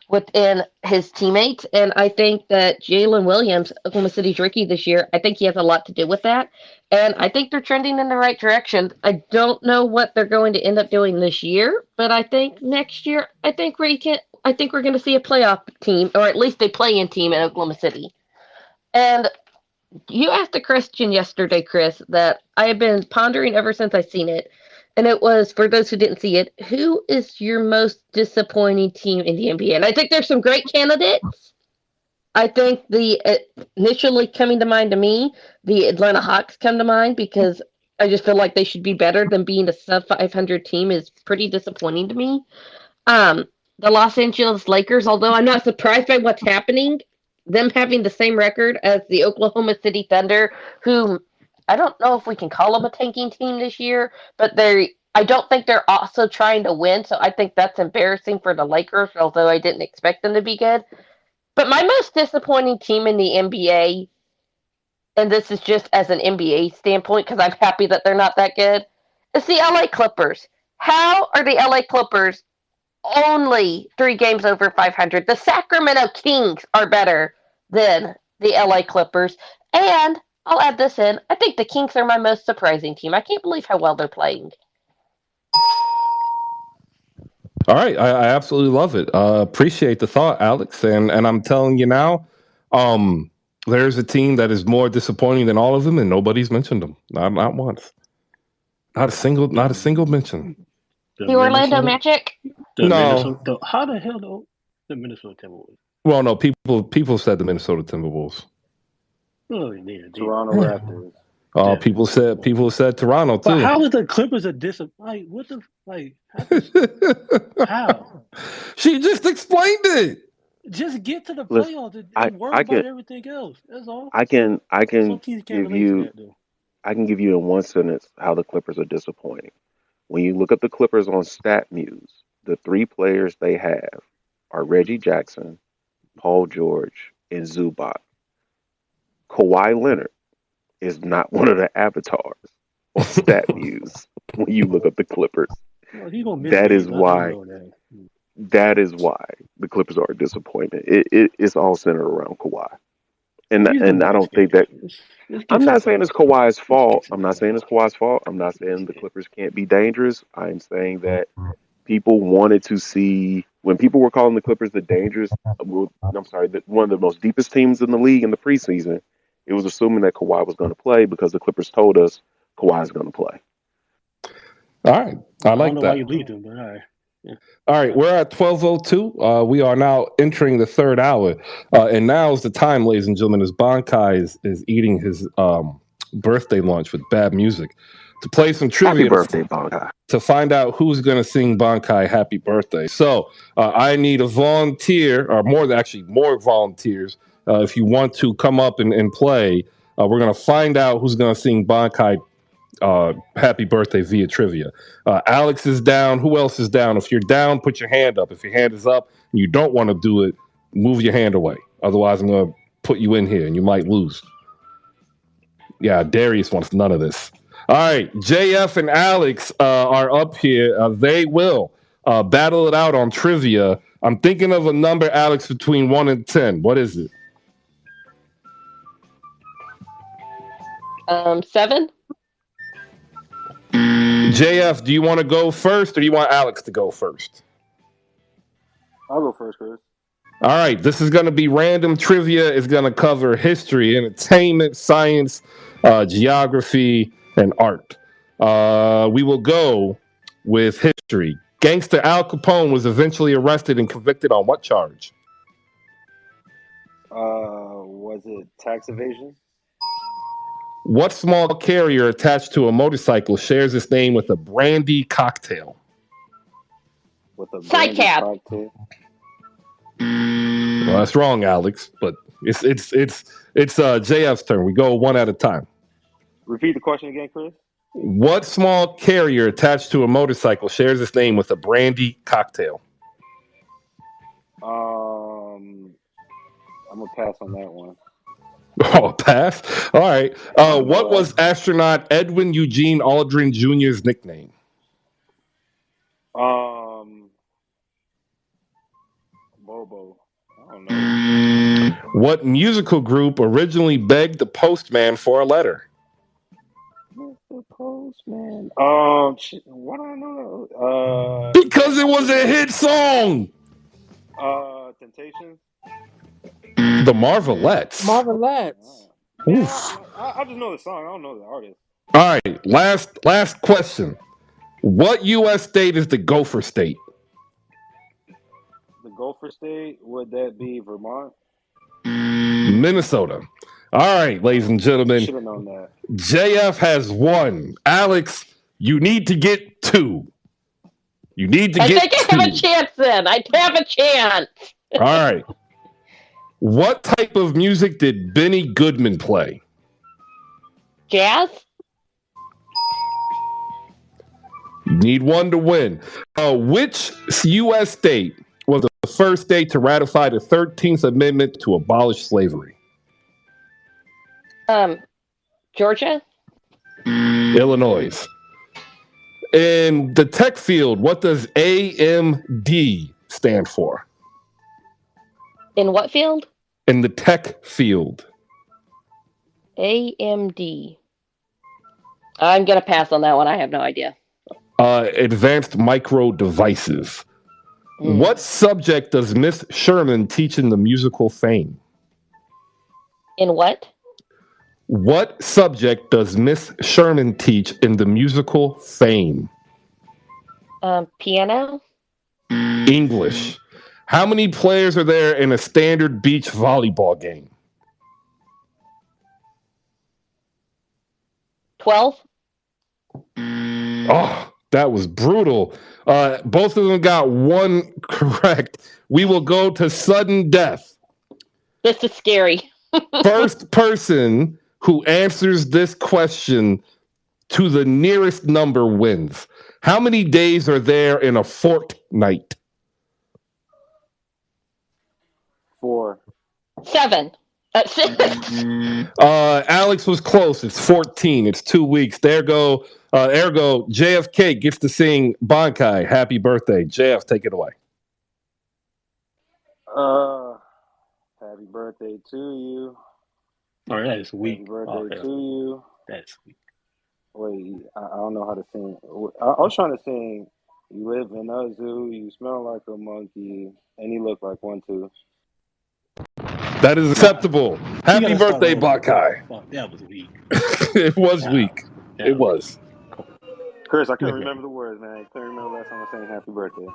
within his teammates. And I think that Jalen Williams, Oklahoma City's rookie this year, I think he has a lot to do with that. And I think they're trending in the right direction. I don't know what they're going to end up doing this year, but I think next year, I think we're going to see a playoff team, or at least a play-in team in Oklahoma City. And you asked a question yesterday, Chris, that I have been pondering ever since I seen it. And it was, for those who didn't see it, who is your most disappointing team in the NBA? And I think there's some great candidates. I think initially coming to mind to me, the Atlanta Hawks come to mind because I just feel like they should be better than being a sub 500 team is pretty disappointing to me. The Los Angeles Lakers, although I'm not surprised by what's happening, them having the same record as the Oklahoma City Thunder, who I don't know if we can call them a tanking team this year, but I don't think they're also trying to win, so I think that's embarrassing for the Lakers, although I didn't expect them to be good. But my most disappointing team in the NBA, and this is just as an NBA standpoint because I'm happy that they're not that good, is the LA Clippers. How are the LA Clippers only 3 games over 500? The Sacramento Kings are better than the LA Clippers. And I'll add this in. I think the Kings are my most surprising team. I can't believe how well they're playing.
All right, I absolutely love it. Appreciate the thought, Alex. And I'm telling you now, there's a team that is more disappointing than all of them, and nobody's mentioned them. Not once. Not a single mention.
The Orlando Magic?
No.
How the hell the Minnesota Timberwolves?
Well, no, people said the Minnesota Timberwolves.
Oh, yeah,
Toronto Raptors.
Oh, people said Toronto too.
But how is the Clippers a like? What the how?
She just explained it.
Just get to the playoffs and worry about everything else. That's all.
I can
Some teams can't
give
relate
you
to that, though.
I can give you in one sentence how the Clippers are disappointing. When you look at the Clippers on StatMuse, the 3 players they have are Reggie Jackson, Paul George, and Zubac. Kawhi Leonard is not one of the avatars on StatMuse when you look at the Clippers.
Well,
That is why the Clippers are disappointed. It's all centered around Kawhi. And I don't think that I'm not saying it's Kawhi's fault. I'm not saying the Clippers can't be dangerous. I'm saying that people wanted to see when people were calling the Clippers one of the most deepest teams in the league in the preseason. It was assuming that Kawhi was going to play because the Clippers told us Kawhi is going to play.
All right, I like
don't know
that.
why you leave them, but all right. Yeah.
All right, we're at 12:02. We are now entering the 3rd hour, and now is the time, ladies and gentlemen, as Bankai is eating his birthday lunch with bad music, to play some trivia.
Happy birthday, Bankai.
To find out who's going to sing Bankai happy birthday. So I need a volunteer, or more volunteers, if you want to come up and play. We're going to find out who's going to sing Bankai happy birthday via trivia. Alex is down. Who else is down? If you're down, put your hand up. If your hand is up and you don't want to do it, move your hand away. Otherwise, I'm going to put you in here and you might lose. Yeah, Darius wants none of this. All right, JF and Alex are up here. They will battle it out on trivia. I'm thinking of a number, Alex, between 1 and 10. What is it?
7.
JF, do you want to go first or do you want Alex to go first?
I'll go first, Chris.
All right, this is going to be random trivia. It's going to cover history, entertainment, science, geography, and art. We will go with history. Gangster Al Capone was eventually arrested and convicted on what charge?
Was it tax evasion?
What small carrier attached to a motorcycle shares its name with a brandy cocktail?
With a
Sidecab.
cocktail?
Well, that's wrong, Alex. But it's JF's turn. We go one at a time.
Repeat the question again, Chris.
What small carrier attached to a motorcycle shares its name with a brandy cocktail?
I'm gonna pass on that one.
Oh, pass. All right.
Oh,
What
no.
was astronaut Edwin Eugene Aldrin Jr.'s nickname?
Bobo. I don't know.
What musical group originally begged the postman for a letter?
Mr. Postman. Shit, why do I know that?
Because it was a hit song.
Temptations.
The Marvelettes.
Marvelettes.
Oof.
I just know the song. I don't know the artist.
All right. Last question. What U.S. state is the Gopher State?
The Gopher State, would that be Vermont?
Minnesota. All right, ladies and gentlemen.
Should have known that.
JF has one. Alex, you need to get two. You need to
I
get
think I
two.
have a chance then. I have a chance.
All right. What type of music did Benny Goodman play?
Jazz?
You need one to win. Which U.S. state was the first state to ratify the 13th Amendment to abolish slavery?
Georgia?
Illinois. In the tech field, what does AMD stand for?
In what field?
In the tech field.
AMD. I'm going to pass on that one. I have no idea.
Advanced Micro Devices. What subject does Miss Sherman teach in the musical Fame?
In what?
What subject does Miss Sherman teach in the musical Fame?
Piano?
English. How many players are there in a standard beach volleyball game?
12?
Oh, that was brutal. Both of them got one correct. We will go to sudden death.
This is scary.
First person who answers this question to the nearest number wins. How many days are there in a fortnight?
4.
7.
Alex was close. It's 14. It's 2 weeks. Ergo, JFK gets to sing Bankai. Happy birthday. JF, take it away.
Happy birthday to you.
Oh, that is weak.
Happy birthday to you.
That's weak.
Wait, I don't know how to sing. I was trying to sing, you live in a zoo, you smell like a monkey, and you look like one too.
That is acceptable. Happy birthday, Bankai.
Oh, that was weak.
It was weak. It was.
Chris, I couldn't remember the words, man. I couldn't remember last time I was saying happy birthday.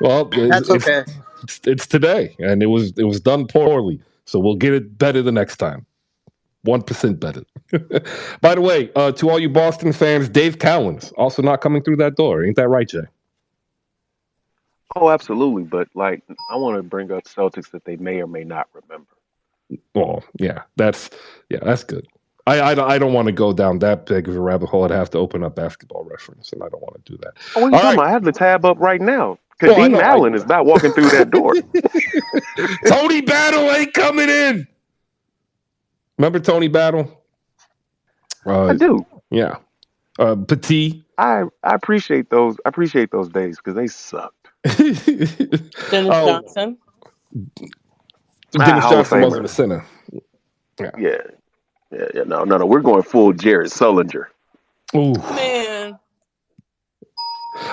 Well,
That's okay.
It's today, and it was done poorly. So we'll get it better the next time. 1% better. By the way, to all you Boston fans, Dave Cowens also not coming through that door. Ain't that right, Jay?
Oh, absolutely. But I want to bring up Celtics that they may or may not remember.
Well, yeah, that's good. I don't want to go down that big of a rabbit hole. I'd have to open up Basketball Reference, and I don't want to do that.
Oh, what are you talking about? I have the tab up right now. Kadeem Allen is about walking through that door.
Tony Battle ain't coming in. Remember Tony Battle?
I do.
Yeah. Petit.
I appreciate those. I appreciate those days because they sucked.
Dennis Johnson.
Dennis Johnson wasn't a center.
Yeah. No. We're going full Jared Sullinger.
Ooh.
Man.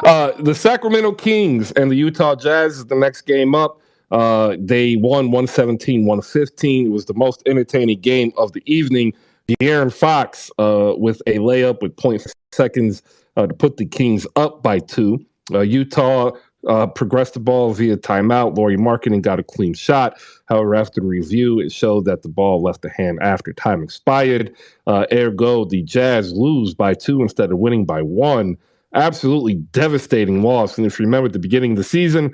The Sacramento Kings and the Utah Jazz is the next game up. They won 117-115. It was the most entertaining game of the evening. De'Aaron Fox with a layup with 0.6 seconds to put the Kings up by 2. Utah progressed the ball via timeout. Lauri Markkanen got a clean shot. However, after the review, it showed that the ball left the hand after time expired. Ergo, the Jazz lose by 2 instead of winning by 1. Absolutely devastating loss. And if you remember at the beginning of the season,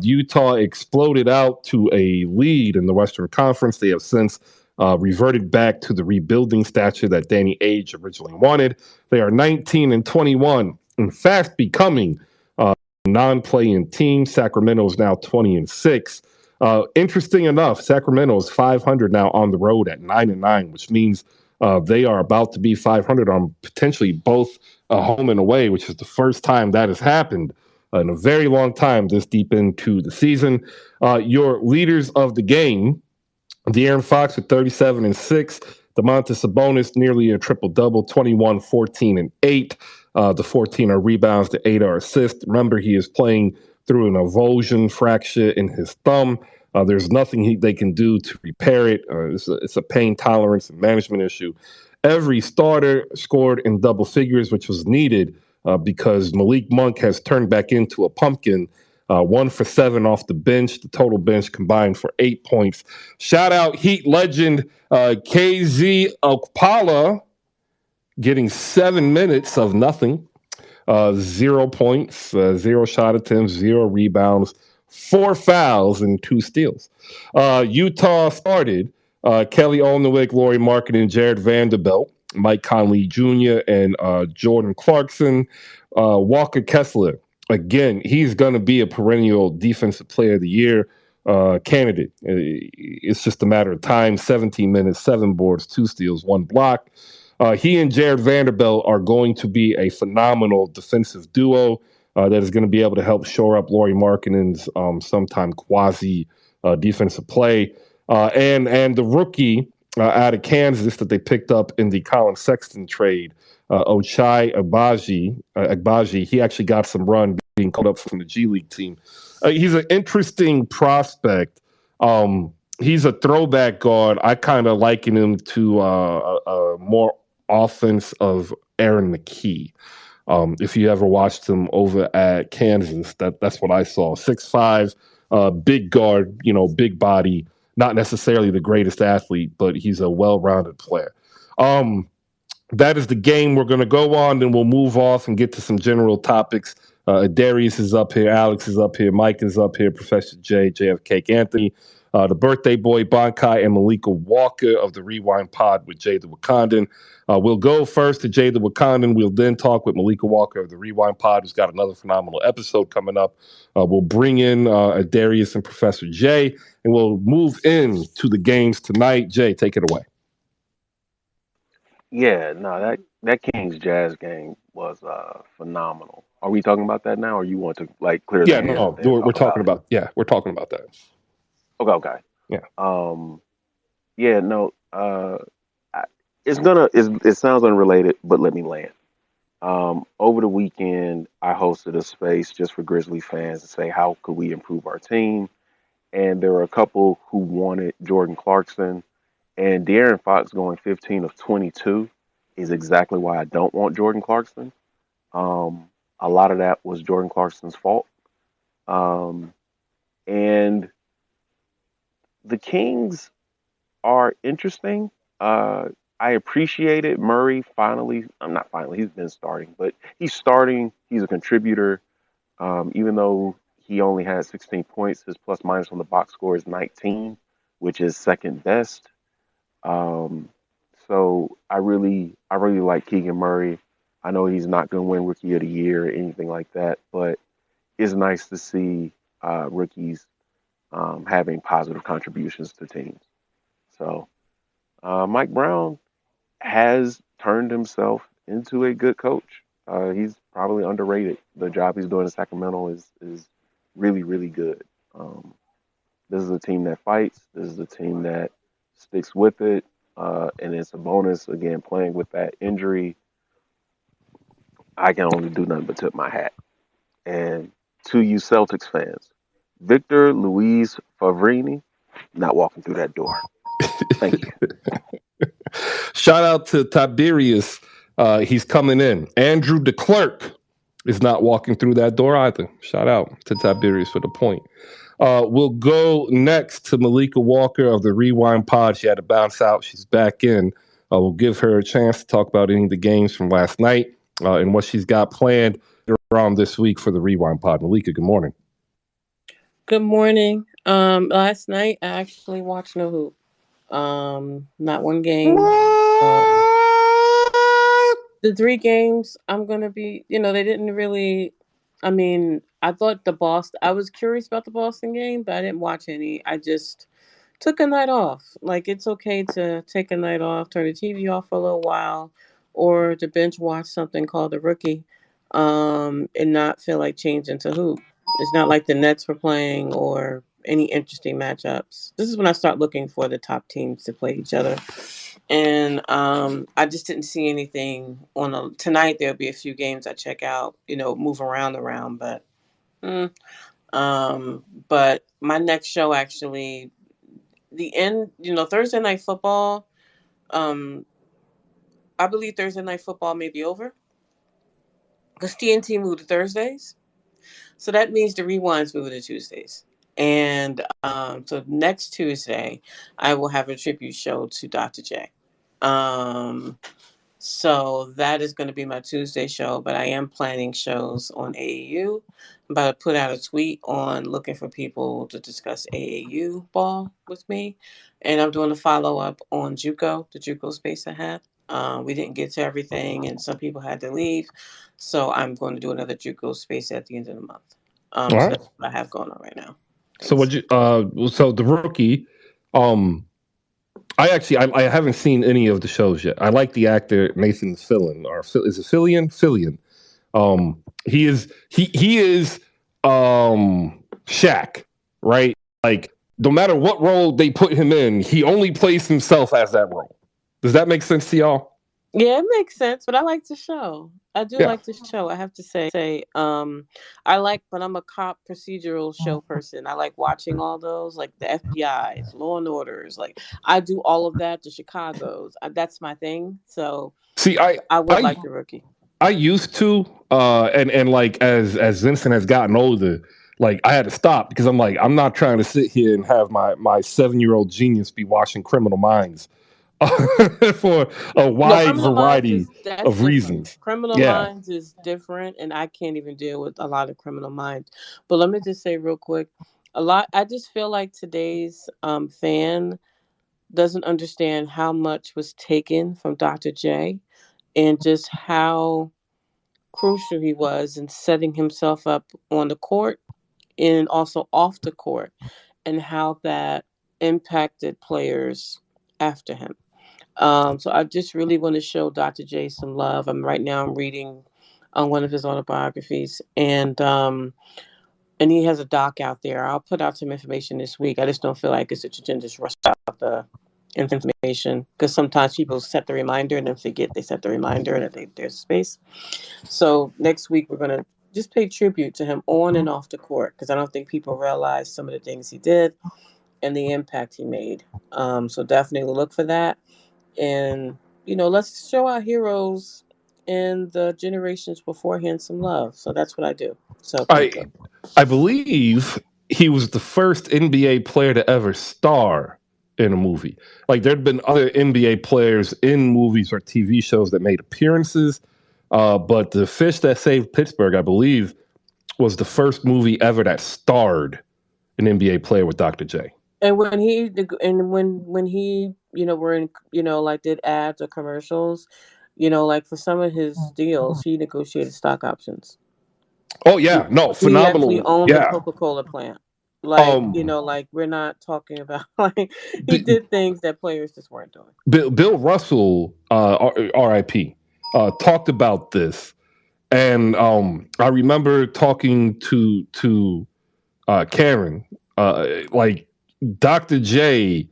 Utah exploded out to a lead in the Western Conference. They have since reverted back to the rebuilding stature that Danny Ainge originally wanted. They are 19-21 and fast becoming non-play-in team. Sacramento is now 20-6. Interesting enough, Sacramento is 500 now on the road at 9-9, which means they are about to be 500 on potentially both home and away, which is the first time that has happened in a very long time this deep into the season. Your leaders of the game, De'Aaron Fox with 37 and 6. Domantas Sabonis nearly a triple-double, 21, 14, and 8. The 14 are rebounds, the 8 are assists. Remember, he is playing through an avulsion fracture in his thumb. There's nothing they can do to repair it. It's a pain tolerance and management issue. Every starter scored in double figures, which was needed because Malik Monk has turned back into a pumpkin. 1 for 7 off the bench. The total bench combined for 8 points. Shout out Heat legend KZ Okpala getting 7 minutes of nothing. 0 points, 0 shot attempts, 0 rebounds, 4 fouls, and 2 steals. Utah started Kelly Olynyk, Lauri Markkanen, Jared Vanderbilt, Mike Conley Jr., and Jordan Clarkson. Walker Kessler. Again, he's going to be a perennial Defensive Player of the Year candidate. It's just a matter of time. 17 minutes, 7 boards, 2 steals, 1 block. He and Jared Vanderbilt are going to be a phenomenal defensive duo that is going to be able to help shore up Lauri Markkanen's sometime quasi defensive play. And the rookie out of Kansas that they picked up in the Colin Sexton trade, Ochai Agbaji, he actually got some run being called up from the G League team. He's an interesting prospect. He's a throwback guard. I kind of liken him to a more offense of Aaron McKee. If you ever watched him over at Kansas, that's what I saw. 6'5", big guard, big body, not necessarily the greatest athlete, but he's a well-rounded player. That is the game we're going to go on, then we'll move off and get to some general topics. Darius is up here, Alex is up here, Mike is up here, Professor J, JF Cake Anthony, the birthday boy, Bankai, and Malika Walker of the Rewind Pod with Jay the Wakandan. We'll go first to Jay the Wakandan. We'll then talk with Malika Walker of the Rewind Pod, who's got another phenomenal episode coming up. We'll bring in Darius and Professor J, and we'll move into the games tonight. Jay, take it away.
Yeah, no, that Kings Jazz game was phenomenal. Are we talking about that now, or you want to clear the
Yeah,
air
no,
and
we're
talk
talking
about
about we're talking about that.
it? Okay.
Yeah.
Yeah, no. It sounds unrelated, but let me land. Over the weekend, I hosted a space just for Grizzly fans to say how could we improve our team, and there were a couple who wanted Jordan Clarkson, and De'Aaron Fox going 15 of 22 is exactly why I don't want Jordan Clarkson. A lot of that was Jordan Clarkson's fault, and the Kings are interesting. I appreciated Murray finally. I'm not finally. He's been starting, but he's starting. He's a contributor. Even though he only had 16 points, his plus minus on the box score is 19, which is second best. So I really like Keegan Murray. I know he's not going to win Rookie of the Year or anything like that, but it's nice to see rookies having positive contributions to teams. So Mike Brown has turned himself into a good coach. He's probably underrated. The job he's doing in Sacramento is really, really good. This is a team that fights. This is a team that sticks with it. And it's a bonus, again, playing with that injury. I can only do nothing but tip my hat. And to you Celtics fans, Victor Luis Favrini, not walking through that door. Thank you.
Shout out to Tiberius. He's coming in. Andrew DeClerc is not walking through that door either. Shout out to Tiberius for the point. We'll go next to Malika Walker of the Rewind Pod. She had to bounce out. She's back in. We'll give her a chance to talk about any of the games from last night and what she's got planned around this week for the Rewind Pod. Malika, good morning.
Good morning. Last night I actually watched no hoop. Not one game. The 3 games I'm gonna be, they didn't really I mean, I thought I was curious about the Boston game, but I didn't watch any. I just took a night off. Like, it's okay to take a night off, turn the TV off for a little while, or to binge watch something called The Rookie, and not feel like changing to hoop. It's not like the Nets were playing or any interesting matchups. This is when I start looking for the top teams to play each other. And I just didn't see anything tonight. There'll be a few games I check out, move around, but but my next show actually, Thursday night football. I believe Thursday night football may be over because TNT moved to Thursdays, so that means the rewinds moved to Tuesdays. And so next Tuesday, I will have a tribute show to Dr. J. So that is going to be my Tuesday show, but I am planning shows on AAU. I'm about to put out a tweet on looking for people to discuss AAU ball with me. And I'm doing a follow-up on JUCO, the JUCO space I had. We didn't get to everything, and some people had to leave. So I'm going to do another JUCO space at the end of the month. So
right.
That's what I have going on right now.
Thanks. So The Rookie, I haven't seen any of the shows yet. I like the actor Nathan Fillion, or is it Fillion? Fillion. He is Shaq, right? Like, no matter what role they put him in, he only plays himself as that role. Does that make sense to y'all?
Yeah, it makes sense, but I like the show. I do like the show. I have to say, but I'm a cop procedural show person. I like watching all those, like the FBI's, Law and Orders. Like, I do all of that, the Chicago's. That's my thing. So, I would like The Rookie.
I used to, and like as Vincent has gotten older, like I had to stop because I'm like, I'm not trying to sit here and have my 7-year-old genius be watching Criminal Minds. For a wide variety of reasons.
Criminal Minds is different, and I can't even deal with a lot of Criminal Minds. But let me just say real quick, I just feel like today's fan doesn't understand how much was taken from Dr. J and just how crucial he was in setting himself up on the court and also off the court, and how that impacted players after him. So I just really want to show Dr. J some love. Right now I'm reading one of his autobiographies, and he has a doc out there. I'll put out some information this week. I just don't feel like it's a tremendous rush out the information, because sometimes people set the reminder and then forget they set the reminder and there's space. So next week we're going to just pay tribute to him on and off the court, because I don't think people realize some of the things he did and the impact he made. So definitely look for that. And, let's show our heroes and the generations beforehand some love. So that's what I do. So
I believe he was the first NBA player to ever star in a movie. Like, there'd been other NBA players in movies or TV shows that made appearances, but The Fish That Saved Pittsburgh, I believe, was the first movie ever that starred an NBA player with Dr. J.
And when he were in, like did ads or commercials, like for some of his deals, he negotiated stock options.
Oh yeah, no, phenomenal.
He actually owned the Coca-Cola plant. Like, like we're not talking about like he did things that players just weren't doing.
Bill Russell, R.I.P., talked about this, and I remember talking to Karen, like. Dr. J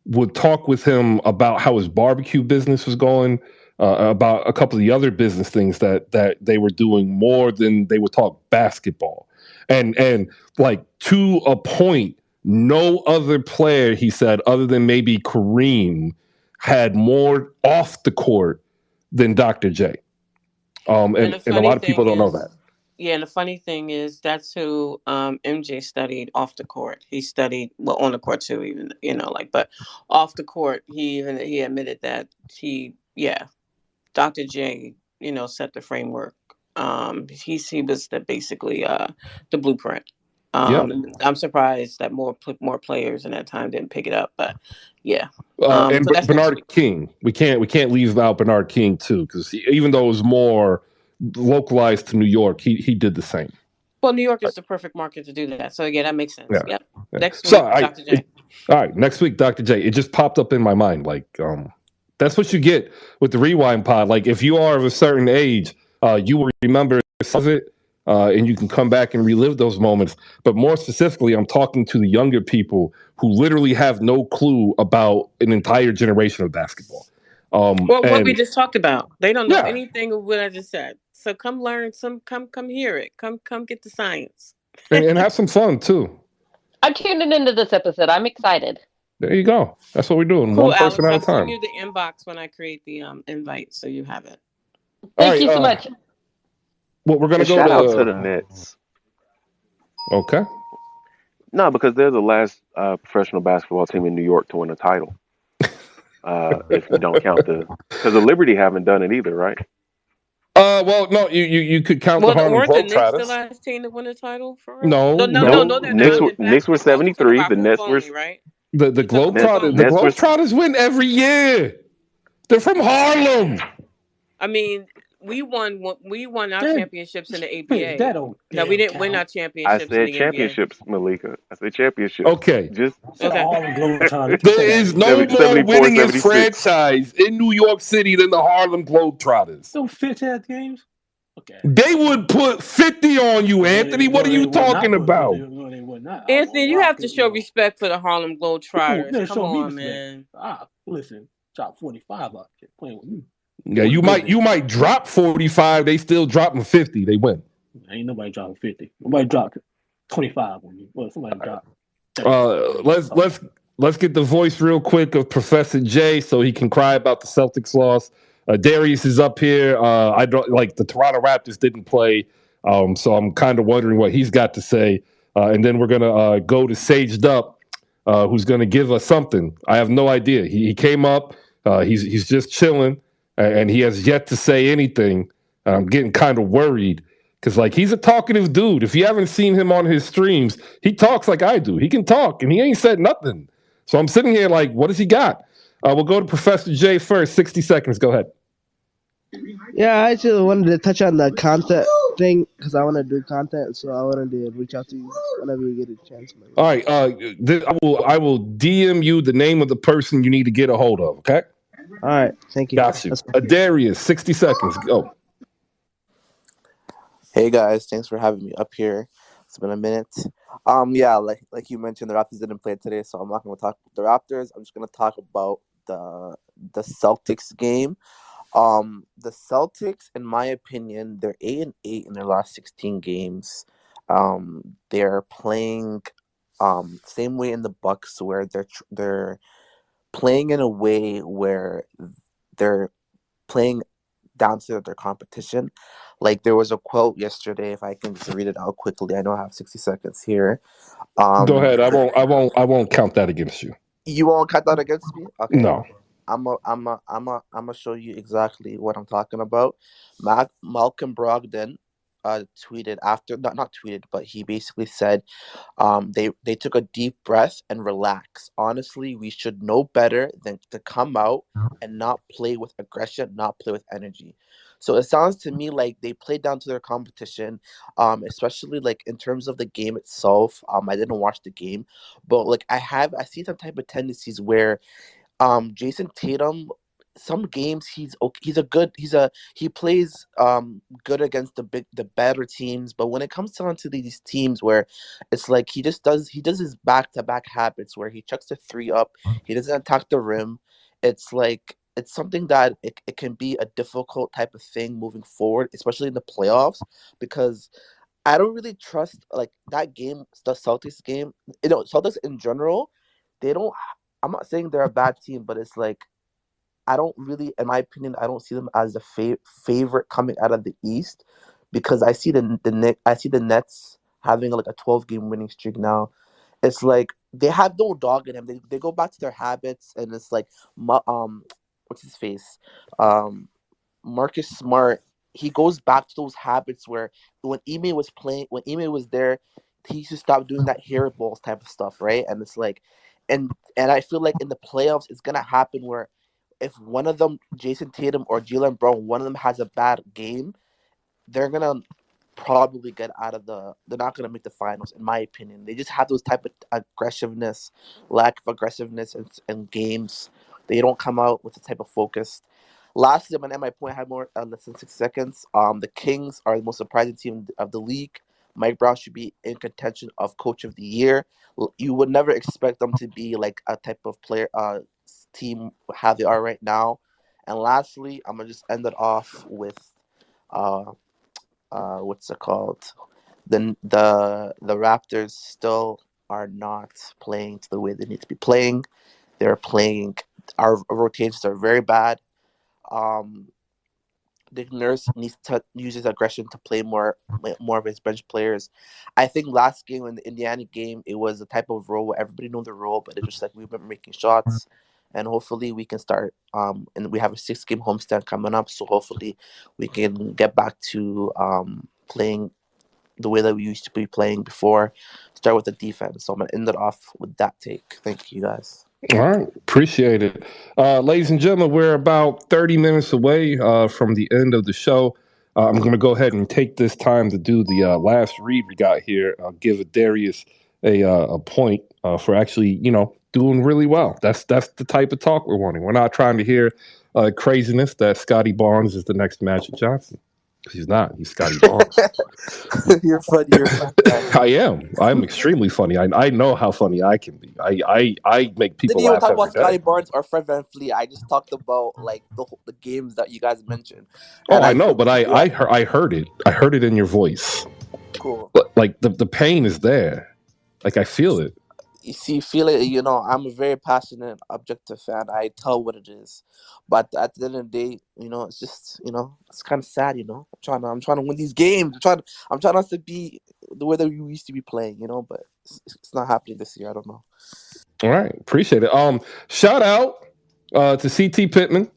would talk with him about how his barbecue business was going, about a couple of the other business things that they were doing more than they would talk basketball. And like, to a point, no other player, he said, other than maybe Kareem, had more off the court than Dr. J. And a lot of people don't know that.
Yeah, and the funny thing is that's who MJ studied off the court. He studied, well, on the court too, even, but off the court, he admitted that Dr. J, set the framework. He was basically the blueprint. I'm surprised that more players in that time didn't pick it up, but yeah.
And so Bernard King, we can't leave out Bernard King too, because even though it was more localized to New York, he did the same.
Well, New York is the perfect market to do that. So again, that makes sense.
Yeah.
Yep.
Yeah.
Next
So
week, Dr. J.
all right, next week, Dr. J. It just popped up in my mind. Like, that's what you get with the Rewind Pod. Like, if you are of a certain age, you will remember some of it, and you can come back and relive those moments. But more specifically, I'm talking to the younger people who literally have no clue about an entire generation of basketball.
Well, what we
And
just talked about. They don't know
yeah,
anything of what I just said. So come learn. Come hear it. Come get the science.
and have some fun too.
I'm tuning into this episode. I'm excited.
There you go. That's what we're doing.
Cool,
One person
Alex.
at a
I'll
time.
send you the inbox when I create the invite, so you have it.
Thank you so much.
Well, we're gonna go
shout out to the Nets.
Okay.
No, because they're the last professional basketball team in New York to win a title. If you don't count because the Liberty haven't done it either, right?
Well, no, you could count the Harlem
weren't the Knicks the
Globetrotters.
last team to win a title for real?
No,
No, they're
Knicks,
not.
Knicks were 73. The Nets were
right?
The Globetrotters win every year. They're from Harlem.
I mean, we won our championships in the ABA. No, we didn't win our championships.
I said
in the
championships,
NBA.
Malika. I said championships.
Okay.
Just
There is no more winningest franchise in New York City than the Harlem Globetrotters.
Some fit-ass games. Okay.
They would put 50 on you, Anthony. What are you talking about?
Anthony, you have to show respect for the Harlem Globetrotters. Come on, man.
Listen, drop 45 out here playing with me.
Yeah, you might drop 45. They still dropping 50. They win.
Ain't nobody dropping 50. Nobody dropped 25 on you. Well, somebody dropped.
Let's get the voice real quick of Professor J so he can cry about the Celtics loss. Darius is up here. I don't like the Toronto Raptors didn't play, so I'm kind of wondering what he's got to say. And then we're gonna go to Saged Up, who's gonna give us something. I have no idea. He came up. He's just chilling, and he has yet to say anything. I'm getting kind of worried because like he's a talkative dude. If you haven't seen him on his streams, he talks like I do. He can talk, and he ain't said nothing. So I'm sitting here like, what does he got? We'll go to Professor J first. 60 seconds. Go ahead.
Yeah, I actually wanted to touch on the content thing because I want to do content, so I wanted to reach out to you whenever you get a chance.
All right. I will DM you the name of the person you need to get a hold of. Okay.
All right. Thank you.
Got you. Darius, 60 seconds. Go.
Hey guys, thanks for having me up here. It's been a minute. Yeah, like you mentioned, the Raptors didn't play today, so I'm not going to talk about the Raptors. I'm just going to talk about the Celtics game. The Celtics, in my opinion, they're 8-8 in their last 16 games. They're playing same way in the Bucks, where they're playing in a way where they're playing down to their competition. Like there was a quote yesterday, if I can just read it out quickly. I know I have 60 seconds here.
Go ahead. I won't count that against you.
You won't count that against me? Okay.
No.
I'm gonna show you exactly what I'm talking about. Malcolm Brogdon tweeted after not tweeted, but he basically said they took a deep breath and relax. Honestly, we should know better than to come out and not play with aggression, not play with energy. So it sounds to me like they played down to their competition, especially like in terms of the game itself. I didn't watch the game, but like I see some type of tendencies where Jason Tatum, some games he plays good against the better teams, but when it comes down to these teams where it's like he does his back-to-back habits where he chucks the three up, he doesn't attack the rim. It's like it's something that it can be a difficult type of thing moving forward, especially in the playoffs, because I don't really trust like that game, the Celtics game. Celtics in general, they don't. I'm not saying they're a bad team, but it's like I don't really, in my opinion, I don't see them as the favorite coming out of the East, because I see the Nets having like a 12-game winning streak now. It's like they have no dog in them. They go back to their habits, and it's like what's his face, Marcus Smart. He goes back to those habits where when Ime was there, he used to stop doing that hair balls type of stuff, right? And it's like, and I feel like in the playoffs, it's gonna happen where if one of them, Jason Tatum or Jaylen Brown, one of them has a bad game, they're gonna probably get out of the. They're not going to make the finals, in my opinion. They just have those type of aggressiveness, lack of aggressiveness in games. They don't come out with the type of focus. Lastly, I'm gonna end my point. I have more less than 6 seconds. The Kings are the most surprising team of the league. Mike Brown should be in contention of Coach of the Year. You would never expect them to be like a type of player, team how they are right now. And lastly, I'm gonna just end it off with, uh, what's it called? The Raptors still are not playing to the way they need to be playing. They're playing. Our rotations are very bad. Nick Nurse needs to use his aggression to play more of his bench players. I think last game in the Indiana game, it was a type of role where everybody knew the role, but it's just like we were making shots. And hopefully we can start. And we have a 6-game homestand coming up, so hopefully we can get back to playing the way that we used to be playing before. Start with the defense. So I'm gonna end it off with that take. Thank you guys.
All right, appreciate it. Ladies and gentlemen, we're about 30 minutes away from the end of the show. I'm going to go ahead and take this time to do the last read we got here. I'll give Darius a point for actually, doing really well. That's the type of talk we're wanting. We're not trying to hear craziness that Scotty Barnes is the next Magic Johnson. He's not. He's Scotty Barnes.
You're funny.
I am. I'm extremely funny. I know how funny I can be. I make people
Didn't even
laugh
talk
every
about Scotty
day.
Barnes or Fred VanVleet. I just talked about like the games that you guys mentioned.
Oh, I know, but I heard it. I heard it in your voice.
Cool.
But like the pain is there. Like I feel it.
You see, feel it. I'm a very passionate, objective fan. I tell what it is, but at the end of the day, it's just, it's kind of sad. I'm trying to win these games. I'm trying us to be the way that we used to be playing. But it's not happening this year. I don't know.
All right, appreciate it. Shout out to CT Pittman.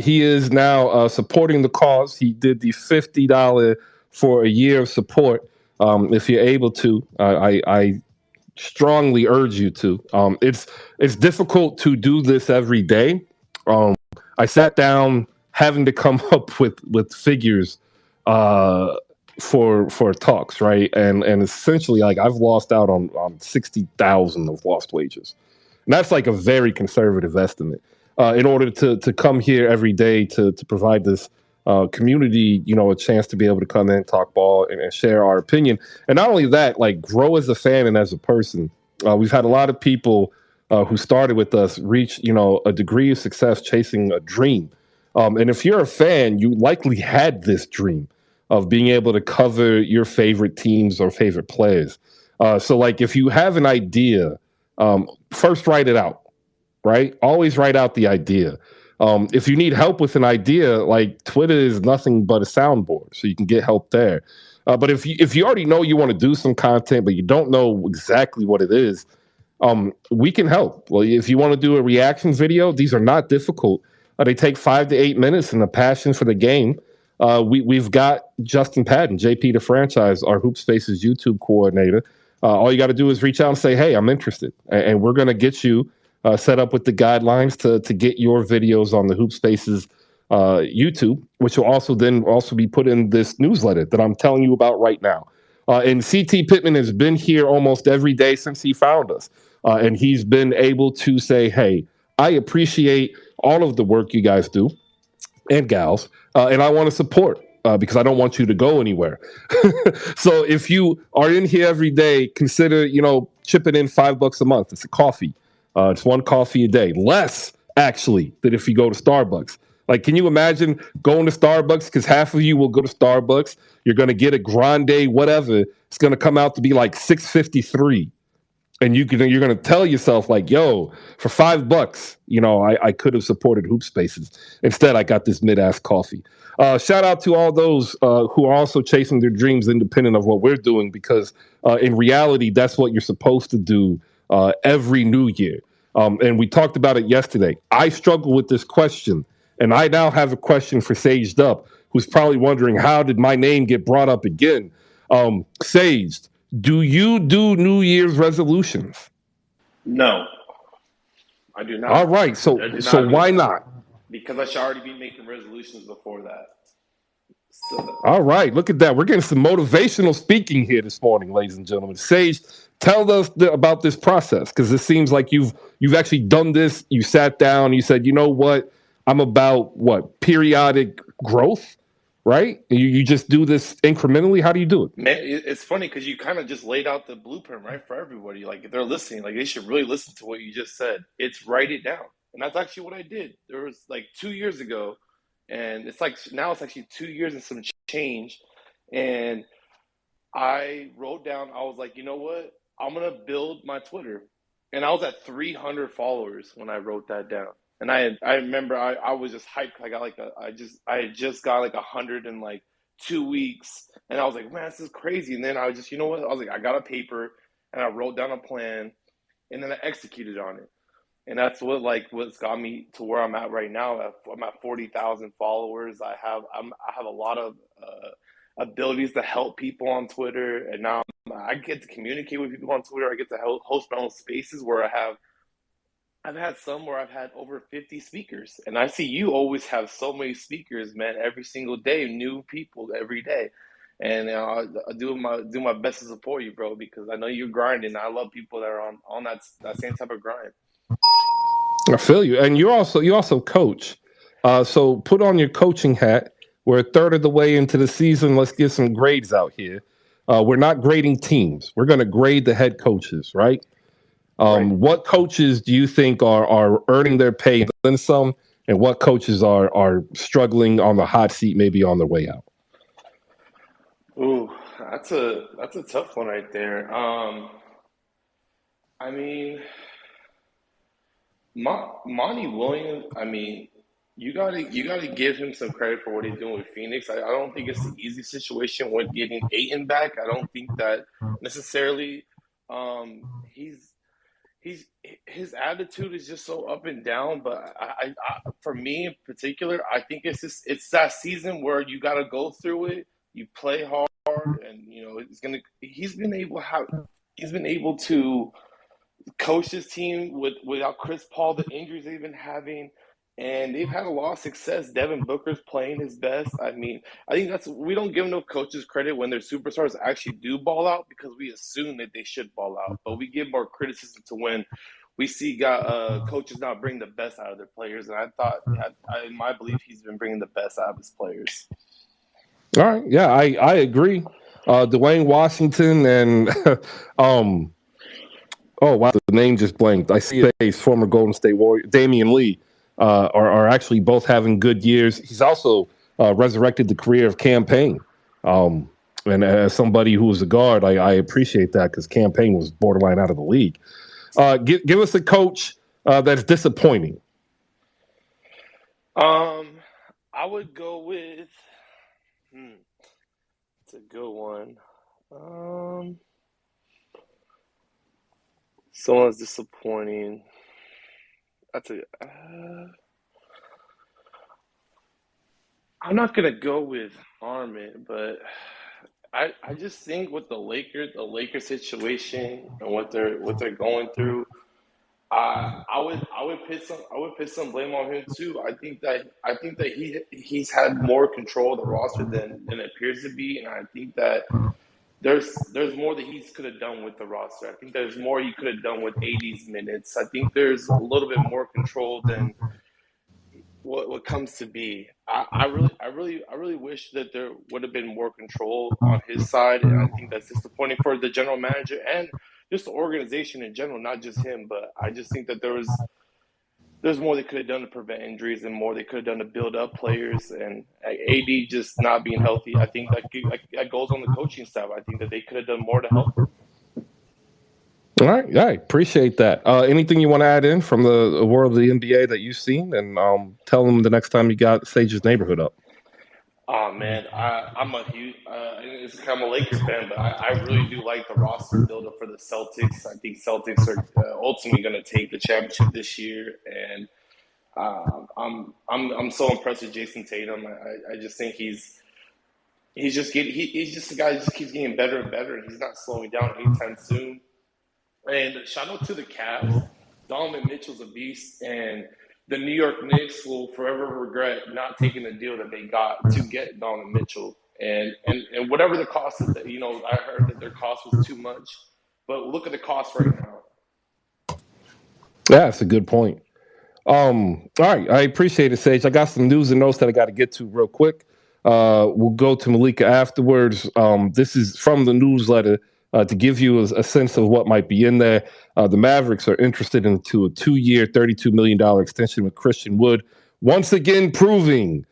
He is now supporting the cause. He did the $50 for a year of support. If you're able to, I strongly urge you to. It's difficult to do this every day. I sat down having to come up with figures for talks, right? And essentially, like I've lost out on 60,000 of lost wages. And that's like a very conservative estimate. In order to come here every day to provide this community, a chance to be able to come in, talk ball, and share our opinion. And not only that, like grow as a fan and as a person. We've had a lot of people who started with us reach, a degree of success chasing a dream. And if you're a fan, you likely had this dream of being able to cover your favorite teams or favorite players. So like if you have an idea, first write it out, right? Always write out the idea. If you need help with an idea, like Twitter is nothing but a soundboard, so you can get help there. But if you already know you want to do some content, but you don't know exactly what it is, we can help. Well, if you want to do a reaction video, these are not difficult. They take 5 to 8 minutes, and a passion for the game. We've got Justin Patton, JP the franchise, our Hoop Spaces YouTube coordinator. All you got to do is reach out and say, "Hey, I'm interested," and we're going to get you set up with the guidelines to get your videos on the Hoop Spaces YouTube, which will also be put in this newsletter that I'm telling you about right now. And CT Pittman has been here almost every day since he found us, and he's been able to say, "Hey, I appreciate all of the work you guys do and gals, and I want to support." Because I don't want you to go anywhere. So if you are in here every day, consider, chipping in $5 a month. It's a coffee. It's one coffee a day. Less, actually, than if you go to Starbucks. Like, can you imagine going to Starbucks? Because half of you will go to Starbucks. You're going to get a grande, whatever. It's going to come out to be like $6.53. And you're going to tell yourself like, yo, for $5, I could have supported Hoop Spaces. Instead, I got this mid-ass coffee. Shout out to all those who are also chasing their dreams independent of what we're doing, because in reality, that's what you're supposed to do every new year. And we talked about it yesterday. I struggle with this question, and I now have a question for Saged Up, who's probably wondering, how did my name get brought up again? Saged, do you do New Year's resolutions?
No, I do not.
All right, so why not?
Because I should already be making resolutions before that. So,
All right, look at that. We're getting some motivational speaking here this morning, ladies and gentlemen. Sage, tell us about this process, because it seems like you've actually done this. You sat down, you said, you know what? I'm about periodic growth, right? You just do this incrementally. How do you do it?
man, it's funny because you kind of just laid out the blueprint, right, for everybody. Like, if they're listening, like, they should really listen to what you just said. It's write it down. And that's actually what I did. There was like 2 years ago, and it's like now it's actually 2 years and some change. And I wrote down, I was like, you know what? I'm going to build my Twitter. And I was at 300 followers when I wrote that down. And I remember I was just hyped. I had just got like 100 in like 2 weeks. And I was like, man, this is crazy. And then I was just, you know what? I was like, I got a paper and I wrote down a plan and then I executed on it. And that's what's got me to where I'm at right now. I'm at 40,000 followers. I have a lot of abilities to help people on Twitter, and now I get to communicate with people on Twitter. I get to host my own spaces where I've had some where I've had over 50 speakers, and I see you always have so many speakers, man, every single day, new people every day. And I do my best to support you, bro, because I know you're grinding. I love people that are on that same type of grind.
I feel you, and you also coach. So put on your coaching hat. We're a third of the way into the season. Let's get some grades out here. We're not grading teams. We're going to grade the head coaches, right?
Right.
What coaches do you think are earning their pay and then some, and what coaches are struggling on the hot seat, maybe on their way out?
Ooh, that's a tough one right there. I mean, Monty Williams. I mean, you gotta give him some credit for what he's doing with Phoenix. I don't think it's an easy situation with getting Ayton back. I don't think that necessarily. His attitude is just so up and down. But I for me in particular, I think it's that season where you got to go through it. You play hard, and you know he's been able to coach his team without Chris Paul, the injuries they've been having, and they've had a lot of success. Devin Booker's playing his best. I mean, I think we don't give enough coaches credit when their superstars actually do ball out, because we assume that they should ball out, but we give more criticism to when we see coaches not bring the best out of their players. And I thought, in my belief, he's been bringing the best out of his players.
All right, yeah, I agree. Dwayne Washington and oh wow, the name just blanked. I see his former Golden State Warrior Damian Lee are actually both having good years. He's also resurrected the career of Cam Payne. And as somebody who was a guard, I appreciate that, because Cam Payne was borderline out of the league. Give us a coach that's disappointing.
I would go with. It's a good one. Someone's disappointing. I'm not gonna go with Harmon, but I just think with the Lakers situation and what they're going through, I would put some blame on him too. I think that he's had more control of the roster than it appears to be, and I think that there's more that he could have done with the roster. I think there's more he could have done with AD's minutes. I think there's a little bit more control than what comes to be. I really wish that there would have been more control on his side, and I think that's disappointing for the general manager and just the organization in general, not just him. But I just think that there's more they could have done to prevent injuries, and more they could have done to build up players. And AD just not being healthy, I think that goes on the coaching staff. I think that they could have done more to help him.
All right, yeah, I appreciate that. Anything you want to add in from the world of the NBA that you've seen, and tell them the next time you got Sage's Neighborhood up.
Oh man, I'm a huge, I'm a Lakers fan, but I really do like the roster buildup for the Celtics. I think Celtics are ultimately going to take the championship this year, and I'm so impressed with Jason Tatum. I just think he's just a guy who just keeps getting better and better, and he's not slowing down anytime soon. And shout out to the Cavs. Donovan Mitchell's a beast, and the New York Knicks will forever regret not taking the deal that they got to get Donovan Mitchell. And whatever the cost is, that I heard that their cost was too much, but look at the cost right now.
Yeah, that's a good point. All right, I appreciate it, Sage. I got some news and notes that I got to get to real quick. We'll go to Malika afterwards. This is from the newsletter to give you a sense of what might be in there. The Mavericks are interested into a 2-year, $32 million extension with Christian Wood, once again proving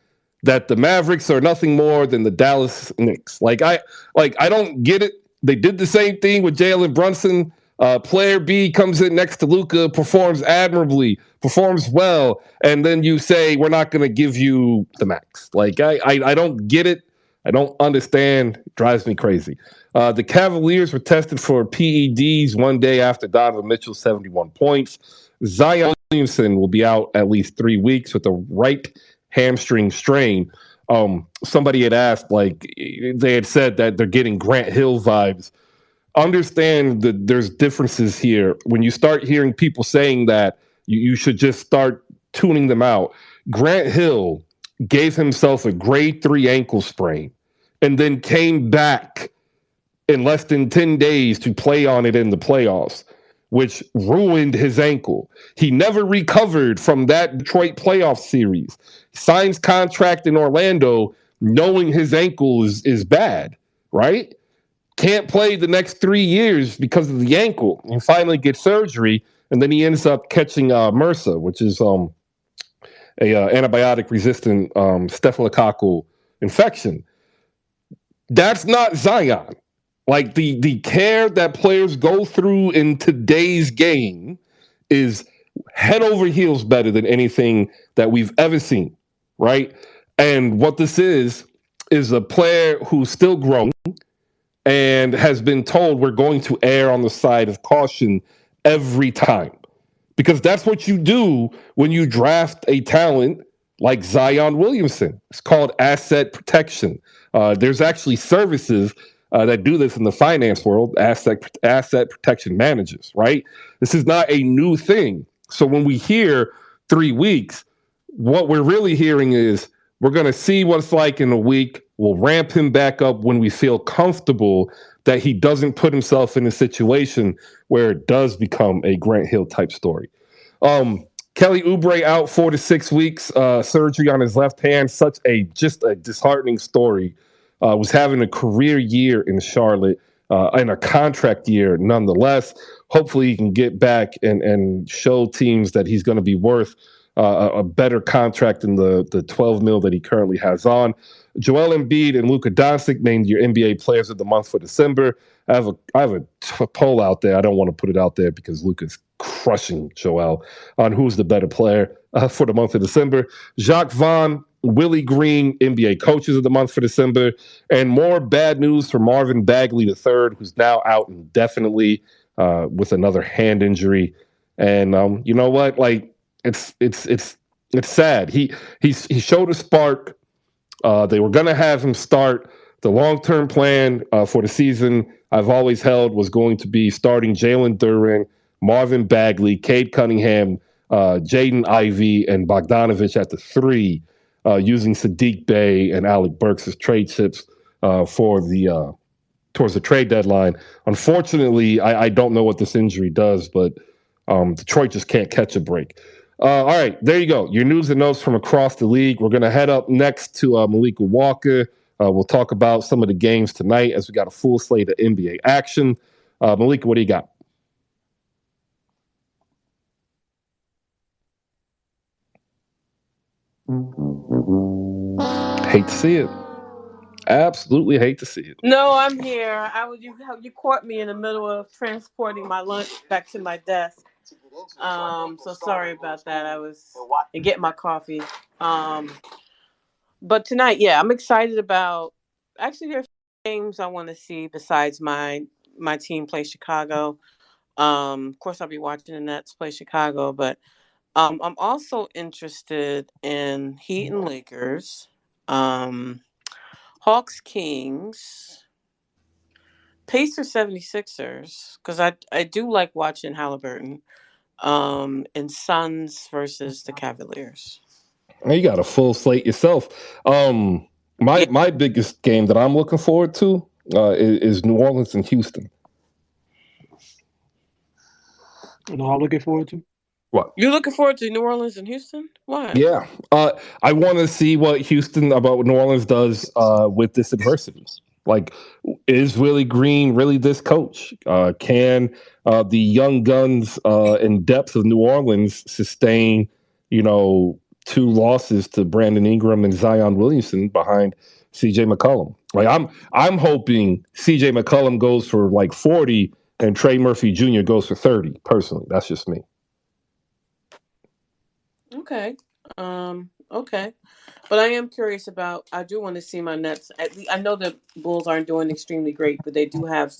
that the Mavericks are nothing more than the Dallas Knicks. I don't get it. They did the same thing with Jalen Brunson. Player B comes in next to Luka, performs admirably, performs well, and then you say we're not going to give you the max. I don't get it. I don't understand. It drives me crazy. The Cavaliers were tested for PEDs one day after Donovan Mitchell's 71 points. Zion Williamson will be out at least 3 weeks with a right hamstring strain. Somebody had asked, they had said that they're getting Grant Hill vibes. Understand that there's differences here. When you start hearing people saying that, you should just start tuning them out. Grant Hill gave himself a grade 3 ankle sprain and then came back in less than 10 days to play on it in the playoffs, which ruined his ankle. He never recovered from that Detroit playoff series. Signs contract in Orlando knowing his ankle is bad, right? Can't play the next 3 years because of the ankle, and finally gets surgery, and then he ends up catching MRSA, which is a antibiotic-resistant staphylococcal infection. That's not Zion. The care that players go through in today's game is head over heels better than anything that we've ever seen, right? And what this is a player who's still growing and has been told we're going to err on the side of caution every time. Because that's what you do when you draft a talent like Zion Williamson. It's called asset protection. There's actually services that do this in the finance world, asset protection managers, right? This is not a new thing. So when we hear 3 weeks, what we're really hearing is we're going to see what it's like in a week. We'll ramp him back up when we feel comfortable that he doesn't put himself in a situation where it does become a Grant Hill type story. Kelly Oubre out 4 to 6 weeks, surgery on his left hand. Such a disheartening story. Was having a career year in Charlotte and a contract year nonetheless. Hopefully he can get back and show teams that he's going to be worth a better contract than the $12 million that he currently has on. Joel Embiid and Luka Doncic named your NBA Players of the Month for December. I have a poll out there. I don't want to put it out there because Luka's crushing Joel on who's the better player for the month of December. Jacques Vaughn, Willie Green, NBA Coaches of the Month for December, and more bad news for Marvin Bagley III, who's now out indefinitely with another hand injury. And you know what? It's sad. He showed a spark. They were going to have him start. The long-term plan for the season, I've always held, was going to be starting Jalen Duren, Marvin Bagley, Cade Cunningham, Jaden Ivey, and Bogdanovich at the 3, using Sadiq Bey and Alec Burks as trade chips for the towards the trade deadline. Unfortunately, I don't know what this injury does, but Detroit just can't catch a break. All right, there you go. Your news and notes from across the league. We're going to head up next to Malika Walker. We'll talk about some of the games tonight as we got a full slate of NBA action. Malika, what do you got? Hate to see it. Absolutely hate to see it.
No, I'm here. You caught me in the middle of transporting my lunch back to my desk. So sorry about that. I was getting my coffee. But tonight, yeah, I'm excited about. Actually, there are games I want to see besides my team play Chicago. Of course, I'll be watching the Nets play Chicago, but I'm also interested in Heat and Lakers, Hawks Kings, Pacers 76ers, because I do like watching Halliburton. and Suns versus the Cavaliers.
You got a full slate yourself. My biggest game that I'm looking forward to is New Orleans and Houston.
You know what I'm looking forward to?
What?
You're looking forward to New Orleans and Houston? Why?
Yeah. I want to see what New Orleans does with this adversity. Like, is Willie Green really this coach? Can the young guns and depth of New Orleans sustain, 2 losses to Brandon Ingram and Zion Williamson behind CJ McCollum? Like, I'm hoping CJ McCollum goes for like 40 and Trey Murphy Jr. goes for 30. Personally, that's just me.
Okay. Okay. But I am curious I do want to see my Nets. At least, I know the Bulls aren't doing extremely great, but they do have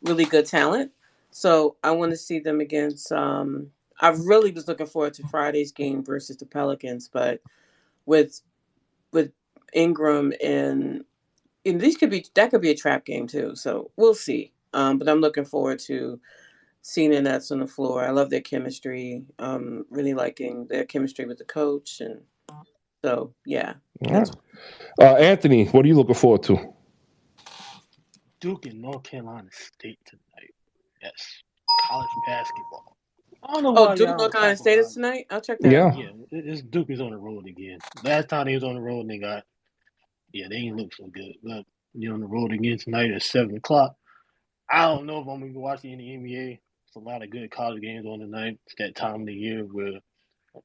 really good talent. So I want to see them against. I really was looking forward to Friday's game versus the Pelicans, but with Ingram and that could be a trap game too. So we'll see. But I'm looking forward to seeing the Nets on the floor. I love their chemistry. Really liking their chemistry with the coach, and so yeah.
All right. Anthony, what are you looking forward to?
Duke and North Carolina State tonight. Yes, college basketball. I don't know
why.
Oh,
Duke North Carolina State is tonight. I'll check that out.
Yeah, it's Duke is on the road again. Last time they was on the road, they ain't look so good. But you're on the road again tonight at 7:00. I don't know if I'm gonna watch any NBA. It's a lot of good college games on tonight. It's that time of the year where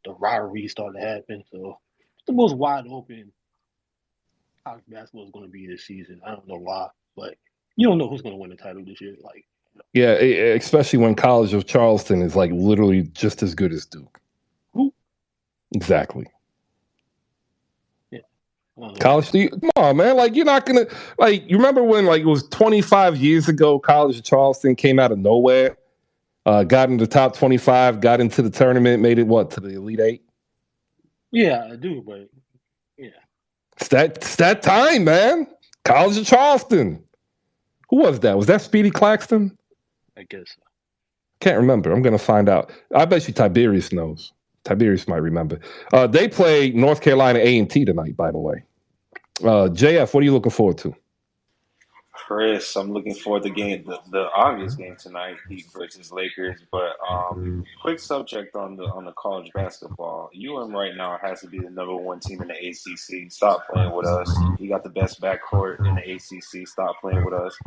the rivalries start to happen. So it's the most wide open college basketball is going to be this season. I don't know why, but you don't know who's going to win the title this year. Like,
yeah, especially when College of Charleston is like literally just as good as Duke.
Who?
Exactly.
Yeah.
College, come on, man. Like, you're not gonna you remember when it was 25 years ago, College of Charleston came out of nowhere, got into the top 25, got into the tournament, made it to the Elite Eight?
Yeah, I do, but yeah.
It's that time, man. College of Charleston. Who was that? Was that Speedy Claxton?
I guess so.
Can't remember. I'm going to find out. I bet you Tiberius knows. Tiberius might remember. They play North Carolina A&T tonight, by the way. JF, what are you looking forward to?
Chris, I'm looking forward to the obvious game tonight, Heat versus Lakers. But quick subject on the college basketball. UM right now has to be the #1 team in the ACC. Stop playing with us. You got the best backcourt in the ACC. Stop playing with us.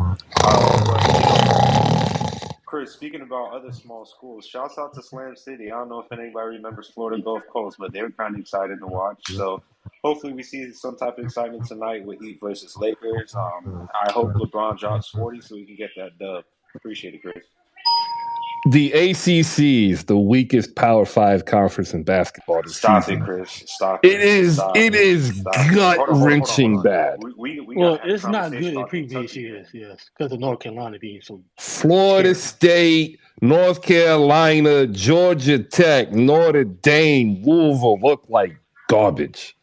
Chris, speaking about other small schools, shouts out to Slam City. I don't know if anybody remembers Florida Gulf Coast, but they were kind of excited to watch. So hopefully we see some type of excitement tonight with Heat versus Lakers. I hope LeBron drops 40 so we can get that dub. Appreciate it, Chris.
The ACC is the weakest Power 5 conference in basketball this season.
Stop it, Chris. Stop it.
It is gut-wrenching bad.
Well, it's not good in previous years, yes, because of North Carolina being so
Florida State, North Carolina, Georgia Tech, Notre Dame, Louisville look like garbage.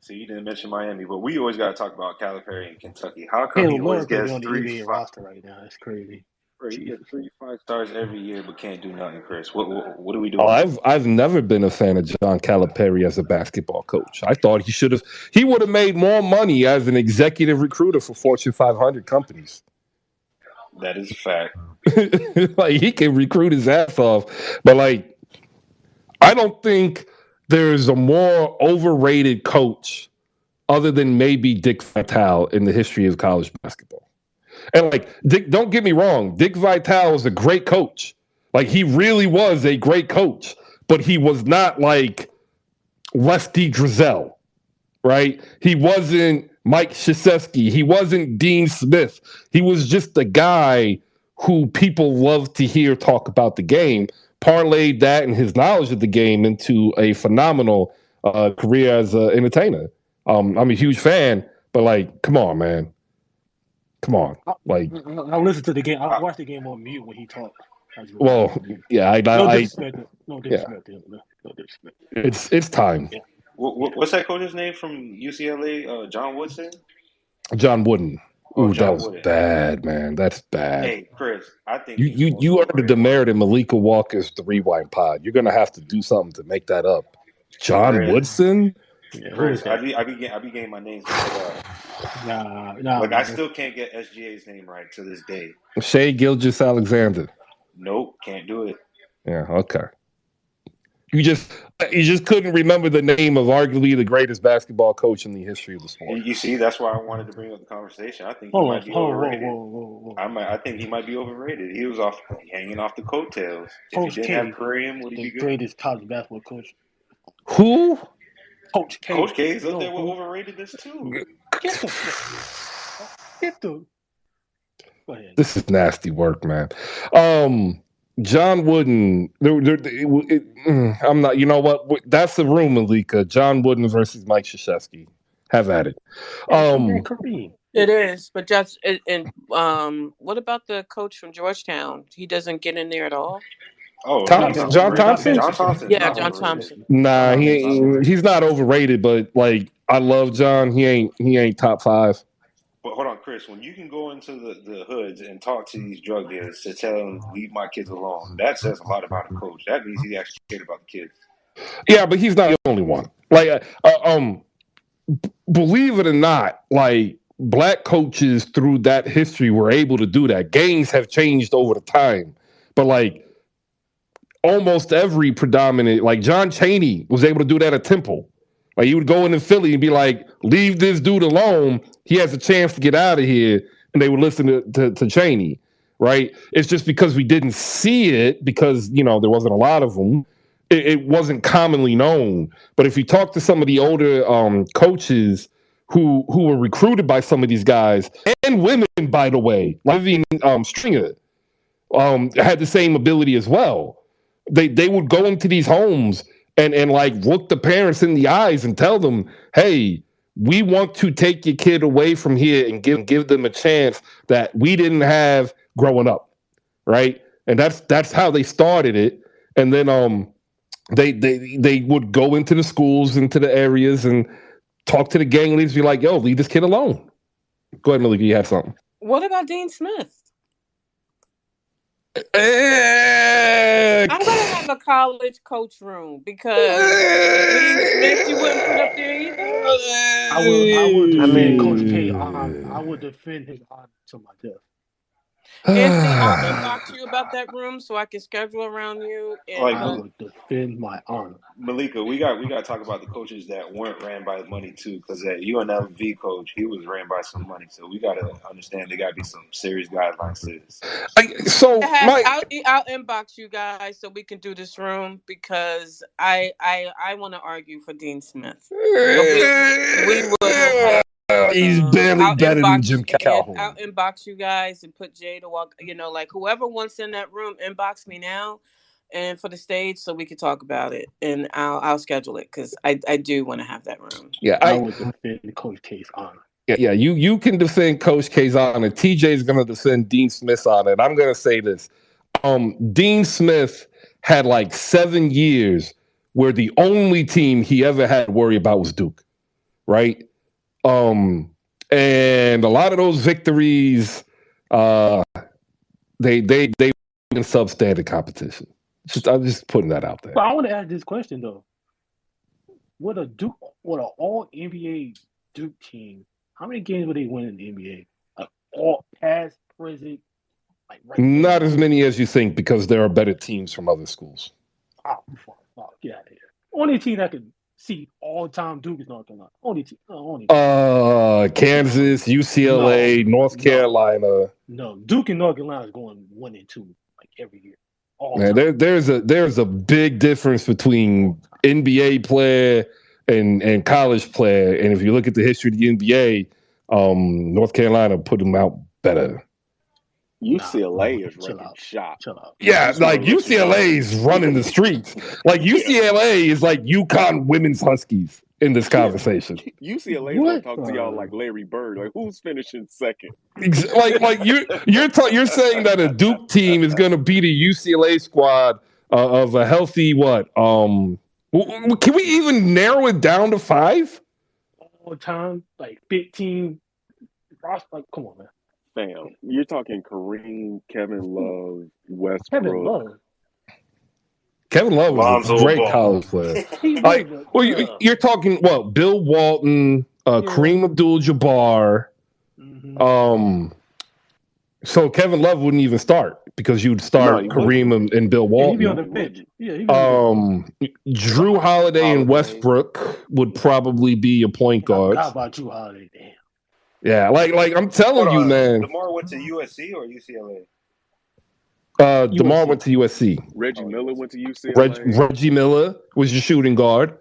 So you didn't mention Miami, but we always got to talk about Calipari and Kentucky. How come he always gets
on the NBA roster right now? It's crazy.
He gets 3 5-stars every year, but can't do nothing, Chris. What do we do?
I've never been a fan of John Calipari as a basketball coach. I thought he would have made more money as an executive recruiter for Fortune 500 companies.
That is a fact.
He can recruit his ass off, but I don't think there's a more overrated coach other than maybe Dick Vitale in the history of college basketball. And Dick, don't get me wrong, Dick Vitale was a great coach. He really was a great coach, but he was not Lefty Driesell, right? He wasn't Mike Krzyzewski. He wasn't Dean Smith. He was just a guy who people love to hear talk about the game, parlayed that and his knowledge of the game into a phenomenal career as an entertainer. I'm a huge fan, but come on, man. Come on.
I listen to the game. I watch the game on mute when he talks.
Well, yeah,
no disrespect. No disrespect.
It's time.
Yeah. What's that coach's name from UCLA? John Woodson?
John Wooden. Ooh, that
John
was
Wooden.
bad, man. That's bad.
Hey, Chris, I think
You
he's
you
the most
you earned a
overrated.
demerit in Malika Walker's The Rewind Pod. You're gonna have to do something to make that up. John
Chris,
Woodson?
Yeah, who
Chris,
is
I
that?
be getting my names mixed up.
Nah,
Like I
man.
still can't get SGA's name right to this day.
Shea Gilgis Alexander.
Nope, can't do it.
Yeah, okay. You just couldn't remember the name of arguably the greatest basketball coach in the history of the sport.
You see, that's why I wanted to bring up the conversation. I think he
Hold
might
on,
be
hold on,
overrated.
whoa.
I think he might be overrated. He was hanging off the coattails. If he
Coach
didn't
K,
have Kareem, would he
the
be good?
greatest college basketball coach.
Who?
Coach K.
Coach K is
You
up
know
there with
who?
overratedness too.
Get the. Go ahead.
This is nasty work, man. John Wooden. I'm not. You know what? That's the room, Malika. John Wooden versus Mike Krzyzewski. Have at it.
Kareem.
It is, but just and what about the coach from Georgetown? He doesn't get in there at all.
Oh,
John Thompson?
John Thompson.
Yeah, John Thompson.
Nah, he's not overrated, but like I love John. He ain't top 5.
But hold on, Chris. When you can go into the hoods and talk to these drug dealers to tell them leave my kids alone, that says a lot about a coach. That means he actually cared about the kids.
Yeah, but he's not the only one. Like, believe it or not, like black coaches through that history were able to do that. Games have changed over the time, but like almost every predominant, like John Chaney was able to do that at Temple. Like you would go into Philly and be like, leave this dude alone. He has a chance to get out of here. And they would listen to Chaney, right? It's just because we didn't see it because, there wasn't a lot of them. It wasn't commonly known. But if you talk to some of the older coaches who were recruited by some of these guys, and women, by the way, like Vivian Stringer had the same ability as well. They would go into these homes and like look the parents in the eyes and tell them, hey, we want to take your kid away from here and give them a chance that we didn't have growing up, right? And that's how they started it. And then they would go into the schools, into the areas, and talk to the gang leaders, be like, yo, leave this kid alone. Go ahead, Malika, you have something.
What about Dean Smith? I'm gonna have a college coach room because Dean Smith you wouldn't put up there either.
I would defend Coach K. I would defend his honor to my death.
Anthony, I'll inbox you about that room so I can schedule around you. And,
I would defend my honor.
Malika, we got to talk about the coaches that weren't ran by money too, because that UNLV coach, he was ran by some money. So we got to understand there got to be some serious guidelines to this.
I'll inbox you guys so we can do this room because I want to argue for Dean Smith. We will.
He's barely better than Jim Calhoun.
I'll inbox you guys and put Jay to walk. Like whoever wants in that room, inbox me now, and for the stage so we can talk about it, and I'll schedule it because I do want to have that room.
Yeah,
I would defend Coach K's honor.
Yeah, you can defend Coach K's honor. TJ is going to defend Dean Smith's honor, and I'm going to say this: Dean Smith had like 7 years where the only team he ever had to worry about was Duke, right? And a lot of those victories, they in substandard competition. I'm just putting that out there.
But I want to ask this question though: Would an all NBA Duke team, how many games would they win in the NBA? Like all past, present, like right now?
Not as many as you think because there are better teams from other schools.
Oh, get out of here! Only team that could see all-time Duke is North Carolina. Only team.
Kansas, UCLA, North Carolina.
No, Duke and North Carolina is going 1 and 2 like every year.
Man, there's a big difference between NBA player and college player, and if you look at the history of the NBA, North Carolina put them out better.
UCLA is running shot.
Yeah, like UCLA is running the streets. Like UCLA is like UConn women's Huskies in this conversation.
UCLA is gonna talk to y'all like Larry Bird. Like who's finishing second?
Like you're saying that a Duke team is gonna beat a UCLA squad of a healthy what? Can we even narrow it down to 5?
All time, like 15 Like, come on, man.
Fam, you're talking Kareem, Kevin Love,
Kevin
Westbrook.
Love.
Kevin Love was a
Lonzo
great
Ball.
college player.
He
Like,
was
well, you're talking what? Bill Walton, Kareem Abdul-Jabbar. So Kevin Love wouldn't even start because you'd start Kareem and Bill
Yeah, he'd be on
Walton.
the bench. Yeah, he'd be on the bench.
Drew Holiday and Westbrook would probably be your point guards.
How about Drew Holiday? Damn.
Yeah, like I'm telling you, man.
DeMar went to USC or UCLA?
DeMar went to USC.
Reggie Miller went to UCLA.
Reggie Miller was your shooting guard.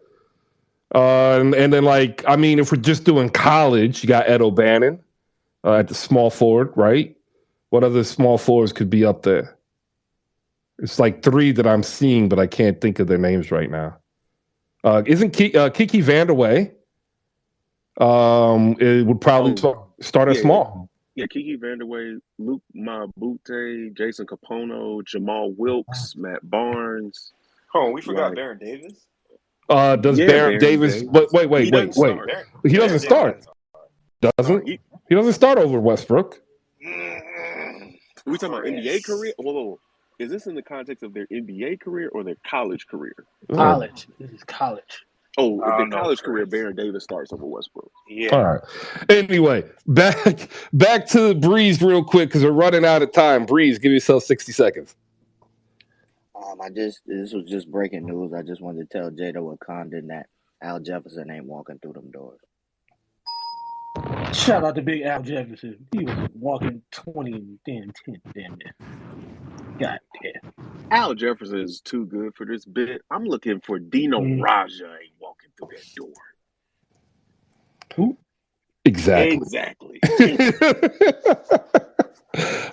And then, like, I mean, if we're just doing college, you got Ed O'Bannon at the small forward, right? What other small forwards could be up there? It's like three that I'm seeing, but I can't think of their names right now. Isn't Kiki Vanderway? It would probably start at small.
Yeah, Kiki Vanderway, Luke Mabute, Jason Capono, Jamal Wilkes, Matt Barnes.
Oh, we forgot Baron Davis.
Does Baron Davis? Wait. He doesn't start. Doesn't he? Doesn't start over Westbrook.
We talking about NBA career? Whoa. Is this in the context of their NBA career or their college career?
College. This is college.
Oh, the college career, Baron Davis starts over Westbrook.
Yeah.
All right. Anyway, back to Breeze real quick because we're running out of time. Breeze, give yourself 60 seconds.
This was just breaking news. I just wanted to tell Jada Wakanda that Al Jefferson ain't walking through them doors.
Shout out to Big Al Jefferson. He was walking 20 and 10 damn near. God damn.
Al Jefferson is too good for this bit. I'm looking for Dino Raja ain't walking through that door.
Who?
Exactly.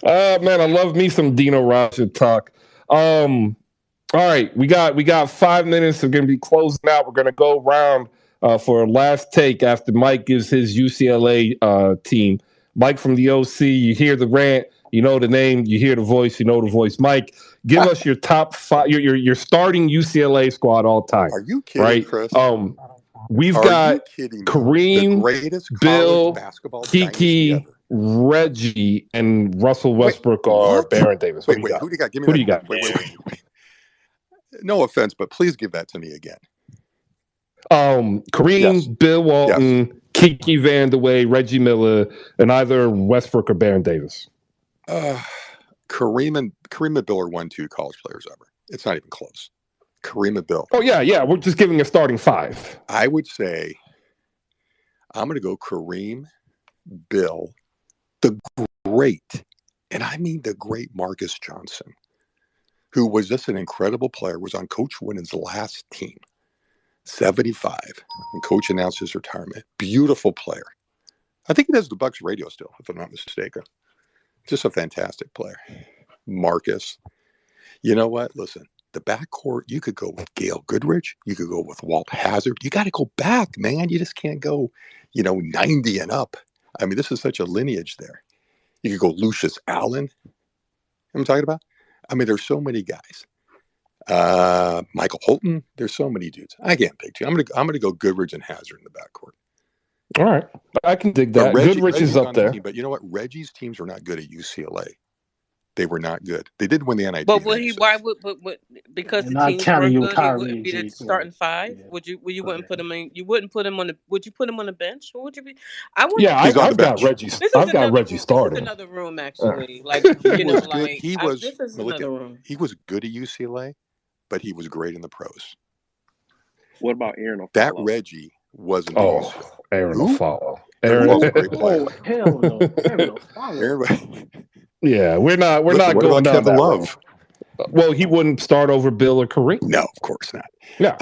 Man, I love me some Dino Raja talk. All right, we got 5 minutes. We're gonna be closing out. We're gonna go around for a last take after Mike gives his UCLA team. Mike from the OC, you hear the rant, you know the name, you hear the voice, you know the voice. Mike, give us your top five, your starting UCLA squad all time.
Are you kidding,
right?
Chris?
We've got Kareem, Bill, Kiki, Reggie, and Russell Westbrook or Baron Davis.
Wait, who do you got? Give me
who
that.
do you got?
Wait. No offense, but please give that to me again.
Kareem, Bill Walton, Kiki Vanderway, Reggie Miller, and either Westbrook or Baron Davis.
Kareem and Bill are 1-2 college players ever. It's not even close. Kareem and Bill.
Oh yeah. We're just giving a starting five.
I would say I'm going to go Kareem, Bill, the great, and I mean the great Marcus Johnson, who was just an incredible player, was on Coach Winnen's last team, 75, and Coach announced his retirement. Beautiful player. I think he does the Bucks radio still, if I'm not mistaken. Just a fantastic player. Marcus. You know what? Listen, the backcourt, you could go with Gail Goodrich. You could go with Walt Hazard. You got to go back, man. You just can't go, 90 and up. I mean, this is such a lineage there. You could go Lucius Allen. You know what I'm talking about? I mean, there's so many guys. Michael Holton. There's so many dudes. I can't pick two. I'm gonna go Goodrich and Hazard in the backcourt.
All right, I can dig that. Goodrich is up there.
But you know what? Reggie's teams were not good at UCLA. They were not good. They did win the NIT.
But because the teams were good, he wouldn't be the starting five? Yeah. Would you wouldn't put him in? You wouldn't put him on the? Would you put him on the bench? Or would you be? I've got Reggie.
I've got Reggie starting.
This is another room, actually.
He was good at UCLA, but he was great in the pros.
What about Aaron O'Fallo?
That Reggie wasn't.
Aaron O'Fallo.
Aaron was a great player.
Hell no, Aaron O'Fallo.
Yeah, we're not going down
Kevin
that
Love.
road. Well, he wouldn't start over Bill or Kareem.
No, of course not.
Yeah.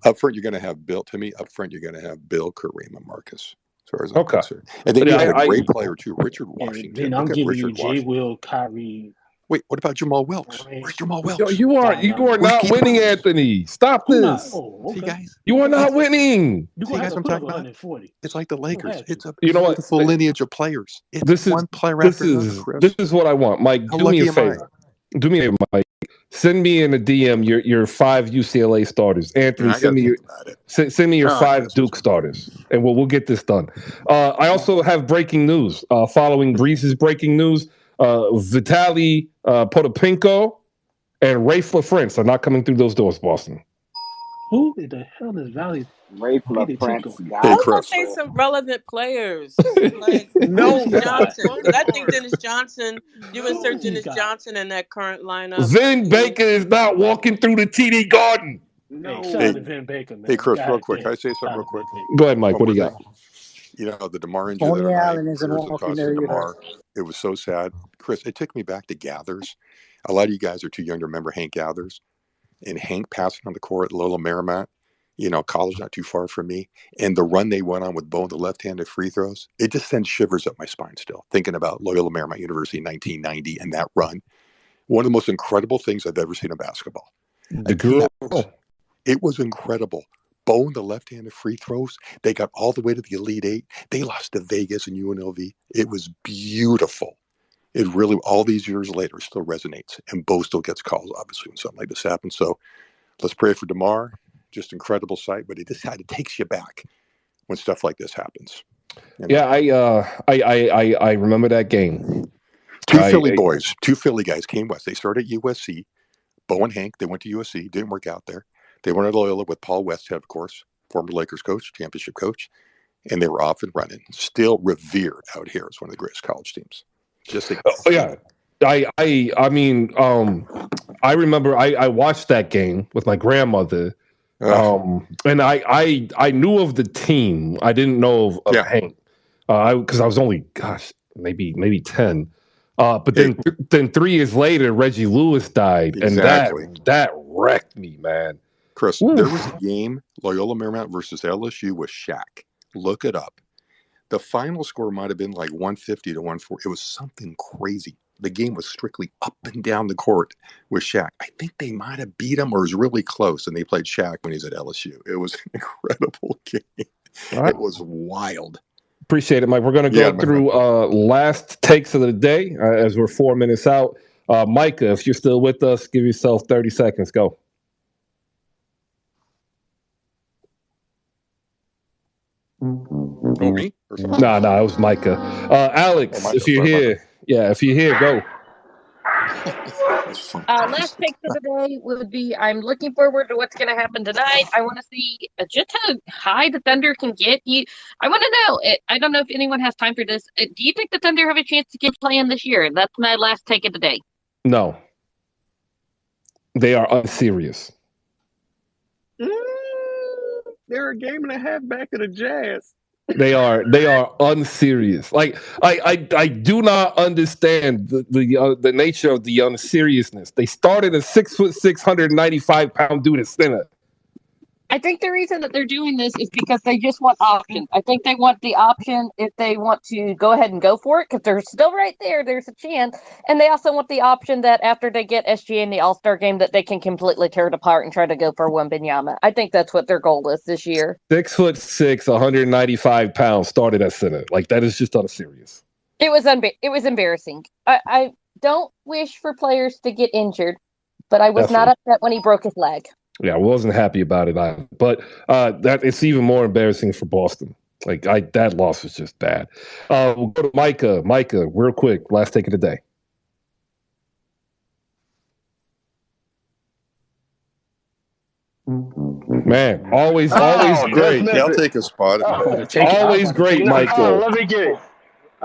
Up front, you're going to have Bill. To me, up front, you're going to have Bill, Kareem, and Marcus. As far as I'm concerned. And then you had a great player too, Richard Washington.
And then I'm giving you J. Will, Kyrie.
Wait, what about Jamal Wilkes? Where's Jamal Wilkes?
You are not winning, Anthony. Stop this.
See, guys,
you are not winning.
See, guys, I'm talking about. It's like the Lakers. It's a
you know what?
beautiful lineage of players. It's
this is
one player
this
after
is
another, Chris.
this is what I want, Mike.
How
do me a
lucky am I?
favor. Do me a favor, Mike. Send me in a DM your 5 UCLA starters. Anthony,
I
send
gotta
me your
think about it.
send me your
Oh,
5 Duke starters, and we'll get this done. I also have breaking news. Following Breeze's breaking news, Vitaly Potapenko and Rafe LaFrance are not coming through those doors, Boston.
Who the hell is Valley
Rafe
Potapenko?
LaFrance
I
Hey,
was gonna
Chris.
say some relevant players like
No,
Dennis
God.
Johnson, because I think Dennis Johnson. You insert
Who he
Dennis
got?
Johnson in that current lineup.
Vin Baker is not walking through the TD Garden.
Hey, shout
Hey,
out to Vin Baker, man.
hey, Chris, real
God
quick.
damn.
Can I say
Shout
something
out
real
to
quick?
Vin Baker.
Go ahead, Mike.
One
What do
more
you
thing.
got?
You know, the DeMar injury the
Tony
other night,
Allen isn't
prayers and
walking
thoughts
there
to
either.
DeMar. It was so sad. Chris, it took me back to Gathers. A lot of you guys are too young to remember Hank Gathers. And Hank passing on the court at Lola Marymount, college not too far from me. And the run they went on with Bo in the left-handed free throws, it just sends shivers up my spine still, thinking about Loyola Marymount University in 1990 and that run. One of the most incredible things I've ever seen in basketball.
The girl.
It was incredible. Bo in the left-handed free throws, they got all the way to the Elite Eight. They lost to Vegas and UNLV. It was beautiful. It really, all these years later, still resonates. And Bo still gets calls, obviously, when something like this happens. So let's pray for DeMar. Just incredible sight, but it takes you back when stuff like this happens.
Yeah, I remember that game.
Two Philly guys came west. They started at USC. Bo and Hank, they went to USC, didn't work out there. They went to Loyola with Paul Westhead, of course, former Lakers coach, championship coach, and they were off and running. Still revered out here as one of the greatest college teams.
Yeah. I mean, I remember I watched that game with my grandmother. And I knew of the team. I didn't know of Hank. Because I was only, maybe 10. But then 3 years later, Reggie Lewis died,
Exactly.
and that wrecked me, man.
Chris, there was a game, Loyola Marymount versus LSU with Shaq. Look it up. The final score might have been like 150 to 140. It was something crazy. The game was strictly up and down the court with Shaq. I think they might have beat him or it was really close, and they played Shaq when he was at LSU. It was an incredible game.
Right.
It was wild.
Appreciate it, Mike. We're going to go through last takes of the day as we're 4 minutes out. Micah, if you're still with us, give yourself 30 seconds. Go.
Oh, me?
No, it was Micah. Alex, if you're here, go.
Last pick for the day would be I'm looking forward to what's going to happen tonight. I want to see just how high the Thunder can get. I want to know, I don't know if anyone has time for this. Do you think the Thunder have a chance to get playing this year? That's my last take of the day.
No. They are unserious.
They're a game and a half back of the Jazz.
They are unserious. Like I do not understand the nature of the unseriousness. They started a 6'6", 195-pound dude at center.
I think the reason that they're doing this is because they just want options. I think they want the option if they want to go ahead and go for it because they're still right there. There's a chance. And they also want the option that after they get SGA in the All-Star game that they can completely tear it apart and try to go for Wembanyama. I think that's what their goal is this year.
6'6", 195 pounds started at center. Like that is just unserious.
It was embarrassing. I don't wish for players to get injured, but I was not upset when he broke his leg.
Yeah, I wasn't happy about it either. But that it's even more embarrassing for Boston. Like that loss was just bad. We'll go to Micah. Micah, real quick, last take of the day. Man, always great.
I'll take a spot.
Always great, Michael.
Let me get it.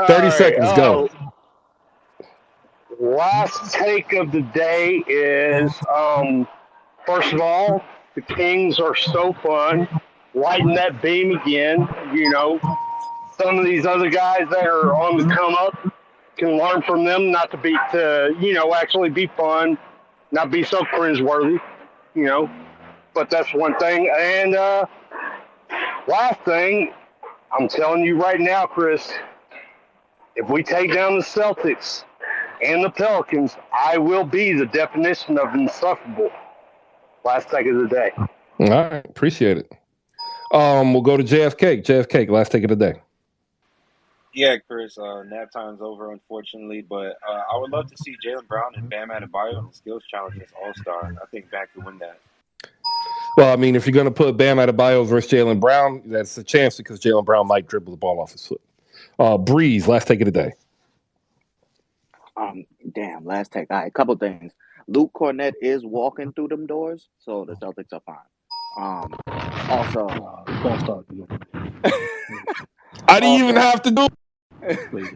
30 seconds, go.
Last take of the day is, first of all, the Kings are so fun. Lighten that beam again. Some of these other guys that are on the come up can learn from them not to be, actually be fun, not be so cringeworthy, But that's one thing. And last thing, I'm telling you right now, Chris, if we take down the Celtics and the Pelicans, I will be the definition of insufferable. Last take of the day.
All right, appreciate it. We'll go to JFK. JFK, last take of the day.
Yeah, Chris. Nap time's over, unfortunately, but I would love to see Jalen Brown and Bam Adebayo in the skills challenge as All Star. I think Bam could win that.
Well, I mean, if you're going to put Bam Adebayo versus Jalen Brown, that's a chance because Jalen Brown might dribble the ball off his foot. Breeze, last take of the day.
Damn, last take. All right, couple things. Luke Cornett is walking through them doors, so the Celtics are fine. Also,
Don't start.
I didn't even have to do
Please,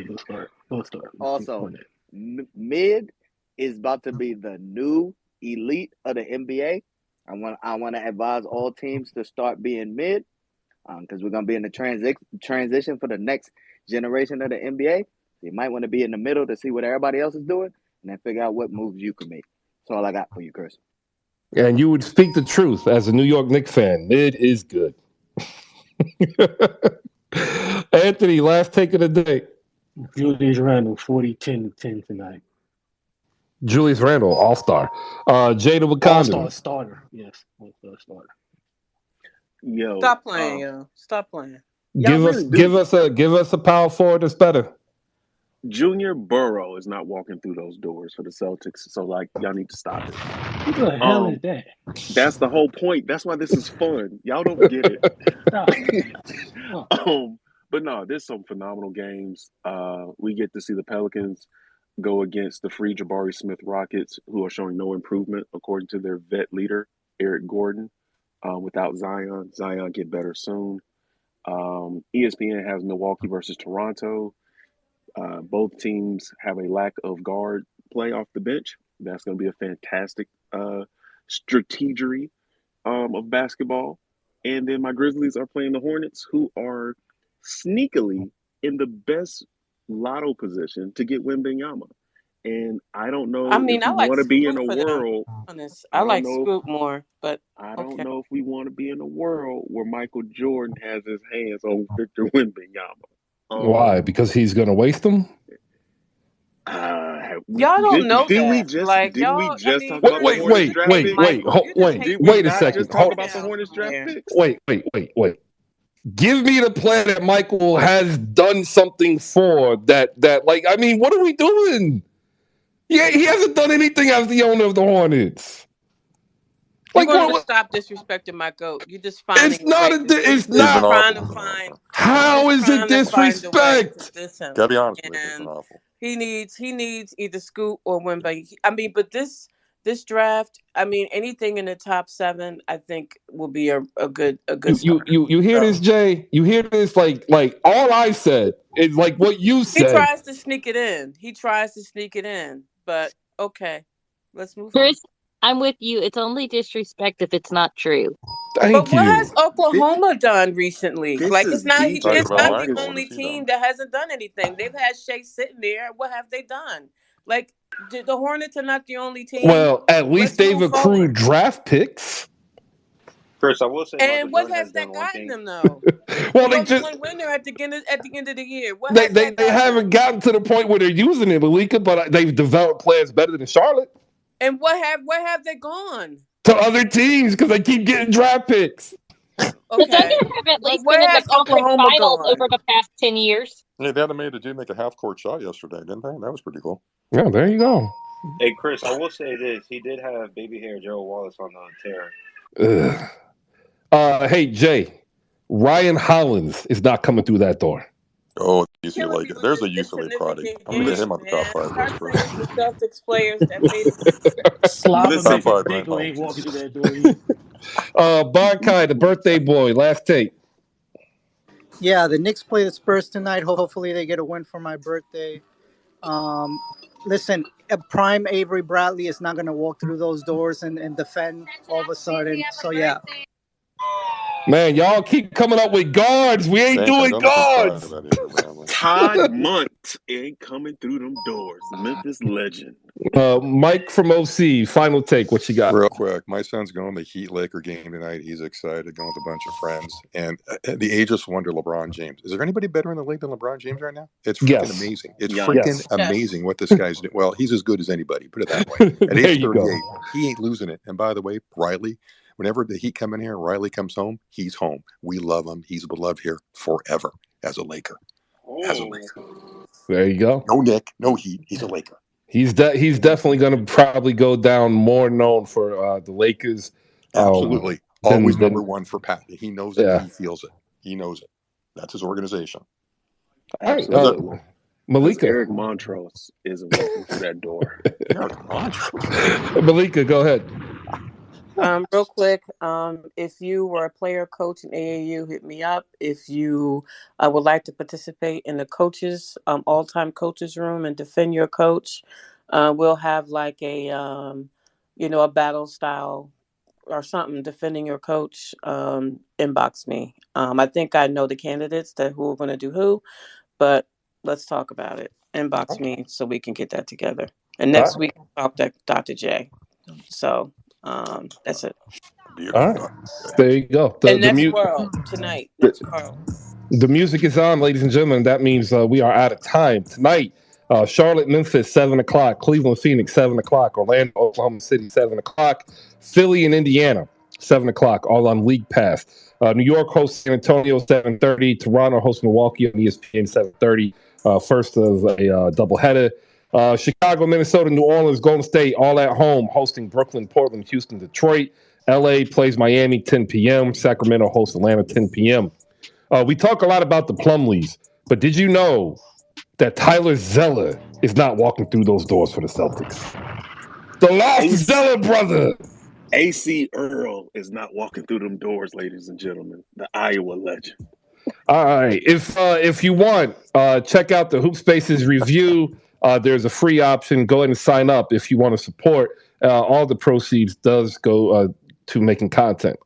don't start. Don't start.
Also, mid is about to be the new elite of the NBA. I want to advise all teams to start being mid, because we're gonna be in the transition for the next generation of the NBA. So you might want to be in the middle to see what everybody else is doing, and then figure out what moves you can make. That's all I got for you, Chris.
And you would speak the truth as a New York Knicks fan. Mid is good. Anthony, last take of the day.
Julius Randle, 40-10 tonight.
Julius Randle, All-Star. Jada Wakanda.
All-Star starter. Yes, All-Star starter.
Yo,
Stop playing, yo. Stop playing.
Y'all really do.
Give us a power forward that's better.
Junior Burrow is not walking through those doors for the Celtics, so like y'all need to stop it.
What the hell is that?
That's the whole point. That's why this is fun. Y'all don't get it. But no, there's some phenomenal games. We get to see the Pelicans go against the free Jabari Smith Rockets, who are showing no improvement according to their vet leader, Eric Gordon. Without Zion get better soon. ESPN has Milwaukee versus Toronto. Both teams have a lack of guard play off the bench. That's going to be a fantastic strategery of basketball. And then my Grizzlies are playing the Hornets, who are sneakily in the best lotto position to get Wembanyama. And I don't know
I mean,
if
I
we
like
want to be in
Scoot
a
for them.
world.
Honest, I like Scoot more, but
I don't
okay.
know if we want to be in a world where Michael Jordan has his hands on Victor Wembanyama.
Why? Because he's going to waste them?
Y'all don't know
didn't
that.
we just,
like
didn't
y'all,
we just
I mean,
talk about the Hornets draft picks?
Wait a second.
Just talk about the Hornets draft picks?
Wait. Give me the player that Michael has done something for that like, I mean, what are we doing? Yeah, he hasn't done anything as the owner of the Hornets.
You're going to stop disrespecting my goat. You're just finding.
It's not
a way
it's
you're
not.
trying to find.
How is it disrespect?
Gotta be honest with me, it's awful.
He needs either Scoot or Wemby. I mean, but this draft, I mean, anything in the top 7, I think will be a good start.
You hear this, Jay? You hear this? Like all I said is like what you said.
He tries to sneak it in. But okay, let's move on.
Chris, I'm with you. It's only disrespect if it's not true.
What has Oklahoma done recently? It's not the only team that hasn't done anything. They've had Shea sitting there. What have they done? Like, the Hornets are not the only team.
Well, at least they've accrued draft picks.
Chris, I will say.
And what has that gotten them though?
Well,
they just one winner at the end of the year.
They haven't gotten to the point where they're using it, Malika, but they've developed players better than Charlotte.
And where have they gone?
To other teams because they keep getting draft picks.
Okay. The Thunder have at least been in the conference finals over the past 10 years.
Yeah, they had made a dude make a half-court shot yesterday, didn't they? That was pretty cool.
Yeah, there you go.
Hey, Chris, I will say this. He did have baby hair Joe Wallace on the tear.
Hey, Jay, Ryan Hollins is not coming through that door.
Oh, there's a UCLA product. I'm going to get him on the top 5 list for
the Celtics players that made it.
top 5 man.
Ain't walking through that door.
Barkai, the birthday boy, last take.
Yeah, the Knicks play the Spurs tonight. Hopefully they get a win for my birthday. Listen, prime Avery Bradley is not going to walk through those doors and defend all of a sudden. So, yeah.
Man, y'all keep coming up with guards. We ain't doing guards.
Todd Munt ain't coming through them doors. Memphis legend.
Mike from OC, final take. What you got?
Real quick. My son's going to the Heat Laker game tonight. He's excited, going with a bunch of friends. And the ageless wonder, LeBron James. Is there anybody better in the league than LeBron James right now? It's freaking amazing. It's freaking amazing what this guy's doing. Well, he's as good as anybody. Put it that way. At age 38, he ain't losing it. And by the way, Riley, whenever the Heat come in here, Riley comes home, he's home. We love him. He's beloved here forever as a Laker. as a Laker.
There you go.
No Nick, no Heat. He's a Laker.
He's definitely going to probably go down more known for the Lakers.
Absolutely. Always number one for Pat. He knows it.
Yeah.
He feels it. He knows it. That's his organization.
All right,
Absolutely.
Malika.
Eric Montrose is walking through that door.
Eric Montrose.
Malika, go ahead.
Real quick, if you were a player coach in AAU, hit me up. If you would like to participate in the coaches, all-time coaches room and defend your coach, we'll have like a, a battle style or something defending your coach. Inbox me. I think I know the candidates who are going to do who, but let's talk about it. Inbox me so we can get that together. And next week, I'll talk to Dr. J. So. That's it.
All right, there you go.
World tonight. Next World.
The music is on, ladies and gentlemen. That means we are out of time tonight. Charlotte, Memphis, 7:00. Cleveland, Phoenix, 7:00. Orlando, Oklahoma City, 7:00. Philly and Indiana, 7:00. All on League Pass. New York hosts San Antonio, 7:30. Toronto hosts Milwaukee on ESPN, 7:30. First of a doubleheader. Chicago, Minnesota, New Orleans, Golden State, all at home, hosting Brooklyn, Portland, Houston, Detroit. LA plays Miami, 10 p.m. Sacramento hosts Atlanta, 10 p.m. We talk a lot about the Plumlees, but did you know that Tyler Zeller is not walking through those doors for the Celtics? The lost Zeller brother.
AC Earl is not walking through them doors, ladies and gentlemen. The Iowa legend.
All right. If you want, check out the Hoop Spaces review. There's a free option. Go ahead and sign up if you want to support. All the proceeds does go to making content.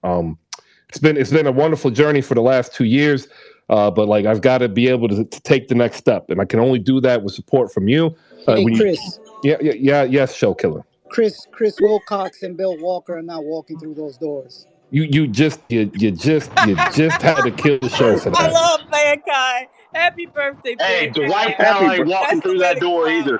It's been a wonderful journey for the last 2 years, but like I've got to be able to take the next step, and I can only do that with support from you.
Hey, Chris.
Yes, show killer.
Chris Wilcox and Bill Walker are not walking through those doors.
You just had to kill the show for that.
I love Mankind. Happy birthday,
Hey,
Mankind.
Dwight Powell ain't walking through that door either.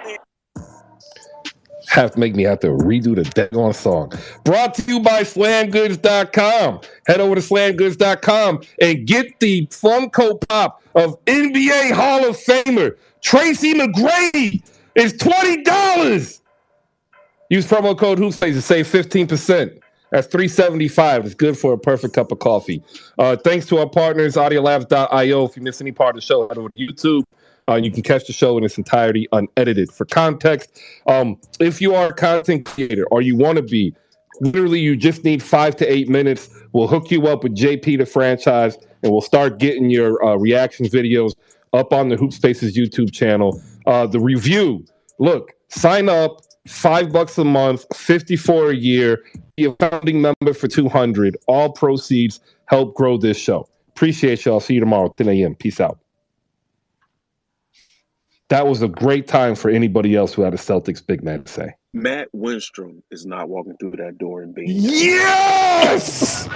Have to make me have to redo the daggone song. Brought to you by SlamGoods.com. Head over to SlamGoods.com and get the Funko Pop of NBA Hall of Famer Tracy McGrady. It's $20. Use promo code HoopSpace to save 15%. That's $3.75. It's good for a perfect cup of coffee. Thanks to our partners, Audiolabs.io. If you miss any part of the show, head over to YouTube. You can catch the show in its entirety unedited. For context, if you are a content creator or you want to be, literally you just need 5 to 8 minutes. We'll hook you up with JP the franchise, and we'll start getting your reaction videos up on the Hoop Spaces YouTube channel. The review, look, sign up, $5 a month, $54 a year. Be a founding member for $200. All proceeds help grow this show. Appreciate y'all. See you tomorrow, 10 a.m. Peace out. That was a great time for anybody else who had a Celtics big man to say.
Matt Winstrom is not walking through that door and being.
Yes!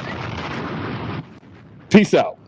Peace out.